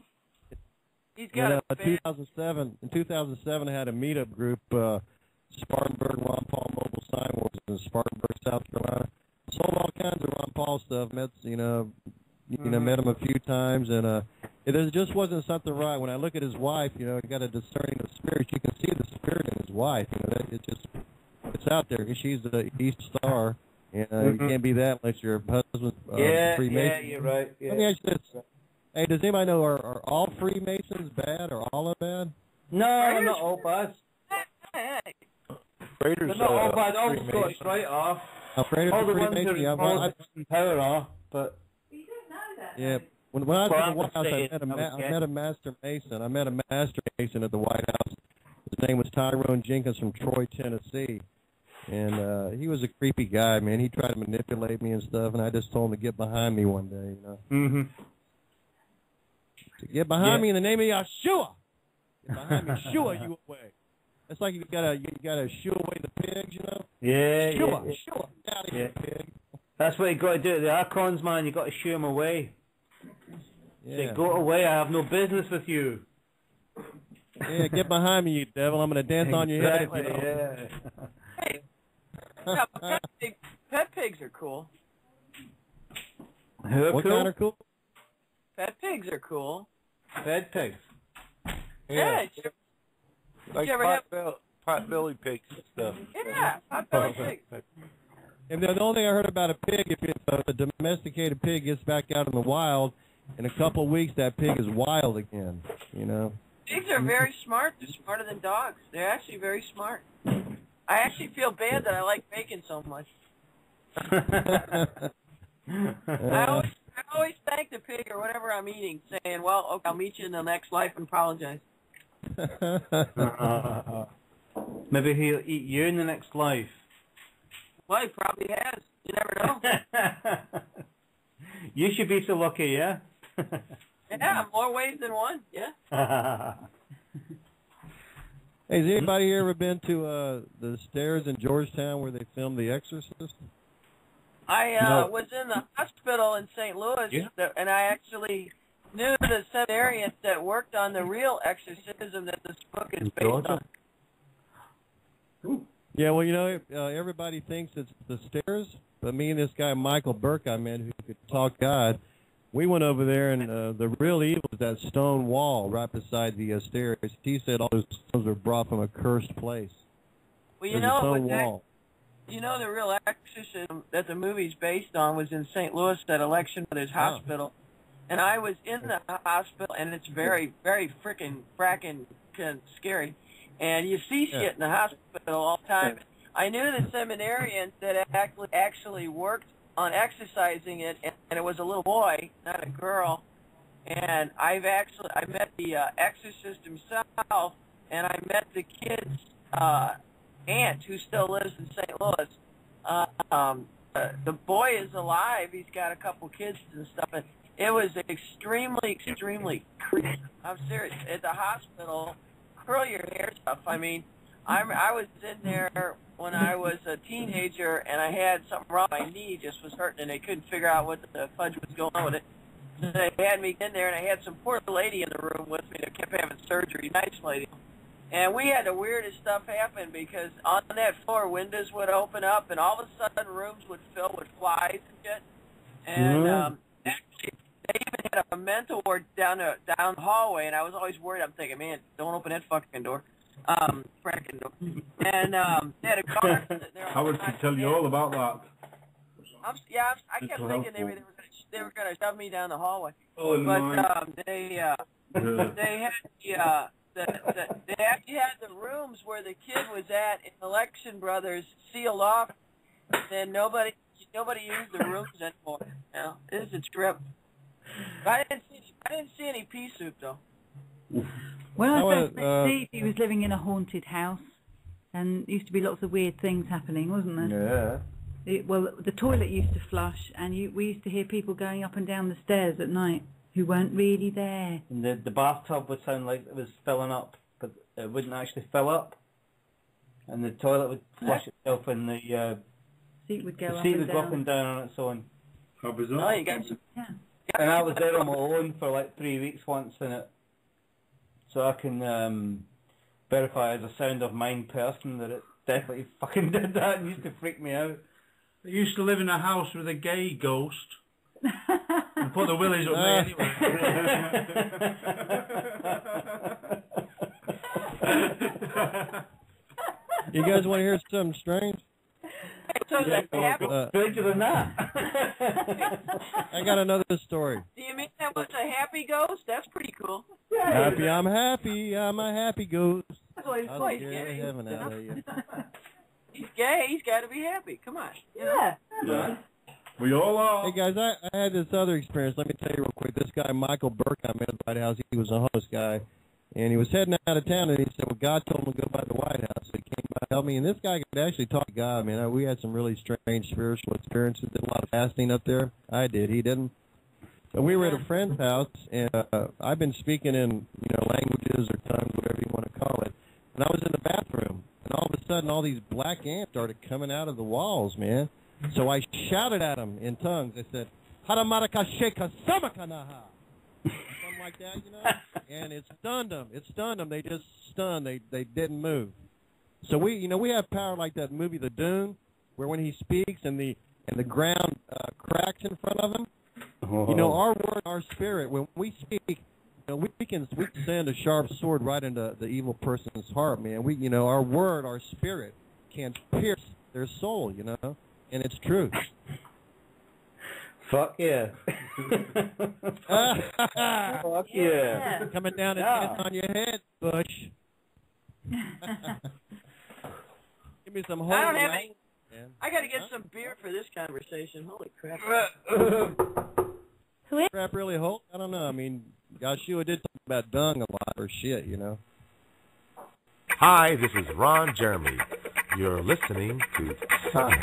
He's got 2007. In 2007, I had a meetup group, Spartanburg Ron Paul Mobile Sign Wars in Spartanburg, South Carolina. Sold all kinds of Ron Paul stuff. Met met him a few times, and there just wasn't something right. When I look at his wife, he got a discerning of spirit. You can see the spirit in his wife. It's out there. She's the East Star. You can't be that unless your husband's Freemason. Yeah, you're right. Yeah. Let me ask you this. Hey, does anybody know, are all Freemasons bad or all of them bad? No, not all bad. Raiders, they're not all bad. All the Scottish right are. All the ones who are in power are, but... You don't know that. Yeah. When I was at the White House, I met a Master Mason. I met a Master Mason at the White House. His name was Tyrone Jenkins from Troy, Tennessee. And he was a creepy guy, man. He tried to manipulate me and stuff, and I just told him to get behind me one day, Mm-hmm. To get behind me in the name of Yeshua. Get behind me, shoo you away. It's like you gotta shoo away the pigs, Yeah, Shoo, yeah. shoo out of here, pig. That's what you got to do. The Archons, man, you got to shoo them away. Yeah. Say, go away. I have no business with you. Yeah, get behind me, you devil. I'm gonna dance on your head. Yeah. Hey, pet pigs are cool. What kind are cool? Pet pigs are cool. Pet pigs. Yeah. Like you ever pot-belly pigs and stuff. Yeah, pot-belly pigs. And the only thing I heard about a pig, if a domesticated pig gets back out in the wild, in a couple of weeks that pig is wild again, Pigs are very smart. They're smarter than dogs. They're actually very smart. I actually feel bad that I like bacon so much. I always thank the pig or whatever I'm eating, saying, well, okay, I'll meet you in the next life and apologize. Maybe he'll eat you in the next life. Well, he probably has. You never know. You should be so lucky, yeah? Yeah, more ways than one, yeah. Hey, has anybody here ever been to the stairs in Georgetown where they filmed The Exorcist? I was in the hospital in St. Louis, and I actually knew the seminarians that worked on the real exorcism that this book is based on. Yeah, well, everybody thinks it's the stairs, but me and this guy Michael Burke I met who could talk God, we went over there, and the real evil is that stone wall right beside the stairs. He said all those stones were brought from a cursed place. Well, There's a stone wall. The real exorcism that the movie's based on was in St. Louis at Election Brothers Hospital. And I was in the hospital, and it's very, very fracking scary. And you see shit in the hospital all the time. I knew the seminarians that actually worked on exercising it, and it was a little boy, not a girl. And I met the exorcist himself, and I met the kid's aunt who still lives in St. Louis. The boy is alive. He's got a couple kids and stuff. And it was extremely creepy. I'm serious. At the hospital, curl your hair stuff. I mean, I was in there when I was a teenager, and I had something wrong. My knee just was hurting, and they couldn't figure out what the fudge was going on with it. So they had me in there, and I had some poor lady in the room with me that kept having surgery, nice lady. And we had the weirdest stuff happen because on that floor, windows would open up, and all of a sudden rooms would fill with flies and shit. And actually, they even had a mental ward down the hallway, and I was always worried. I'm thinking, man, don't open that fucking door. Fracking door. And they had a guard sitting there. Howard can tell you all about that. I kept thinking they were going to shove me down the hallway. Oh, but they had they actually had the rooms where the kid was at in Election Brothers sealed off, and nobody used the rooms anymore. You know, it is a trip. But I didn't see any pea soup though. When I first met Steve, he was living in a haunted house, and there used to be lots of weird things happening, wasn't there? Yeah. Well, the toilet used to flush, and we used to hear people going up and down the stairs at night who weren't really there. And the bathtub would sound like it was filling up, but it wouldn't actually fill up. And the toilet would flush itself, and the seat would go up and down on its own. How bizarre. Oh, you got some. Yeah. And I was there on my own for like 3 weeks once in it. So I can verify as a sound of mind person that it definitely fucking did that and used to freak me out. I used to live in a house with a gay ghost. And put the willies up me anyway. You guys want to hear something strange? Stranger than that. I got another story. Do you mean that was a happy ghost? That's pretty cool. Happy, I'm a happy ghost. That's what he's I'll like. scare the heaven out of you. He's gay. He's got to be happy. Come on. Yeah. We all are. Hey guys, I had this other experience. Let me tell you real quick. This guy, Michael Burke, I met at the White House. He was a homeless guy, and he was heading out of town, and he said, well, God told him to go by the White House. So he came by to help me, and this guy could actually talk to God, man. We had some really strange spiritual experiences. Did a lot of fasting up there. I did. He didn't. So we were at a friend's house, and I've been speaking in, languages or tongues, whatever you want to call it, and I was in the bathroom, and all of a sudden, all these black ants started coming out of the walls, man. So I shouted at them in tongues. I said, Haramaraka Sheka Samakanaha. Something like that, And it stunned them. They just stunned. They didn't move. So we have power like that movie, The Dune, where when he speaks and the ground cracks in front of him. Our word, our spirit, when we speak, we can send a sharp sword right into the evil person's heart, man. Our word, our spirit can pierce their soul, And it's true. Fuck yeah. Fuck yeah. Coming down and hitting on your head, Bush. Give me some holy I don't have light. any. I got to get some beer for this conversation. Holy crap. Crap really hold? I don't know. I mean, Yeshua did talk about dung a lot or shit, Hi, this is Ron Jeremy. You're listening to Sonic.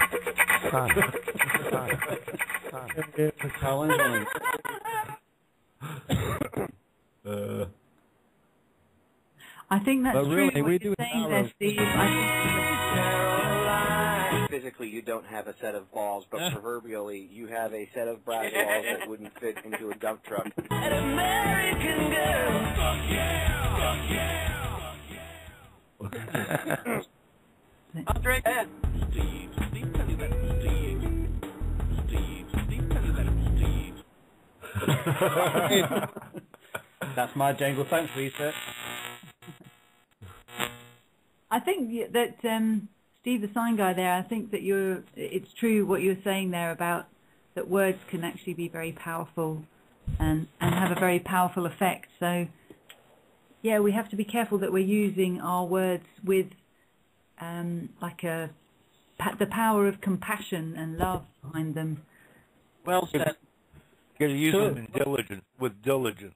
I think that's but really, true. We do saying there, Steve. Physically, you don't have a set of balls, but proverbially, you have a set of brass balls that wouldn't fit into a dump truck. An American girl. Fuck yeah! Fuck yeah! I'll drink that. Steve, tell you that Steve, tell you that Steve. That's my jangle. Thanks, Lisa. I think that Steve, the sign guy there, I think that it's true what you're saying there about that words can actually be very powerful and have a very powerful effect. So, yeah, we have to be careful that we're using our words with the power of compassion and love behind them. Well said. got to use So- them with diligence.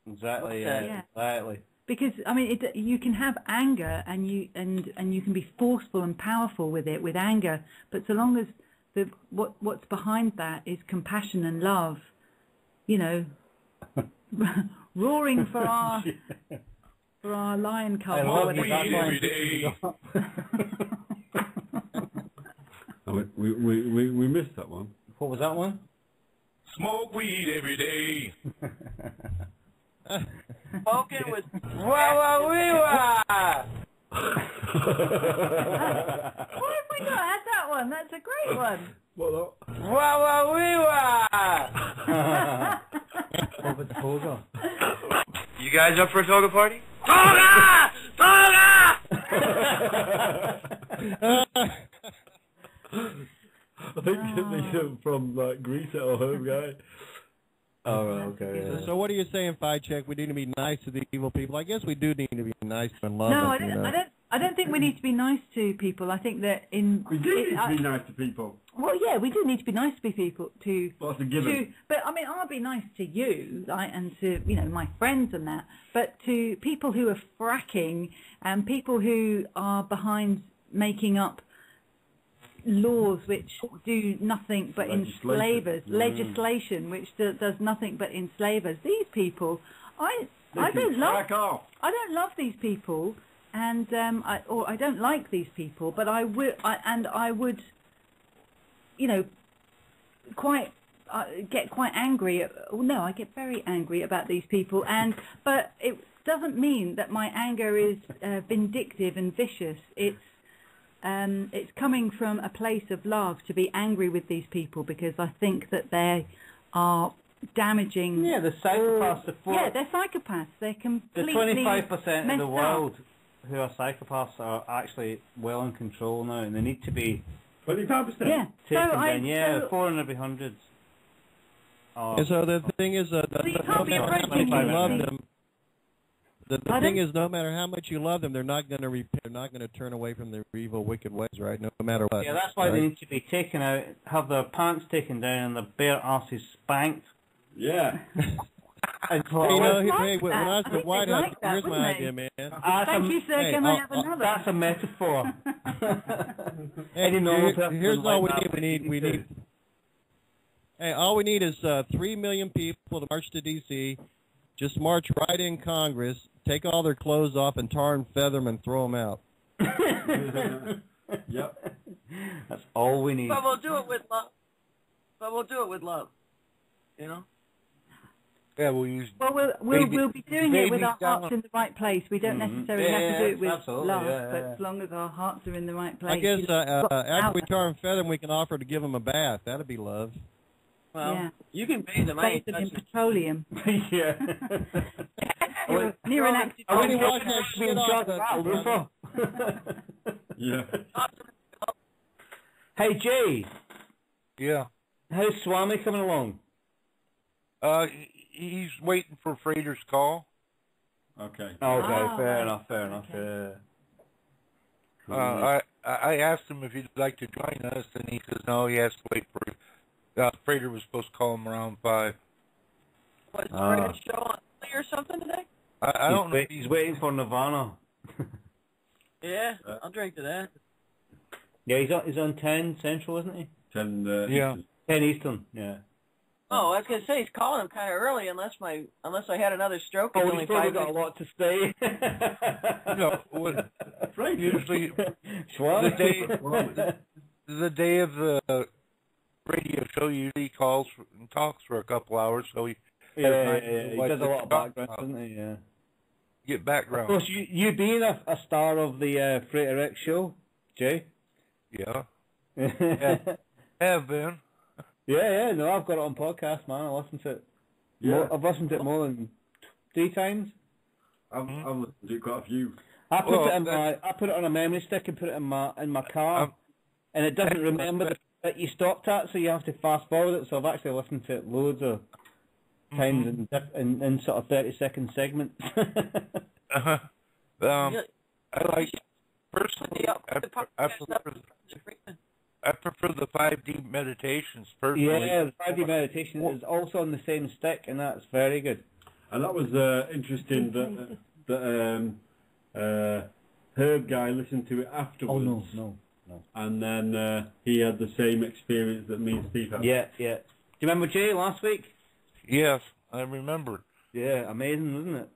Exactly. Okay. Yeah. Exactly. Because I mean, you can have anger and you can be forceful and powerful with it, with anger. But so long as what's behind that is compassion and love, you know, roaring for our lion cub. I love or you. whatever. That's why every day. We missed that one. What was that one? Smoke weed every day. Smoking with wah-wah-wee-wah! Why have we not had that one? That's a great one. What? Wah-wah-wee-wah! Over the toga. You guys up for a toga party? Toga! Toga! I think they're from like Greece or Home Guy. Oh, okay. Yeah. So what are you saying, Check? We need to be nice to the evil people. I guess we do need to be nice and love No, them. I don't think we need to be nice to people. I think that We do need to be nice to people. Well, yeah, we do need to be nice to people. Well, that's a given. But I mean, I'll be nice to you, right, and to my friends and that. But to people who are fracking and people who are behind making up laws which do nothing but enslave us, legislation which does nothing but enslave us. These people, I don't love these people, and I don't like these people, but I would, get quite angry. I get very angry about these people, but it doesn't mean that my anger is vindictive and vicious. It's coming from a place of love to be angry with these people because I think that they are damaging. Yeah, the psychopaths. Yeah, they're psychopaths. They're completely. The 25% of the world up. who are psychopaths are actually well in control now, and they need to be 25%. Yeah. taken down. Yeah, 4 in every 100. And so the thing is, no matter how much you love them, the thing is, no matter how much you love them, they're not going to repent. They're not going to turn away from their evil, wicked ways, right? No matter what. Yeah, that's why they need to be taken out, have their pants taken down, and their bare asses spanked. Yeah. And hey, when I was in the White House, here's my idea, man. Thank you, sir. Can I have another? That's a metaphor. Here's all we need. We need. Hey, all we need is 3 million people to march to D.C. Just march right in Congress, take all their clothes off, and tar and feather them and throw them out. Yep. That's all we need. But we'll do it with love. You know? Yeah, we'll use. Well, we'll be doing it with our hearts in the right place. We don't necessarily have to do it with love, but as long as our hearts are in the right place. I guess after we tar and feather them, we can offer to give them a bath. That'd be love. Well, you can bathe them. I ain't Bathe them in touching petroleum. Yeah. Near an active. I really wash that shit off. Yeah. Hey, Jay. Yeah. How's Swami coming along? He's waiting for Frater's call. Okay. Okay, fair enough. I asked him if he'd like to join us, and he says no. He has to wait for. Frater was supposed to call him around 5. Was Frater show on or something today? I don't know. He's waiting for Nirvana. Yeah, I'll drink to that. Yeah, he's on 10 Central, isn't he? 10. Yeah. 10 Eastern. Yeah. Oh, I was gonna say he's calling him kind of early, unless I had another stroke. Oh, It's he's only probably 5 got a lot to say. Usually the day of the radio show, usually he calls and talks for a couple hours, so he he does a lot of background, doesn't he? Yeah. Get background. Of course, you being a star of the Frater X show, Jay. Yeah. Have been. Yeah, no, I've got it on podcast, man. I listened to it. Yeah. I've listened to it more than 3 times. I've listened to quite a few. I put it on a memory stick and put it in my car, and it doesn't remember the that you stopped at, so you have to fast forward it. So I've actually listened to it loads of times in sort of 30-second segments. I like personally. I prefer the 5D meditations personally. Yeah, the 5D meditation is also on the same stick, and that's very good. And that was interesting that Herb guy listened to it afterwards. Oh no. And then he had the same experience that me and Steve had. Yeah. Do you remember Jay last week? Yes, I remember. Yeah, amazing, isn't it?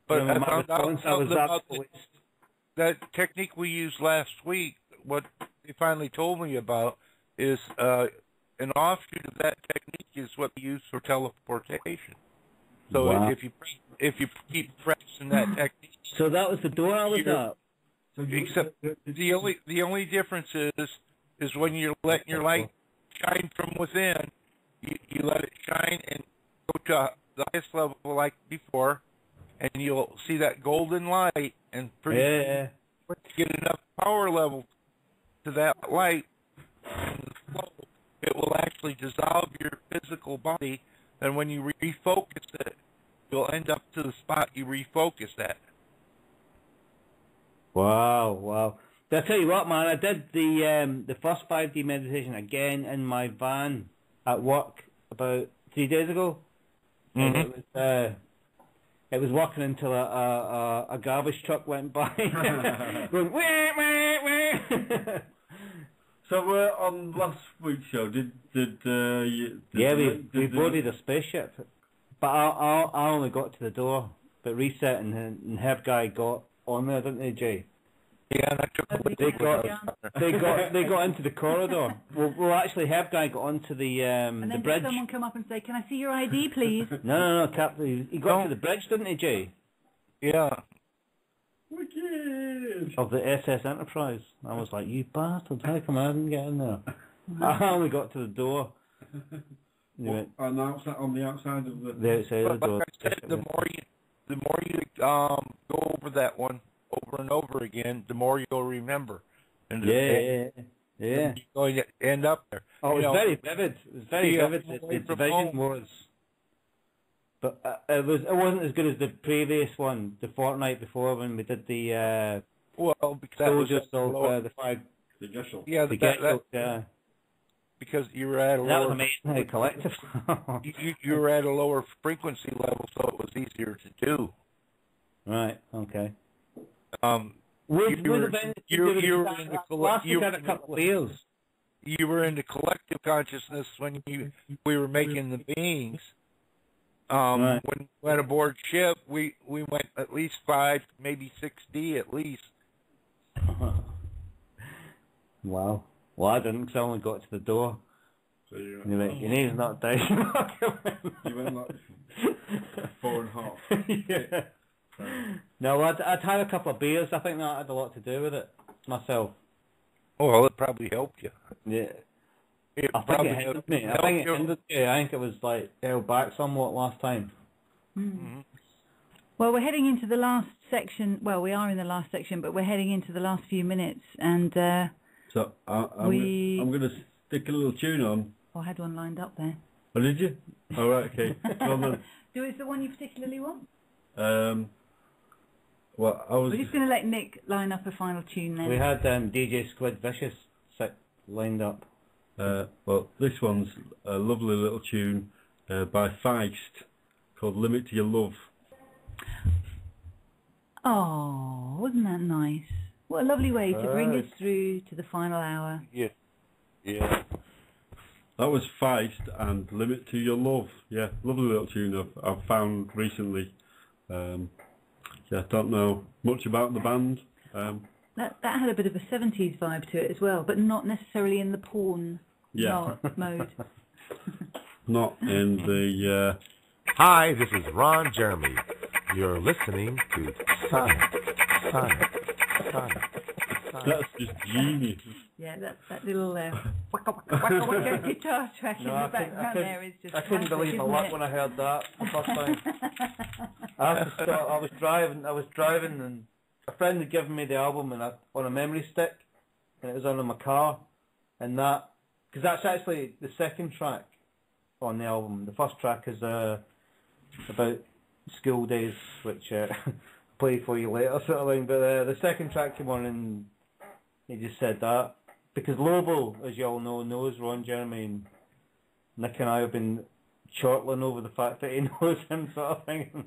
But I I found out something about absolutely... that technique we used last week. What they finally told me about is an offshoot of that technique is what they use for teleportation. So Wow. if you keep practicing that technique. So that was the door I was at. Except the only difference is when you're letting your light shine from within, you let it shine and go to the highest level like before, and you'll see that golden light, and pretty get enough power level to that light, and the flow, it will actually dissolve your physical body, and when you refocus it, you'll end up to the spot you refocus at. Wow. But I tell you what, man, I did the first 5D meditation again in my van at work about 3 days ago. Mm-hmm. And it was working until a garbage truck went by. Going, wah, wah, wah. So on last week's show, did we boarded a spaceship, but I only got to the door. But Reset and Herb guy got on there, didn't they, Jay? Yeah, and I took they got into the corridor. Well, actually, Herb guy got onto the and then bridge. Did someone come up and say, "Can I see your ID, please?" No, Captain. He got to the bridge, didn't he, Jay? Yeah. Wicked. Of the SS Enterprise. I was like, you bastard! How come I didn't get in there? I only got to the door. On the outside of the outside of the door. Like I said, the more you go over that one over and over again, the more you'll remember. And Yeah. You're going to end up there. Oh, it was very vivid. It was very vivid. The vision was. But it wasn't as good as the previous one, the fortnight before when we did the because that was the flag. The Gesell. Yeah, yeah. Because you were at a that lower. Was amazing. Collective. you were at a lower frequency level, so it was easier to do. Right. Okay. You were in the collective consciousness when we were making the beings. Right. When we went aboard ship, we went at least 5, maybe 6D at least. Wow. Well, I didn't, because I only got to the door. So you're like, your name's not down. You went like 4.5. Yeah. No, I'd had a couple of beers. I think that had a lot to do with it myself. Oh, well, it probably helped you. Yeah. I think it hindered me. I think it was like held back somewhat last time. Mm-hmm. Well, we're heading into the last section. Well, we are in the last section, but we're heading into the last few minutes, and so I'm going to stick a little tune on. I had one lined up there. Oh, did you? All right, okay. Well, then. Is the one you particularly want? Well, We're just going to let Nick line up a final tune then. We had DJ Squid Vicious lined up. Well, this one's a lovely little tune by Feist called Limit to Your Love. Oh, wasn't that nice? What a lovely way to bring us through to the final hour. Yeah. That was Feist and Limit to Your Love. Yeah, lovely little tune I've found recently. I don't know much about the band. That had a bit of a 70s vibe to it as well, but not necessarily in the porn mode. Not in the... Hi, this is Ron Jeremy. You're listening to Sonic. That's just genius. Yeah, that little waka waka guitar track in the background there is just... I couldn't believe my luck when I heard that the first time. I was driving and a friend had given me the album on a memory stick, and it was on in my car, and because that's actually the second track on the album. The first track is about school days, which play for you later sort of thing, but the second track came on and he just said that, because Lobo, as you all know, knows Ron Jeremy, and Nick and I have been chortling over the fact that he knows him, sort of thing. And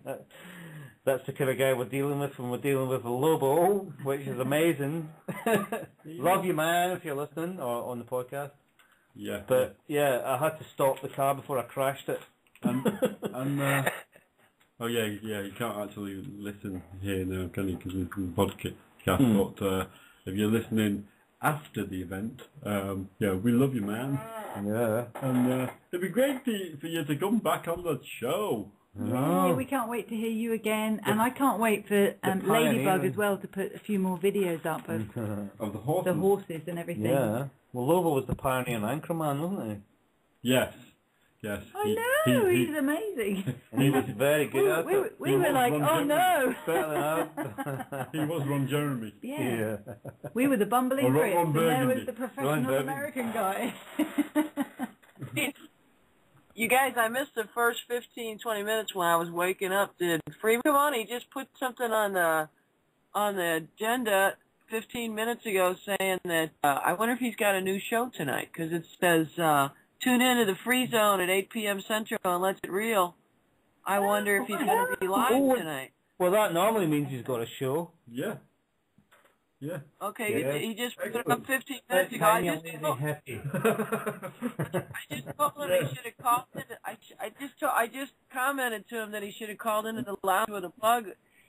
that's the kind of guy we're dealing with when we're dealing with a Lobo, which is amazing. Love you, man, if you're listening or on the podcast. Yeah. But yeah, I had to stop the car before I crashed it. Oh yeah, you can't actually listen here now, can you? Because it's a podcast. But if you're listening after the event, yeah, we love you, man. Yeah. And it'd be great for you to come back on the show. Yeah, we can't wait to hear you again, and I can't wait for Ladybug as well to put a few more videos up of the horses and everything. Yeah. Well, Lobo was the pioneer and anchorman, wasn't he? Yes. I know, he's amazing. And he was very good at it. We were like, oh no. He was Ron Jeremy. Yeah. We were the bumbling Brits, and there was the professional American guy. You guys, I missed the first 15, 20 minutes when I was waking up. Did Freeman come on? He just put something on the agenda 15 minutes ago saying that I wonder if he's got a new show tonight, because it says tune in to the Free Zone at 8 p.m. Central and Let's It Real. I wonder if he's going to be live tonight. Well, that normally means he's got a show. Yeah. Okay, he just put it up 15 minutes ago. I just told him he should have called in. I just commented to him that he should have called into the lounge with a plug.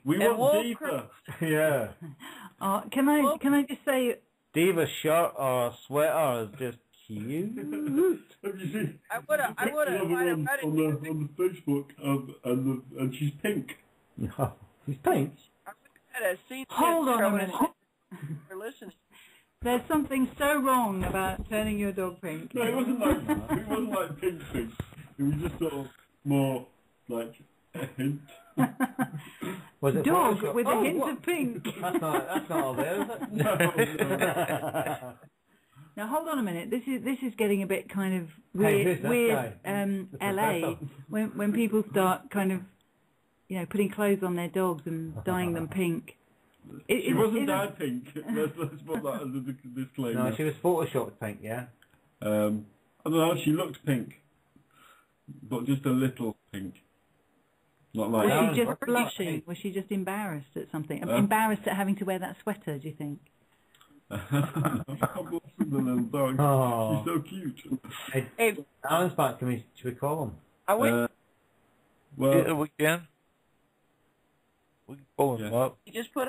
We want Diva. Yeah. Can I just say, Diva's shirt or sweater is just cute. Have you seen? I would have. On the Facebook, and she's pink. No, she's pink. hold on a minute. For listening. There's something so wrong about turning your dog pink. No, it wasn't like pink. It was just sort of more like a hint. Was it dog with a hint of pink. That's not all there, is it? No. Now hold on a minute. This is getting a bit kind of weird. LA when people start kind of, putting clothes on their dogs and dyeing them pink. She wasn't dyed pink. Let's put that as a disclaimer. No, she was photoshopped pink. Yeah. I don't know. She looked pink, but just a little pink. Not like. Was she just blushing? Was she just embarrassed at something? Embarrassed at having to wear that sweater? Do you think? I'm blushing the little dog. Oh. She's so cute. Hey, Alan's back. Should we call him? Are we? Yeah, we can. We can pull him up. He just put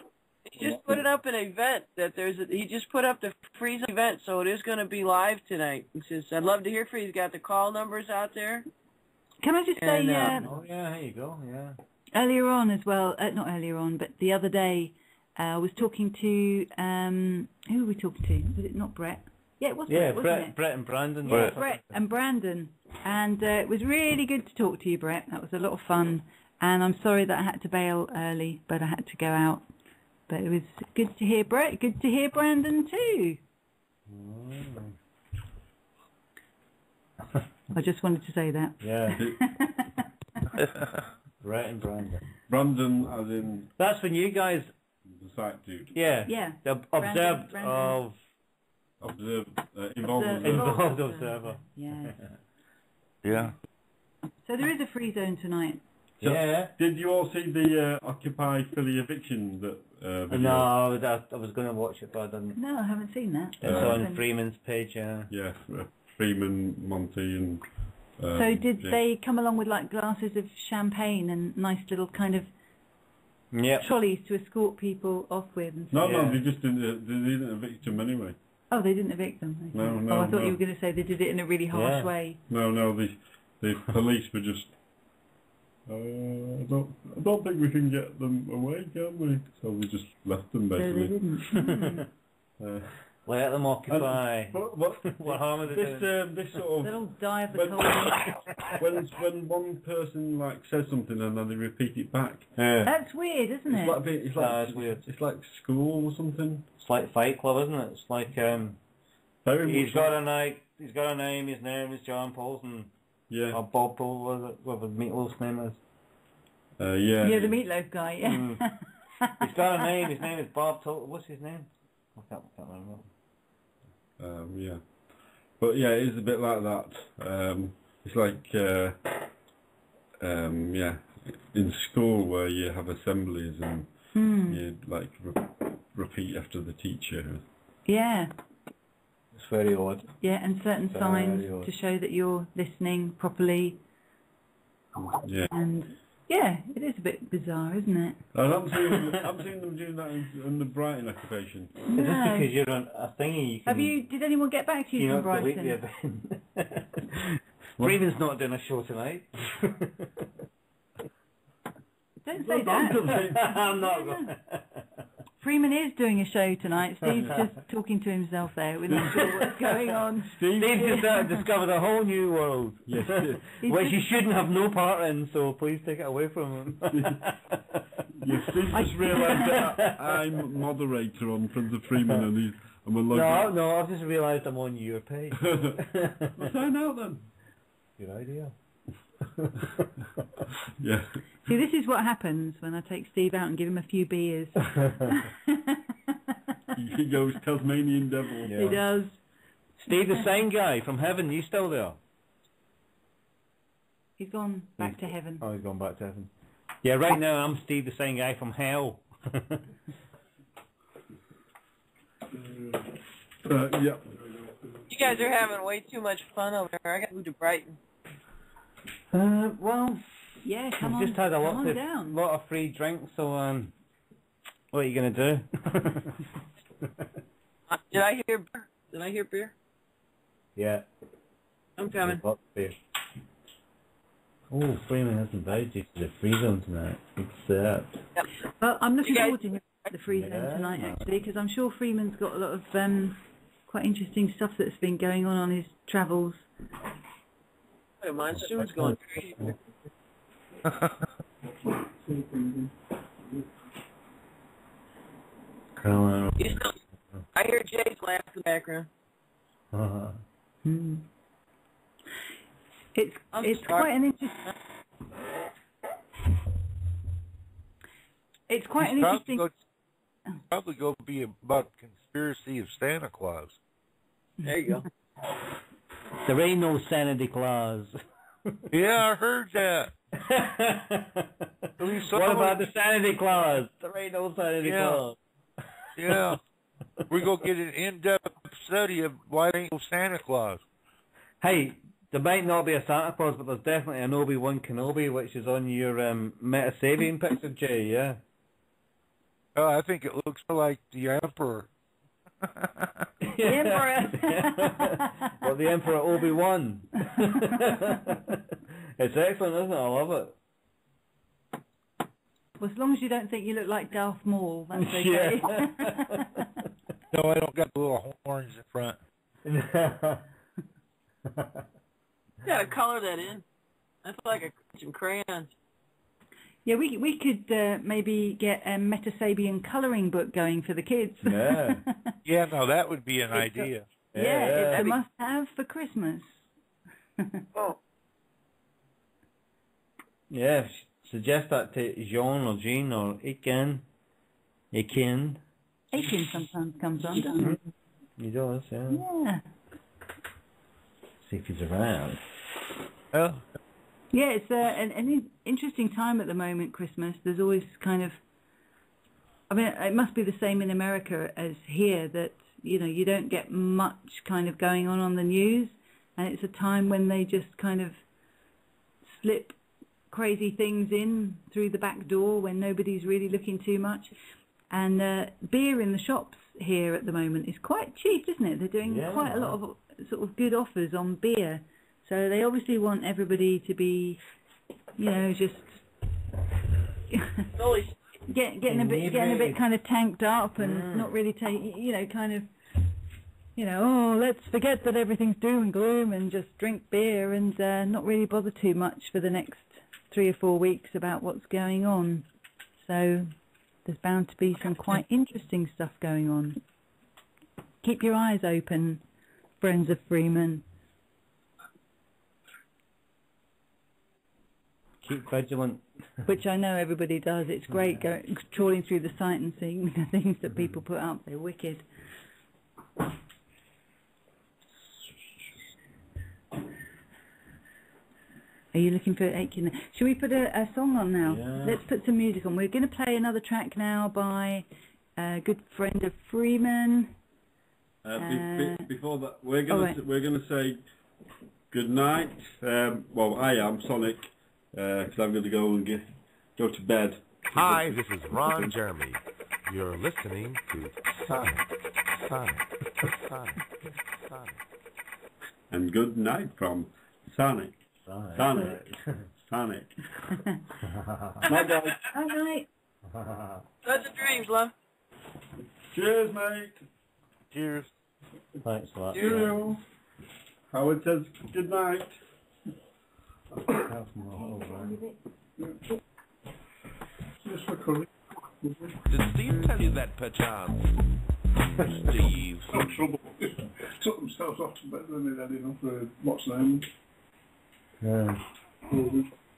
it up an event that he just put up the Freeze event, so it is going to be live tonight. He says, I'd love to hear from you. He's got the call numbers out there. Can I just say, oh yeah, here you go, yeah. Earlier on as well, not earlier on, but the other day, I was talking to, who were we talking to? Was it not Brett? Yeah, it was Brett, wasn't it? Brett and Brandon. Yeah, Brett and Brandon. And it was really good to talk to you, Brett. That was a lot of fun. And I'm sorry that I had to bail early, but I had to go out. But it was good to hear Brett, good to hear Brandon too. I just wanted to say that. Yeah. Brett and Brandon. Brandon as in... That's when you guys... The site dude. Yeah. Yeah. The involved observer. Yeah. Yeah. So there is a free zone tonight. So, yeah. Did you all see the Occupy Philly eviction video? No, I was going to watch it, but I didn't. No, I haven't seen that. It's on Freeman's page, yeah. Yeah, Freeman, Monty, and. So did they come along with like glasses of champagne and nice little kind of trolleys to escort people off with? And no, they just didn't evict them anyway. Oh, they didn't evict them. Okay. No. Oh, I thought you were going to say they did it in a really harsh way. No, the police were just. I don't think we can get them away, can we? So we just left them basically. So they didn't. Let them occupy. What harm is it? This sort of. They'll die of the cold. when one person says something and then they repeat it back. That's weird, isn't it? It's weird. It's like school or something. It's like Fight Club, isn't it? It's like he's got a name. His name is John Paulson. Yeah. Or Bob Paul, whatever Meatloaf's name is. Yeah, the Meatloaf guy. Yeah. He's got a name. His name is Bob. What's his name? I can't remember. Yeah. But yeah, it is a bit like that. It's like, yeah, in school where you have assemblies and you like repeat after the teacher. Yeah. It's very odd. Yeah, and certain Very signs odd. to show that you're listening properly. Yeah. And yeah, it is a bit bizarre, isn't it? I haven't seen them doing that in the Brighton occupation. Is this because you're on a thingy? You can, Did anyone get back to you from delete Brighton? the event. Freeman's not doing a show tonight. Don't say that. I'm not going. Freeman is doing a show tonight. Steve's just talking to himself there. We're not sure what's going on. Steve just discovered a whole new world, yes, which he shouldn't have no part in, so please take it away from him. Yes, Steve just realised that I'm moderator on Friends of Freeman and we're logged No, I've just realised I'm on your page. Well, sign out then. Good idea. Yeah. See, this is what happens when I take Steve out and give him a few beers. He goes Tasmanian devil. Yeah. He does. Steve, the sign guy from heaven, you still there? He's gone back to heaven. Oh, he's gone back to heaven. Yeah, right now I'm Steve, the sign guy from hell. Yeah. You guys are having way too much fun over there. I got to move to Brighton. Well, yeah, come we've on, just had a come on down. lot of free drinks, so what are you gonna do? Did I hear beer? Did I hear beer? Yeah. I'm coming. Lots of beer. Oh, Freeman has invited you to the free zone tonight. It's Well, I'm looking forward to the free zone tonight, actually, because I'm sure Freeman's got a lot of quite interesting stuff that's been going on his travels. Wait, my student's going crazy. I hear Jay's laugh in the background. It's quite an interesting. It's quite an interesting. Probably go be about conspiracy of Santa Claus. There you go. there ain't no Santa Claus. Yeah, I heard that. What about the Santa Claus? There ain't no Santa Claus. Yeah. We're going to get an in-depth study of why there ain't no Santa Claus. Hey, there might not be a Santa Claus, but there's definitely an Obi-Wan Kenobi, which is on your Meta-Sabian picture, Jay, yeah? Oh, I think it looks like the Emperor. The Emperor. Well, the Emperor Obi-Wan. It's excellent, isn't it? I love it. Well, as long as you don't think you look like Darth Maul, that's okay. Yeah. No, I don't got the little horns in front. You gotta color that in. That's like some crayons. Yeah, we could maybe get a Meta-Sabian colouring book going for the kids. Yeah. Yeah, no, that would be an idea. Yeah, it's a must-have for Christmas. Oh. Yeah, suggest that to Jean or Jean or Aiken. Aiken sometimes comes on, doesn't it? He does, yeah. Yeah. See if he's around. Oh. Yeah, it's an interesting time at the moment, Christmas. There's always kind of... I mean, it must be the same in America as here, that, you know, you don't get much kind of going on the news, and it's a time when they just kind of slip crazy things in through the back door when nobody's really looking too much. And beer in the shops here at the moment is quite cheap, isn't it? They're doing quite a lot of sort of good offers on beer. So they obviously want everybody to be, you know, just getting a bit kind of tanked up and not really you know, kind of, you know, oh, let's forget that everything's doom and gloom and just drink beer and not really bother too much for the next 3 or 4 weeks about what's going on. So there's bound to be some quite interesting stuff going on. Keep your eyes open, friends of Freeman. Keep vigilant. Which I know everybody does. It's great trawling through the site and seeing the things that people put up. They're wicked. Are you looking for aching? Should we put a song on now? Yeah. Let's put some music on. We're going to play another track now by a good friend of Freeman. Before that, we're gonna say good night. Well, I am Sonic, because I'm going to go to bed. Hi, this is Ron Jeremy. You're listening to Sonic. And good night from Sonic. Sonic. Night, guys. Night. Lots of dreams, love. Cheers, mate. Cheers. Thanks a lot. Cheerio. Howard says good night. Did Steve tell you that, perchance? Steve. No trouble. Took themselves off to bed when they had enough for what's name. Yeah.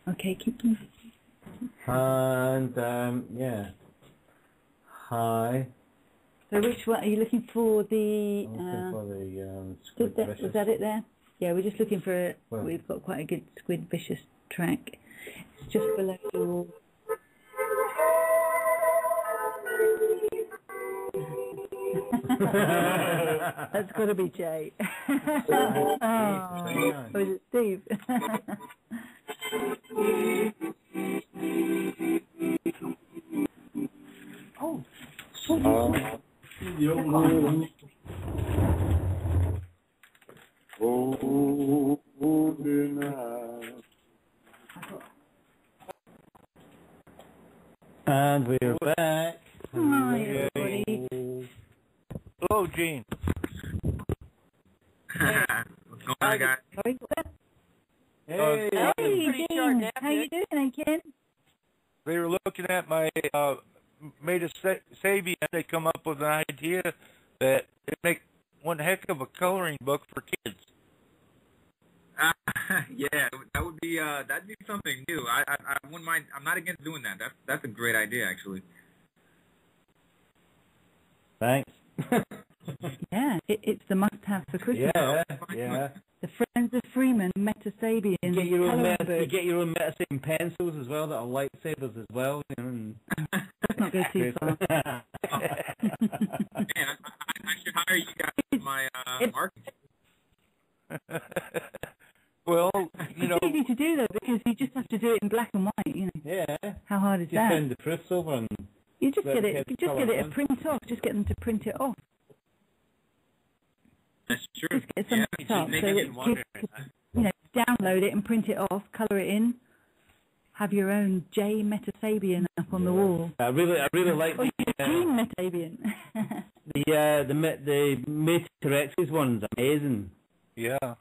Okay, keep moving. And yeah. Hi. So which one are you looking for? The I'm looking for the Squid Vicious. was that it there? Yeah, we're just looking for it. Well. We've got quite a good Squid Vicious track. It's just below your. That's got to be Jay. Oh, or is it Steve? Oh. And we're back. Hi, everybody. Hello, Gene. What's going on, guys? Sorry, what's that? Hey. Hey, Gene. How you doing, Ken? They were looking at my made a Sabian. They come up with an idea that it make one heck of a coloring book for kids. Yeah, that would be that'd be something new. I wouldn't mind. I'm not against doing that. That's a great idea, actually. Thanks. Yeah, it's the must-have for Christmas. Yeah. The Friends of Freeman Metasabian. You get your own colouring book. you get your own Metasabian pencils as well that are lightsabers as well. Let's not go too far. Man, I should hire you guys as my marketing. Well, it's easy to do though because you just have to do it in black and white. You know. Yeah. How hard is Just that? send the proofs over and You just let get the it. kids You just colour get it it a print off. Just get them to print it off. That's true. Just get some Yeah, top so making that it wonder. kids could, download it and print it off, colour it in, have your own J Metasabian up on the wall. I really like Or Gene Metasabian. the Matrix's one's amazing. Yeah.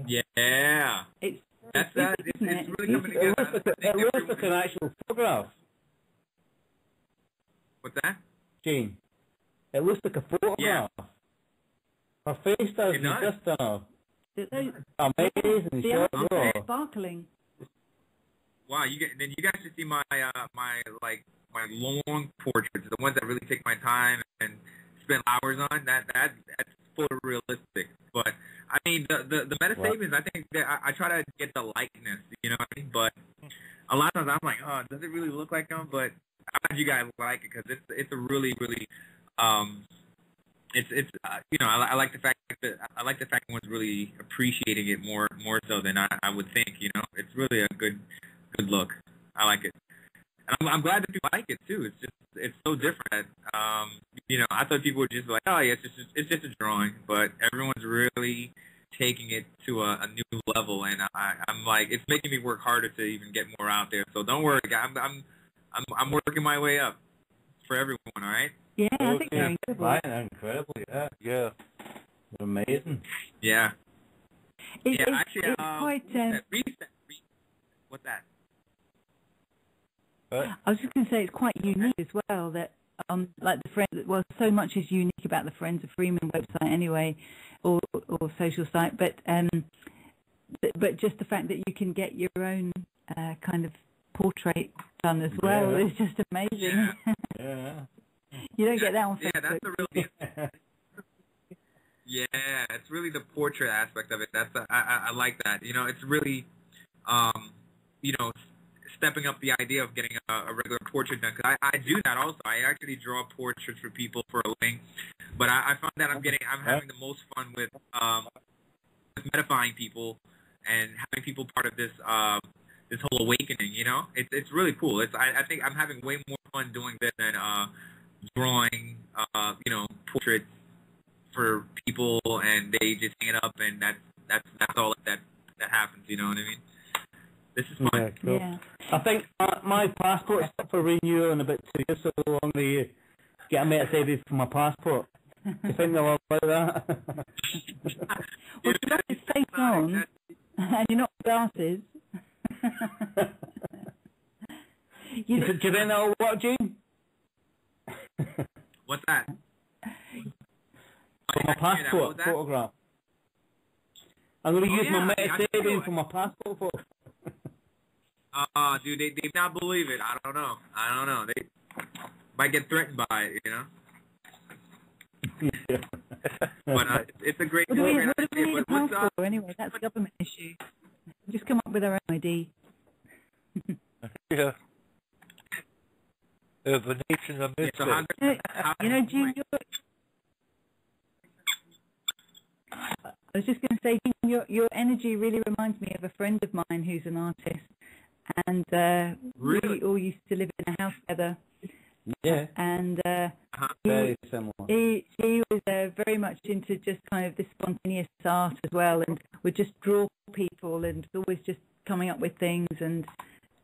Yeah. It's it's really coming together. It looks like an actual photograph. What's that? Gene. It looks like a photograph. Yeah. Her face does. It does. Just amazing. amazing. The Sure. eyes are sparkling. Wow, you guys should see my my long portraits, the ones that really take my time and spend hours on. That's photorealistic. But I mean, the Metasabians, I think that I try to get the likeness, you know what I mean? But a lot of times I'm like, oh, does it really look like them? But I'm glad you guys like it because it's a really I like the fact that everyone's really appreciating it more so than I would think. You know, it's really a good look. I like it, and I'm glad that people like it too. It's so different. I thought people would just be like, oh yeah, it's just a drawing, but everyone's really taking it to a new level, and I'm like, it's making me work harder to even get more out there. So don't worry, guys. I'm working my way up for everyone. All right. Yeah, I think they're incredible. Right, incredible, yeah. Amazing. Yeah. It's quite. What's that? I was just going to say it's quite unique as well that like the so much is unique about the Friends of Freeman website anyway, or social site, but just the fact that you can get your own kind of portrait done as well is just amazing. Yeah. You don't get that on Facebook. Yeah, that's the real. Yeah, it's really the portrait aspect of it. I like that. You know, it's really you know, stepping up the idea of getting a regular portrait done. Because I do that also. I actually draw portraits for people for a living. But I find that I'm having the most fun with metafying people and having people part of this this whole awakening. You know, it's really cool. I think I'm having way more fun doing this than drawing you know, portraits for people and they just hang it up and that's all that happens. You know what I mean? This is fun. Yeah, cool. Yeah. I think my passport's up for renewal in about 2 years, so I'm going to get a meta for my passport. Do you think they'll allow that? Well, you got his face on, and you're not glasses. Do you think that'll work, Gene? What's that? For my passport photograph. I'm going to use my meta for my passport photo. Dude, they not believe it. I don't know. They might get threatened by it, you know. But it's a great. What do we need a passport for anyway? That's a government issue. Just come up with our own ID. Yeah. The nation of misfits. You know, Jim, I was just going to say, your energy really reminds me of a friend of mine who's an artist, and we all used to live in a house together. Yeah. And very similar. He was very much into just kind of this spontaneous art as well, and would just draw people, and was always just coming up with things, and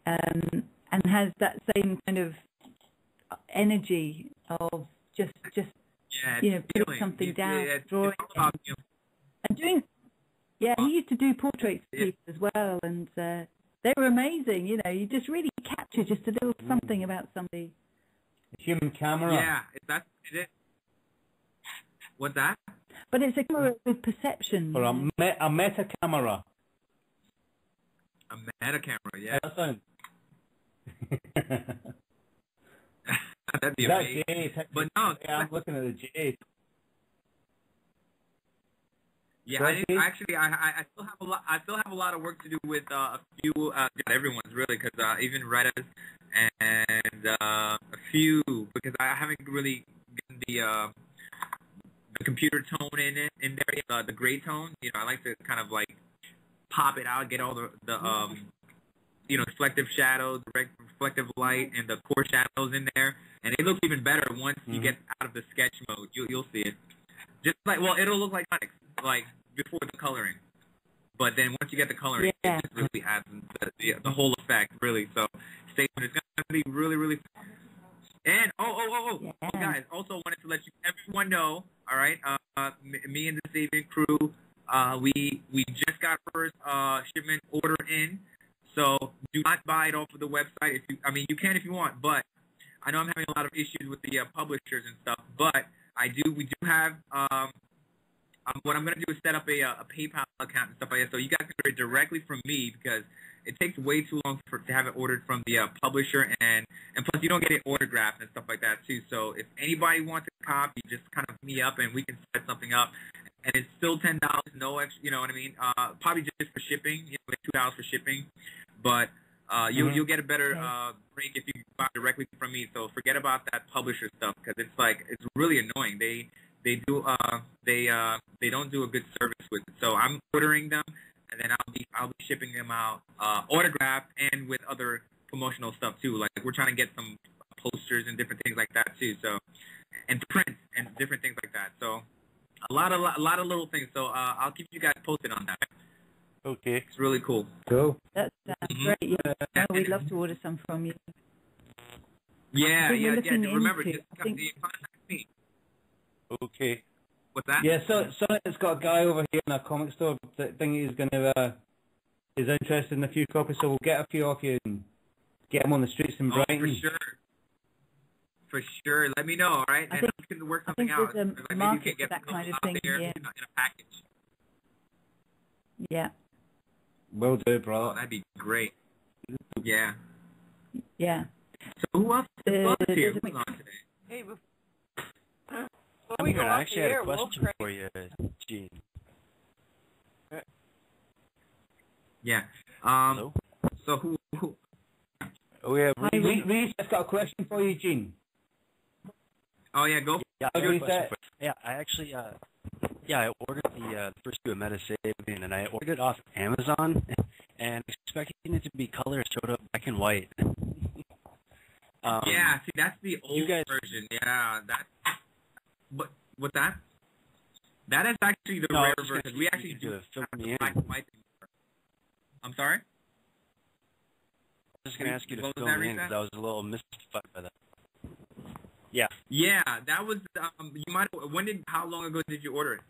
has that same kind of energy of just you know, putting something down, drawing, and doing. Yeah, he used to do portraits of people as well, and they were amazing. You know, you just really capture just a little something about somebody. Human camera. Yeah, that's it. What's that? But it's a camera with perception. Or a meta camera. A meta camera, yeah. That sounds. That'd be amazing. But no, I'm looking at the J. Yeah, I still have a lot. I still have a lot of work to do with a few, not everyone's really, because even Retta's and a few, because I haven't really gotten the computer tone in there yet, the gray tone. You know, I like to kind of like pop it out, get all the you know, reflective shadows, reflective light, and the core shadows in there, and it looks even better once you get out of the sketch mode. You'll see it. Just like, well, it'll look like comics, like before the coloring, but then once you get the coloring, it just really adds the whole effect, really. So stay tuned. It's gonna be really, really. And guys, also wanted to let everyone know. All right, me and the Sabian crew, we just got first shipment order in. So do not buy it off of the website. You can if you want, but I know I'm having a lot of issues with the publishers and stuff. But we do have. What I'm going to do is set up a PayPal account and stuff like that, so you guys can order it directly from me, because it takes way too long to have it ordered from the publisher, and plus you don't get it autographed and stuff like that too. So if anybody wants a copy, just kind of hit me up and we can set something up. And it's still $10, no extra. You know what I mean? Probably just for shipping. You know, $2 for shipping, but you'll get a better break if you buy directly from me. So forget about that publisher stuff, because it's really annoying. They don't do a good service with it. So I'm ordering them, and then I'll be shipping them out autographed and with other promotional stuff too. Like we're trying to get some posters and different things like that too. So, and prints and different things like that. So a lot of little things. So I'll keep you guys posted on that. Okay. It's really cool. Cool. That sounds great. Yeah, we'd love to order some from you. Yeah. Remember, just contact me. Okay. What's that? Yeah, Sonic's got a guy over here in a comic store that think he's going to is interested in a few copies, so we'll get a few off you and get them on the streets in Brighton. For sure. Let me know, all right? And we can work something out. There's a market for that kind of thing here. In a package. Yeah. Will do, brother. Oh, that'd be great. Yeah. Yeah. So who else is here? Who's on today? Hey, I'm here. I actually had a question for you, Gene. Yeah. So who? We have Reese has got a question for you, Gene. Oh yeah, go. Yeah, What I do got a you question say? for you. Yeah, I actually, I ordered the first two of Metasavian, and I ordered it off Amazon, and expecting it to be color, showed up black and white. Yeah, see, that's the old guys- version. Yeah, but with that is actually the No, I rare was just version. gonna We see if actually you could do fill have me the in. black and white anymore. I'm sorry. I was just going to ask you to What was fill that, me in Rita? because I was a little mystified by that. Yeah. Yeah, that was. You might. How long ago did you order it?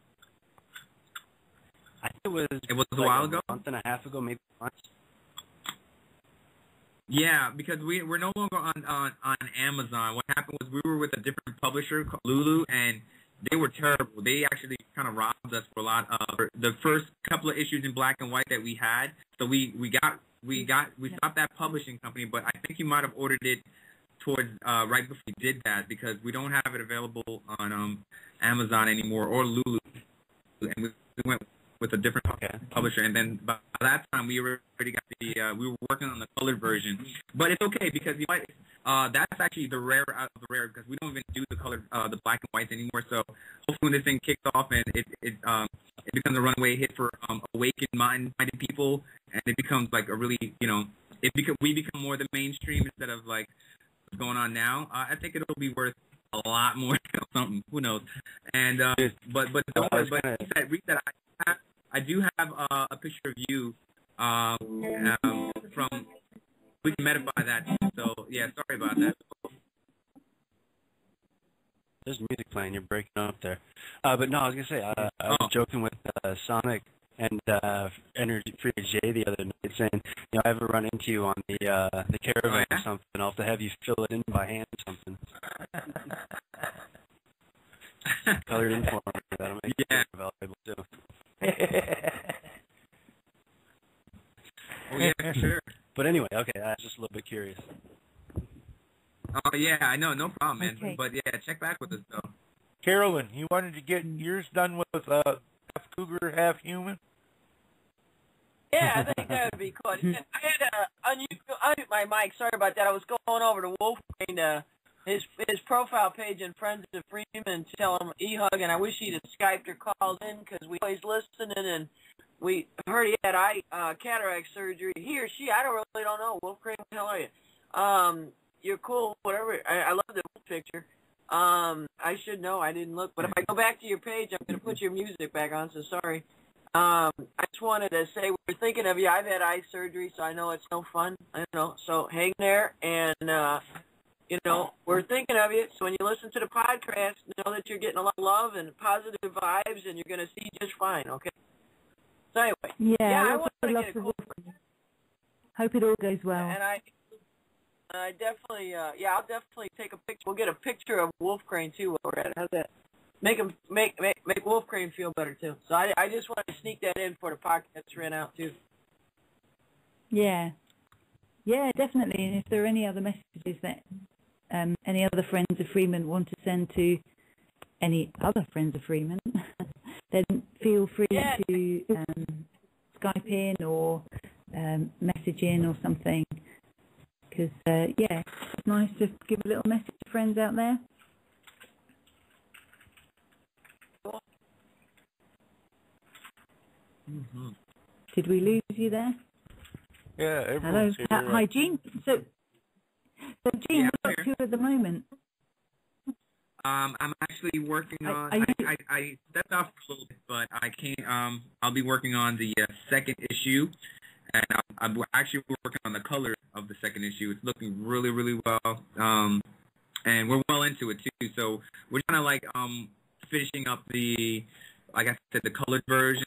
I think it was. It was a like while ago? A month and a half ago, maybe a month. Yeah, because we're no longer on Amazon. What happened was we were with a different publisher called Lulu, and they were terrible. They actually kind of robbed us for a lot of the first couple of issues in black and white that we had. So we stopped that publishing company, but I think you might have ordered it towards right before we did that because we don't have it available on Amazon anymore or Lulu, and we went with a different publisher. And then by that time we already got we were working on the colored version, but it's okay because you might that's actually the rare out of the rare because we don't even do the colored the black and whites anymore. So hopefully when this thing kicks off and it becomes a runaway hit for awakened minded people, and it becomes like a really we become more the mainstream instead of like what's going on now. I think it'll be worth a lot more something. Who knows? And but don't worry. But read that I do have a picture of you from. We can modify that. So yeah, sorry about that. There's music playing. You're breaking up there. But no, I was gonna say I was joking with Sonic and Energy Free J the other night, saying, I ever run into you on the caravan or something, I'll have to have you fill it in by hand or something. Colored in for me. That'll make it valuable too. Oh yeah, sure. But anyway, okay, I was just a little bit curious. Oh yeah, I know, no problem, man. Okay. But yeah, check back with us though. Carolyn, you wanted to get yours done with half cougar, half human? Yeah, I think that would be cool. I had to unmute my mic. Sorry about that. I was going over to Wolfgang, his profile page and Friends of Freeman to tell him E-hug, and I wish he'd have Skyped or called in because we always listening, and we heard he had cataract surgery. He or she, I really don't know. Wolfgang, what the hell are you? You're cool, whatever. I love the picture. I should know. I didn't look. But if I go back to your page, I'm going to put your music back on, so sorry. I just wanted to say we're thinking of you. I've had eye surgery, so I know it's no fun. I know. So hang there, and, we're thinking of you. So when you listen to the podcast, know that you're getting a lot of love and positive vibes, and you're going to see just fine, okay? So anyway. I want to get a cool. Hope it all goes well. And I definitely, I'll definitely take a picture. We'll get a picture of Wolfcrane too while we're at it. How's that? Make Wolfcrane feel better too. So I just want to sneak that in for the podcast ran out too. Yeah, definitely. And if there are any other messages that any other friends of Freeman want to send to any other friends of Freeman, then feel free to Skype in or message in or something. Because, it's nice to give a little message to friends out there. Mm-hmm. Did we lose you there? Yeah, everyone's here. Hi, Gene. So Gene, what are you up to at the moment? I'm actually working on. I stepped off for a little bit, but I can't. I'll be working on the second issue, and I'm actually working on the color of the second issue. It's looking really, really well, and we're well into it too. So we're kind of like finishing up the, like I said, the colored version,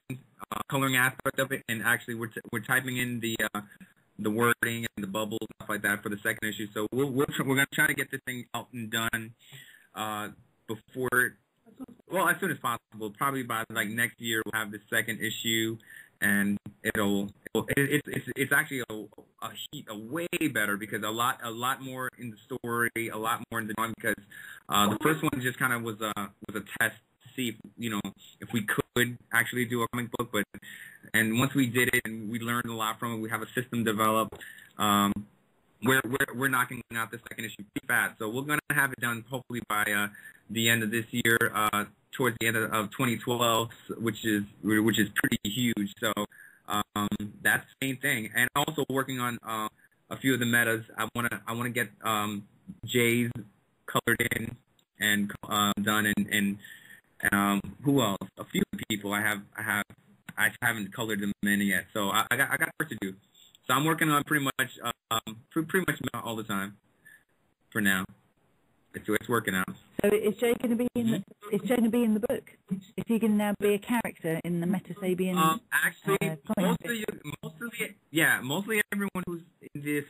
coloring aspect of it, and actually we're typing in the wording and the bubbles and stuff like that for the second issue. So we're gonna try to get this thing out and done before, as soon as possible. Probably by like next year we'll have the second issue, and it's actually a way better because a lot more in the story, a lot more in the drawing, because the first one just kind of was a test to see if we could actually do a comic book, but And once we did it and we learned a lot from it, we have a system developed. We're knocking out the second issue pretty fast. So we're going to have it done hopefully by the end of this year, towards the end of 2012, which is pretty huge. So that's the main thing. And also working on a few of the metas. I want to get Jay's colored in and done, and who else? A few people I haven't colored them in yet. So I got work to do. So I'm working on pretty much all the time for now. It's working out. So is Jay going to be in the book? Is he going to now be a character in the Meta Sabian? Actually, mostly everyone who's in this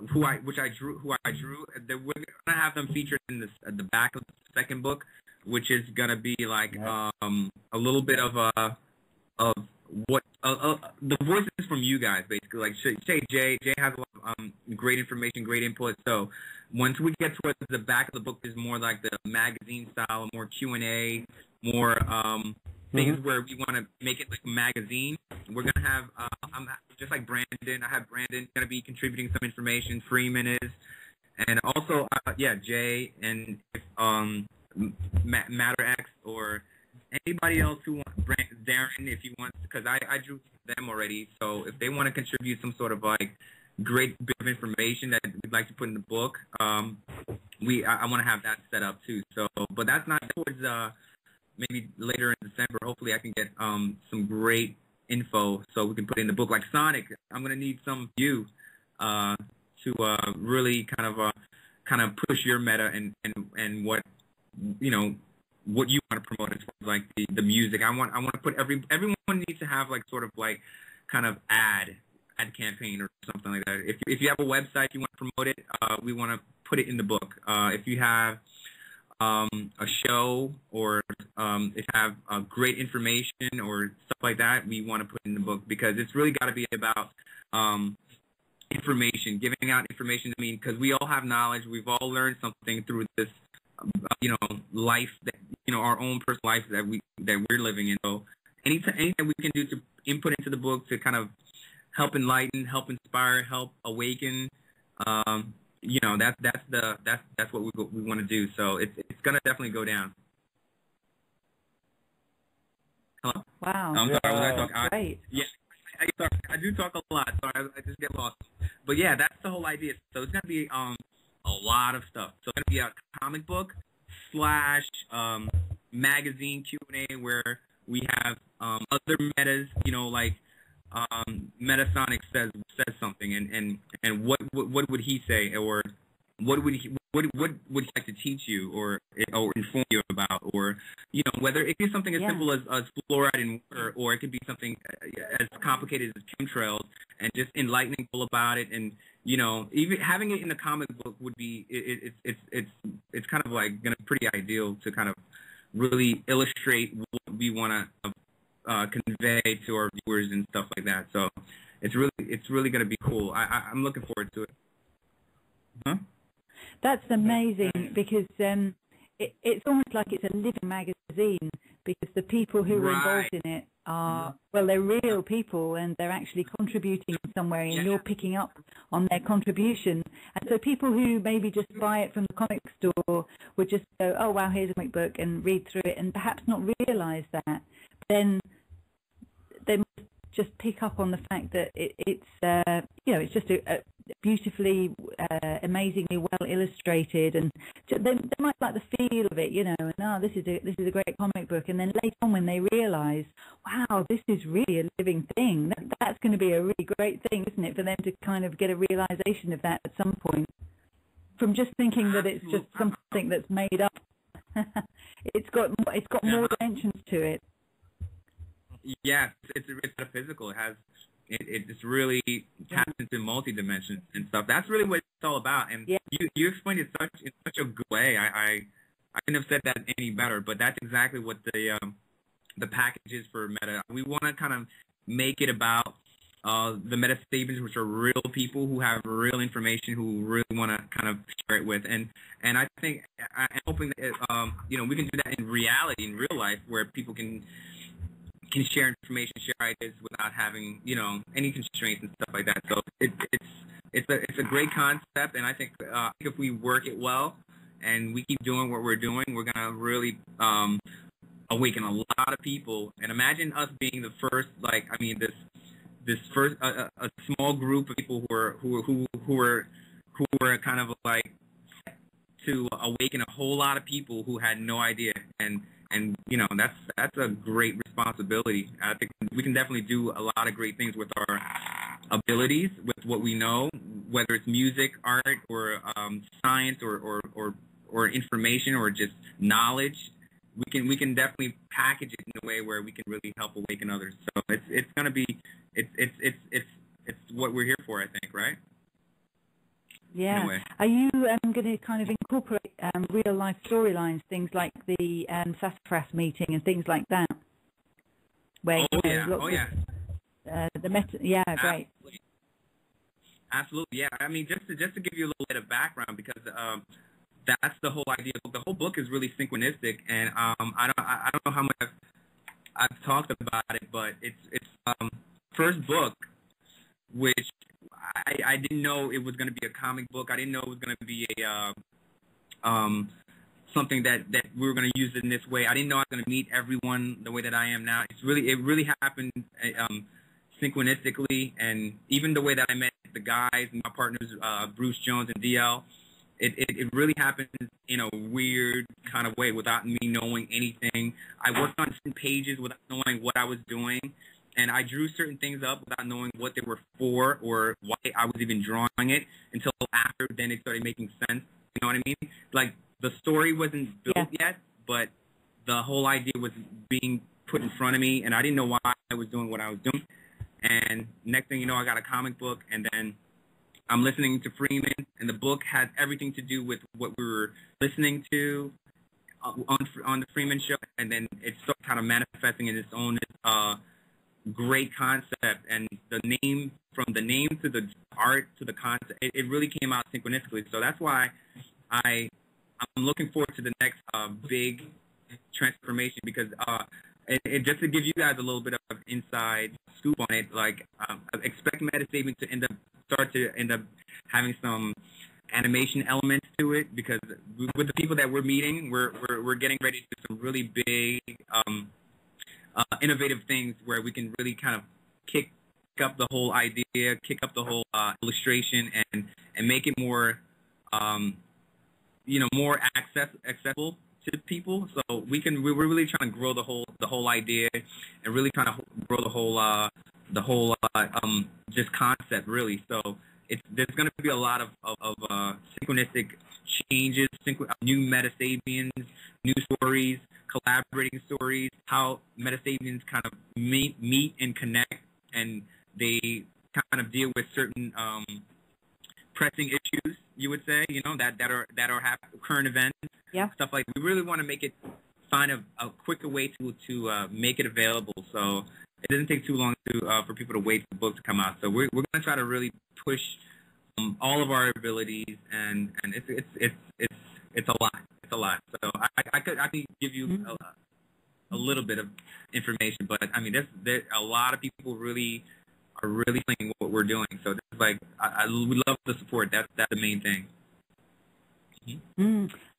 who I drew, we're gonna have them featured in the back of the second book, which is gonna be like a little bit of what the voices from you guys, basically. Like Jay has a lot of great information, great input. So once we get towards the back of the book, is more like the magazine style, more Q&A, more things where we want to make it like a magazine. We're gonna have I'm just like Brandon. I have Brandon gonna be contributing some information. Freeman is, and also Jay and Matter X or anybody else who wants, Darren, if you want, because I drew them already. So if they want to contribute some sort of like great bit of information that we'd like to put in the book, I want to have that set up too. So, but that's not towards maybe later in December. Hopefully, I can get some great info so we can put it in the book. Like Sonic, I'm gonna need some of you to really kind of push your meta and what what you want to promote as far as like the music. I want to put everyone needs to have like sort of like kind of ad campaign or something like that. If you have a website, you want to promote it, we want to put it in the book. If you have a show or if you have great information or stuff like that, we want to put it in the book, because it's really got to be about information, giving out information. I mean, because we all have knowledge, we've all learned something through this life that our own personal life that we're living in. So anything we can do to input into the book to kind of help enlighten, help inspire, help awaken, that's what we want to do. So it's gonna definitely go down. Hello? Wow. I'm sorry, was I talking? Great. I do talk a lot, so I just get lost. But yeah, that's the whole idea. So it's gonna be a lot of stuff. So it's gonna be a comic book / magazine Q&A where we have other metas, like Metasonic says something, and what would he say, or what would he like to teach you or inform you about, or whether it be something as simple as fluoride in water, or it could be something as complicated as chemtrails, and just enlightening people about it. And even having it in the comic book would be it's kind of like gonna be pretty ideal to kind of really illustrate what we want to convey to our viewers and stuff like that. So it's really going to be cool. I'm looking forward to it. Huh? That's amazing, because it's almost like it's a living magazine, because the people who are involved in it are, well, they're real people, and they're actually contributing in some way, and you're picking up on their contribution. And so people who maybe just buy it from the comic store would just go, oh wow, here's a comic book, and read through it, and perhaps not realize that. Then they must just pick up on the fact that it's just a beautifully, amazingly well illustrated, and they might like the feel of it, and this is a great comic book. And then later on, when they realise, wow, this is really a living thing, that's going to be a really great thing, isn't it, for them to kind of get a realisation of that at some point, from just thinking that it's just something that's made up. It's got more dimensions to it. Yeah, it's metaphysical. It's really taps into multi-dimensions and stuff. That's really what it's all about. And you explained it in such a good way. I couldn't have said that any better. But that's exactly what the package is for Meta. We want to kind of make it about the Meta Sabians, which are real people who have real information, who really want to kind of share it with. And I think I'm hoping that we can do that in reality, in real life, where people can can share information, share ideas without having, you know, any constraints and stuff like that. So it's a great concept, and I think if we work it well and we keep doing what we're doing, we're gonna really awaken a lot of people. And imagine us being the first, like, I mean, this first a small group of people who were kind of like to awaken a whole lot of people who had no idea. And you know, that's a great responsibility. I think we can definitely do a lot of great things with our abilities, with what we know, whether it's music, art, or science, or information, or just knowledge. We can definitely package it in a way where we can really help awaken others. So it's gonna be it's what we're here for, I think, right? Yeah. Anyway. Are you going to kind of incorporate real life storylines, things like the sassafras meeting and things like that? Where the meta. Yeah, great. Absolutely, yeah. I mean, just to give you a little bit of background, because that's the whole idea. The whole book is really synchronistic, and I don't know how much I've talked about it, but it's first book, which I didn't know it was going to be a comic book. I didn't know it was going to be a something that we were going to use it in this way. I didn't know I was going to meet everyone the way that I am now. It really happened synchronistically, and even the way that I met the guys, my partners, Bruce Jones and DL, it really happened in a weird kind of way without me knowing anything. I worked on certain pages without knowing what I was doing, and I drew certain things up without knowing what they were for or why I was even drawing it until after then it started making sense. You know what I mean? Like, the story wasn't built yet, but the whole idea was being put in front of me, and I didn't know why I was doing what I was doing. And next thing you know, I got a comic book, and then I'm listening to Freeman, and the book had everything to do with what we were listening to on the Freeman show, and then it started kind of manifesting in its own great concept. And from the name to the art to the concept, it really came out synchronistically. So that's why I'm looking forward to the next big transformation, because just to give you guys a little bit of inside scoop on it, like expect Metasaving to end up having some animation elements to it, because with the people that we're meeting, we're getting ready to do some really big innovative things where we can really kind of kick up the whole idea, kick up the whole illustration, and make it more more accessible to people. So we're really trying to grow the whole idea, and really trying to grow the whole just concept, really. So there's going to be a lot of synchronistic changes, new Metasapiens, new stories, collaborating stories, how Metasapiens kind of meet and connect, and they kind of deal with certain pressing issues, you would say, that are current events, stuff like. We really want to make it, find a quicker way to make it available, so it doesn't take too long for people to wait for the book to come out. So we're going to try to really push all of our abilities, and it's a lot. It's a lot. So I could give you a little bit of information, but I mean, there's a lot of people are really playing what we're doing. So this is like, we love the support. That's the main thing.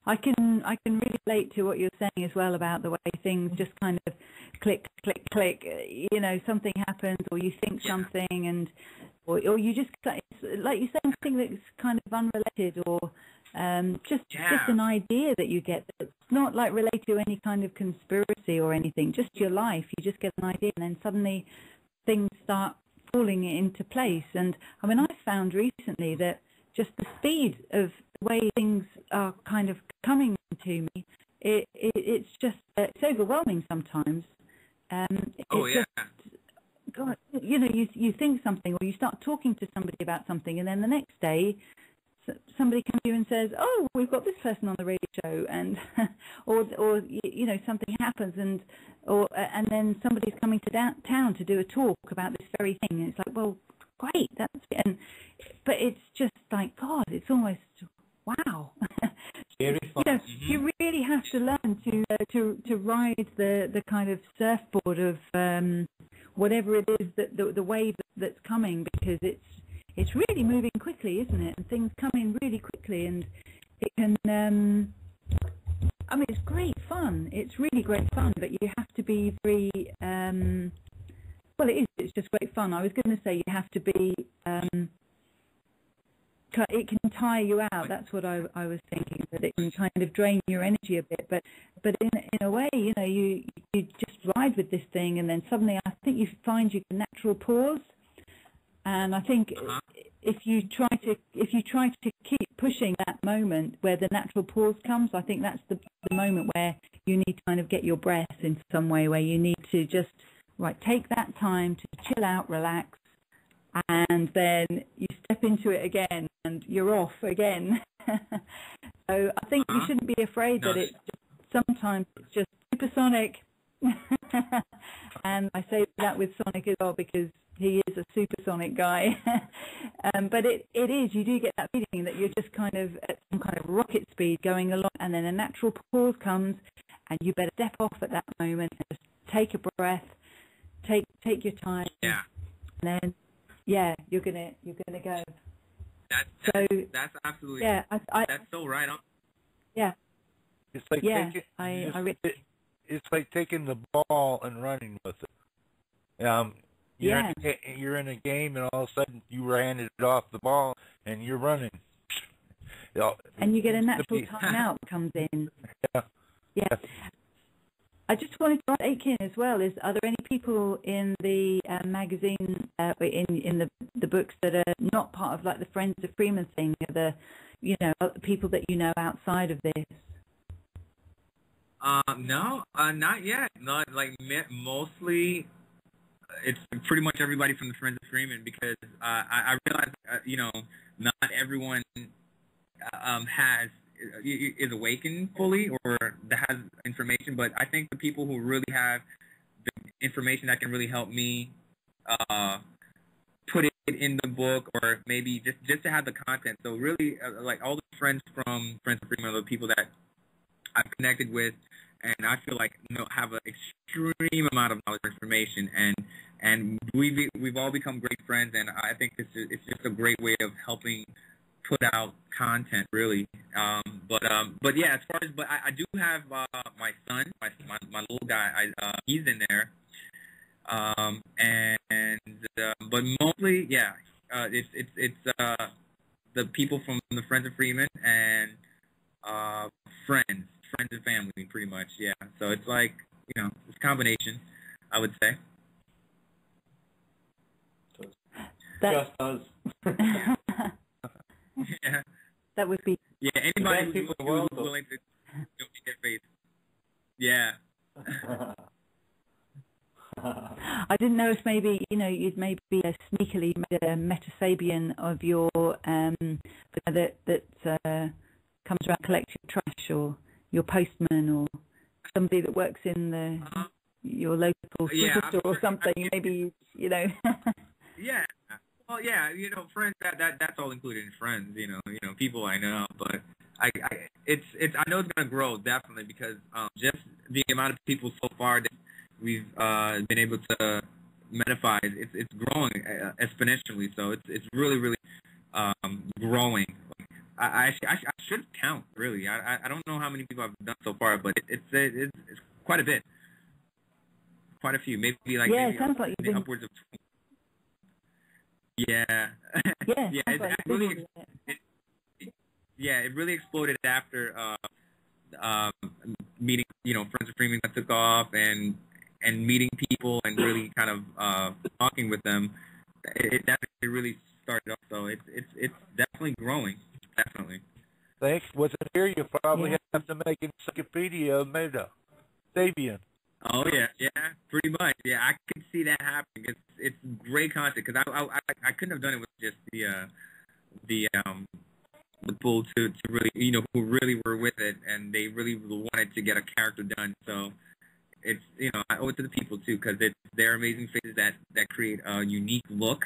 I can really relate to what you're saying as well about the way things just kind of click, click, click. Something happens, or you think something, and or you just, it's like you say, something that's kind of unrelated, or just an idea that you get that's not like related to any kind of conspiracy or anything. Just your life. You just get an idea, and then suddenly things start falling into place. And I mean, I've found recently that just the speed of the way things are kind of coming to me, it's just it's overwhelming sometimes. God, you think something, or you start talking to somebody about something, and then the next day somebody comes to you and says, "Oh, we've got this person on the radio show," and or something happens, and then somebody's coming to town to do a talk about this very thing, and it's like, well, great, that's it. But it's just like, God, it's almost wow. Scary fun. you know, you really have to learn to ride the kind of surfboard of whatever it is that the wave that's coming, because it's really moving quickly, isn't it? And things come in really quickly, and it can. I mean, it's great fun. It's really great fun, but you have to be very. Well, it is. It's just great fun. I was going to say you have to be. It can tire you out. That's what I was thinking. That it can kind of drain your energy a bit. But in a way, you know, you just ride with this thing, and then suddenly I think you find your natural pause. And I think if you try to keep pushing that moment where the natural pause comes, I think that's the moment where you need to kind of get your breath in some way, where you need to just take that time to chill out, relax, and then you step into it again and you're off again. So I think you shouldn't be afraid that sometimes it's just supersonic. And I say that with Sonic as well, because he is a supersonic guy. But it is, you do get that feeling that you're just kind of at some kind of rocket speed going along, and then a natural pause comes, and you better step off at that moment and just take a breath, take your time, and then you're gonna go. That's absolutely that's so right on. Yeah. It's like it's like taking the ball and running with it. You're in a game, and all of a sudden you were handed off the ball, and you're running. And you get a natural timeout comes in. Yeah. I just wanted to ask Aiken as well, are there any people in the magazine, in the books that are not part of the Friends of Freeman thing, people that you know outside of this? No, not yet. Not mostly. It's pretty much everybody from the Friends of Freeman, because I realize not everyone is awakened fully or that has information, but I think the people who really have the information that can really help me put it in the book, or maybe just to have the content. So really, all the friends from Friends of Freeman are the people that I've connected with, and I feel like have an extreme amount of knowledge and information, and we've all become great friends, and I think it's just a great way of helping put out content, really. But yeah, as far as I do have my son, my little guy. He's in there, but mostly, it's the people from the Friends of Freeman and friends and family, pretty much. Yeah, so it's it's a combination, I would say. Just us. Yeah. That would be. Yeah, anybody who's willing to show me their face. Yeah. I didn't know if maybe you'd maybe sneakily made a metasabian of your that comes around collecting trash, or your postman, or somebody that works in your local superstore or something. Maybe Yeah. Well, yeah, friends. That's all included in friends. People I know, but I know it's gonna grow, definitely, because just the amount of people so far that we've been able to metafy, it's growing exponentially. So it's really growing. I should count, really. I don't know how many people I've done so far, but it's quite a bit, quite a few. Maybe it sounds like you've been upwards of 20. Yeah. Yeah. It really exploded after meeting, Friends of Freeman that took off, and meeting people and really kind of talking with them. It really started off. So it's definitely growing. Definitely. Thanks. With it here, you probably have to make encyclopedia meta Sabian. Oh yeah, pretty much. Yeah, I can see that happening. It's great content, because I couldn't have done it with just the people to really who really were with it, and they really wanted to get a character done. So it's I owe it to the people too, because they're amazing faces that create a unique look,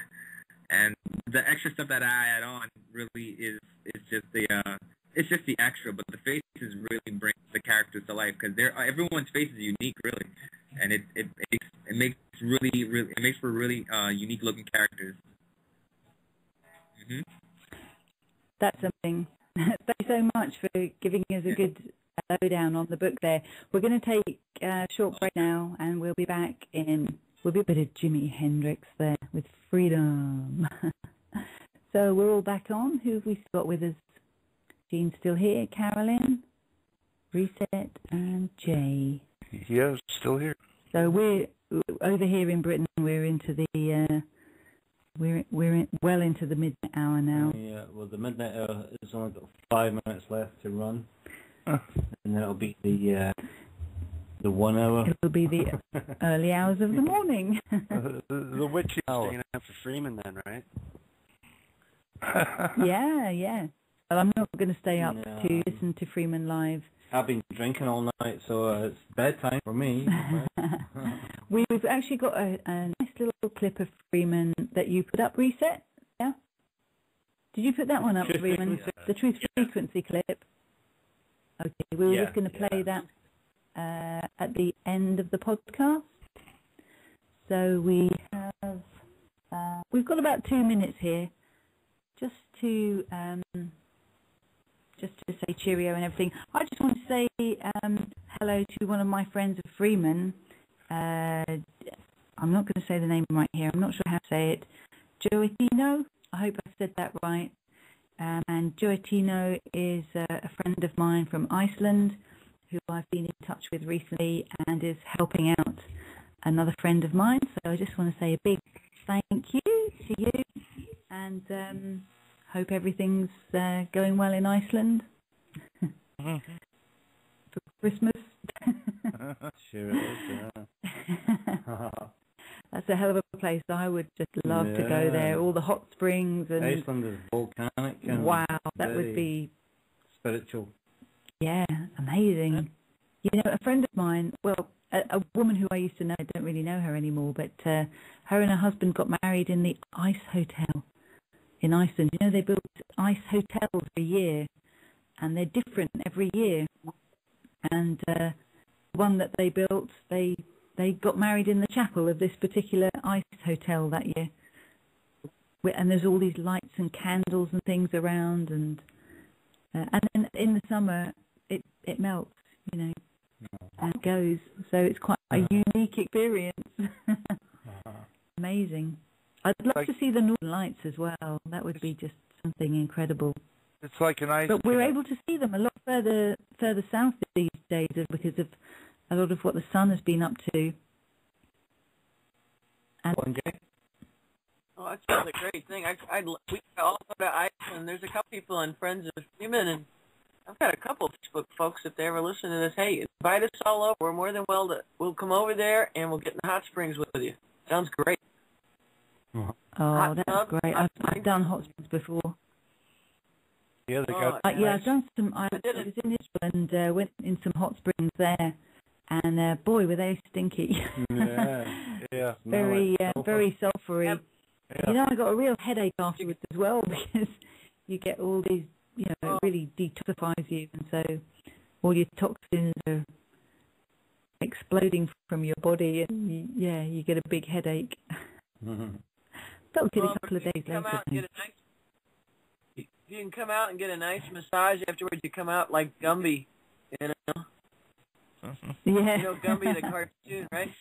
and the extra stuff that I add on really is just the extra, but the faces faces really bring the characters to life, because everyone's face is unique, really, and it makes for really unique looking characters. Mm-hmm. That's something. Thank you so much for giving us a good lowdown on the book there. We're going to take a short break now, and we'll be back in. We'll be a bit of Jimi Hendrix there with Freedom. So we're all back on. Who have we got with us? Jean's still here. Carolyn, Reset, and Jay. Yeah, still here. So we're over here in Britain. We're into the well into the midnight hour now. Yeah, well, the midnight hour has only got 5 minutes left to run, and then it'll be the 1 hour. It'll be the early hours of the morning. The witchy hour. Staying up for Freeman then, right? Yeah. Well, I'm not going to stay up to listen to Freeman live. I've been drinking all night, so it's bedtime for me. We've actually got a nice little clip of Freeman that you put up, Reset. Yeah. Did you put that one up, Freeman? The Truth Frequency clip. Okay, we were just going to play that at the end of the podcast. So we've got about 2 minutes here, just to say cheerio and everything. I just want to say hello to one of my friends of Freeman. I'm not going to say the name right here. I'm not sure how to say it. Joatino. I hope I said that right. And Joatino is a friend of mine from Iceland, who I've been in touch with recently and is helping out another friend of mine. So I just want to say a big thank you to you, and hope everything's going well in Iceland for Christmas. Sure it is, yeah. That's a hell of a place. I would just love to go there. All the hot springs and Iceland is volcanic. And wow, that would be spiritual. Yeah, amazing. You know, a friend of mine, well, a woman who I used to know, I don't really know her anymore, but her and her husband got married in the Ice Hotel in Iceland. You know, they built ice hotels every year, and they're different every year. And the one that they built, they got married in the chapel of this particular ice hotel that year. And there's all these lights and candles and things around, and then in the summer it melts, you know, and it goes. So it's quite a unique experience. Amazing. I'd love to see the Northern Lights as well. That would be just something incredible. It's like an ice. But we're able to see them a lot further south these days because of a lot of what the sun has been up to. And Oh, that sounds a great thing. We all go to Iceland. There's a couple people and friends of Freeman, and I've got a couple of Facebook folks, if they ever listen to this, hey, invite us all over. We're more than we'll come over there, and we'll get in the hot springs with you. Sounds great. Oh, that's great. I've done hot springs before. Yeah, they got. I've done some. I was in Israel and went in some hot springs there, and boy, were they stinky. Yeah. Very sulphury. Yep. You know, I got a real headache afterwards as well because you get all these, you know, it really detoxifies you, and so all your toxins are exploding from your body, and you get a big headache. Felt good a couple of days later. If you can come out and get a nice massage afterwards, you come out like Gumby, you know? Yeah. You know Gumby, the cartoon, right?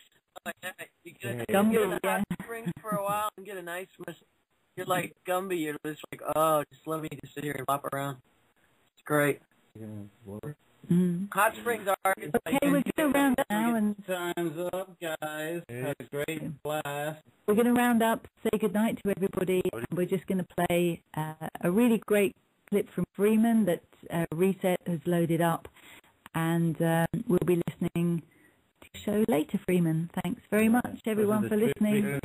Like that. You get Gumby, in the hot springs for a while and get a nice massage. You're like Gumby. You're just like, oh, just let me just sit here and flop around. It's great. Hot springs are. Okay, we're going to round up now. And time's up, guys. Had a great blast. We're going to round up, say goodnight to everybody, and we're just going to play a really great clip from Freeman that Reset has loaded up, and we'll be listening to the show later, Freeman. Thanks very much, everyone, for listening.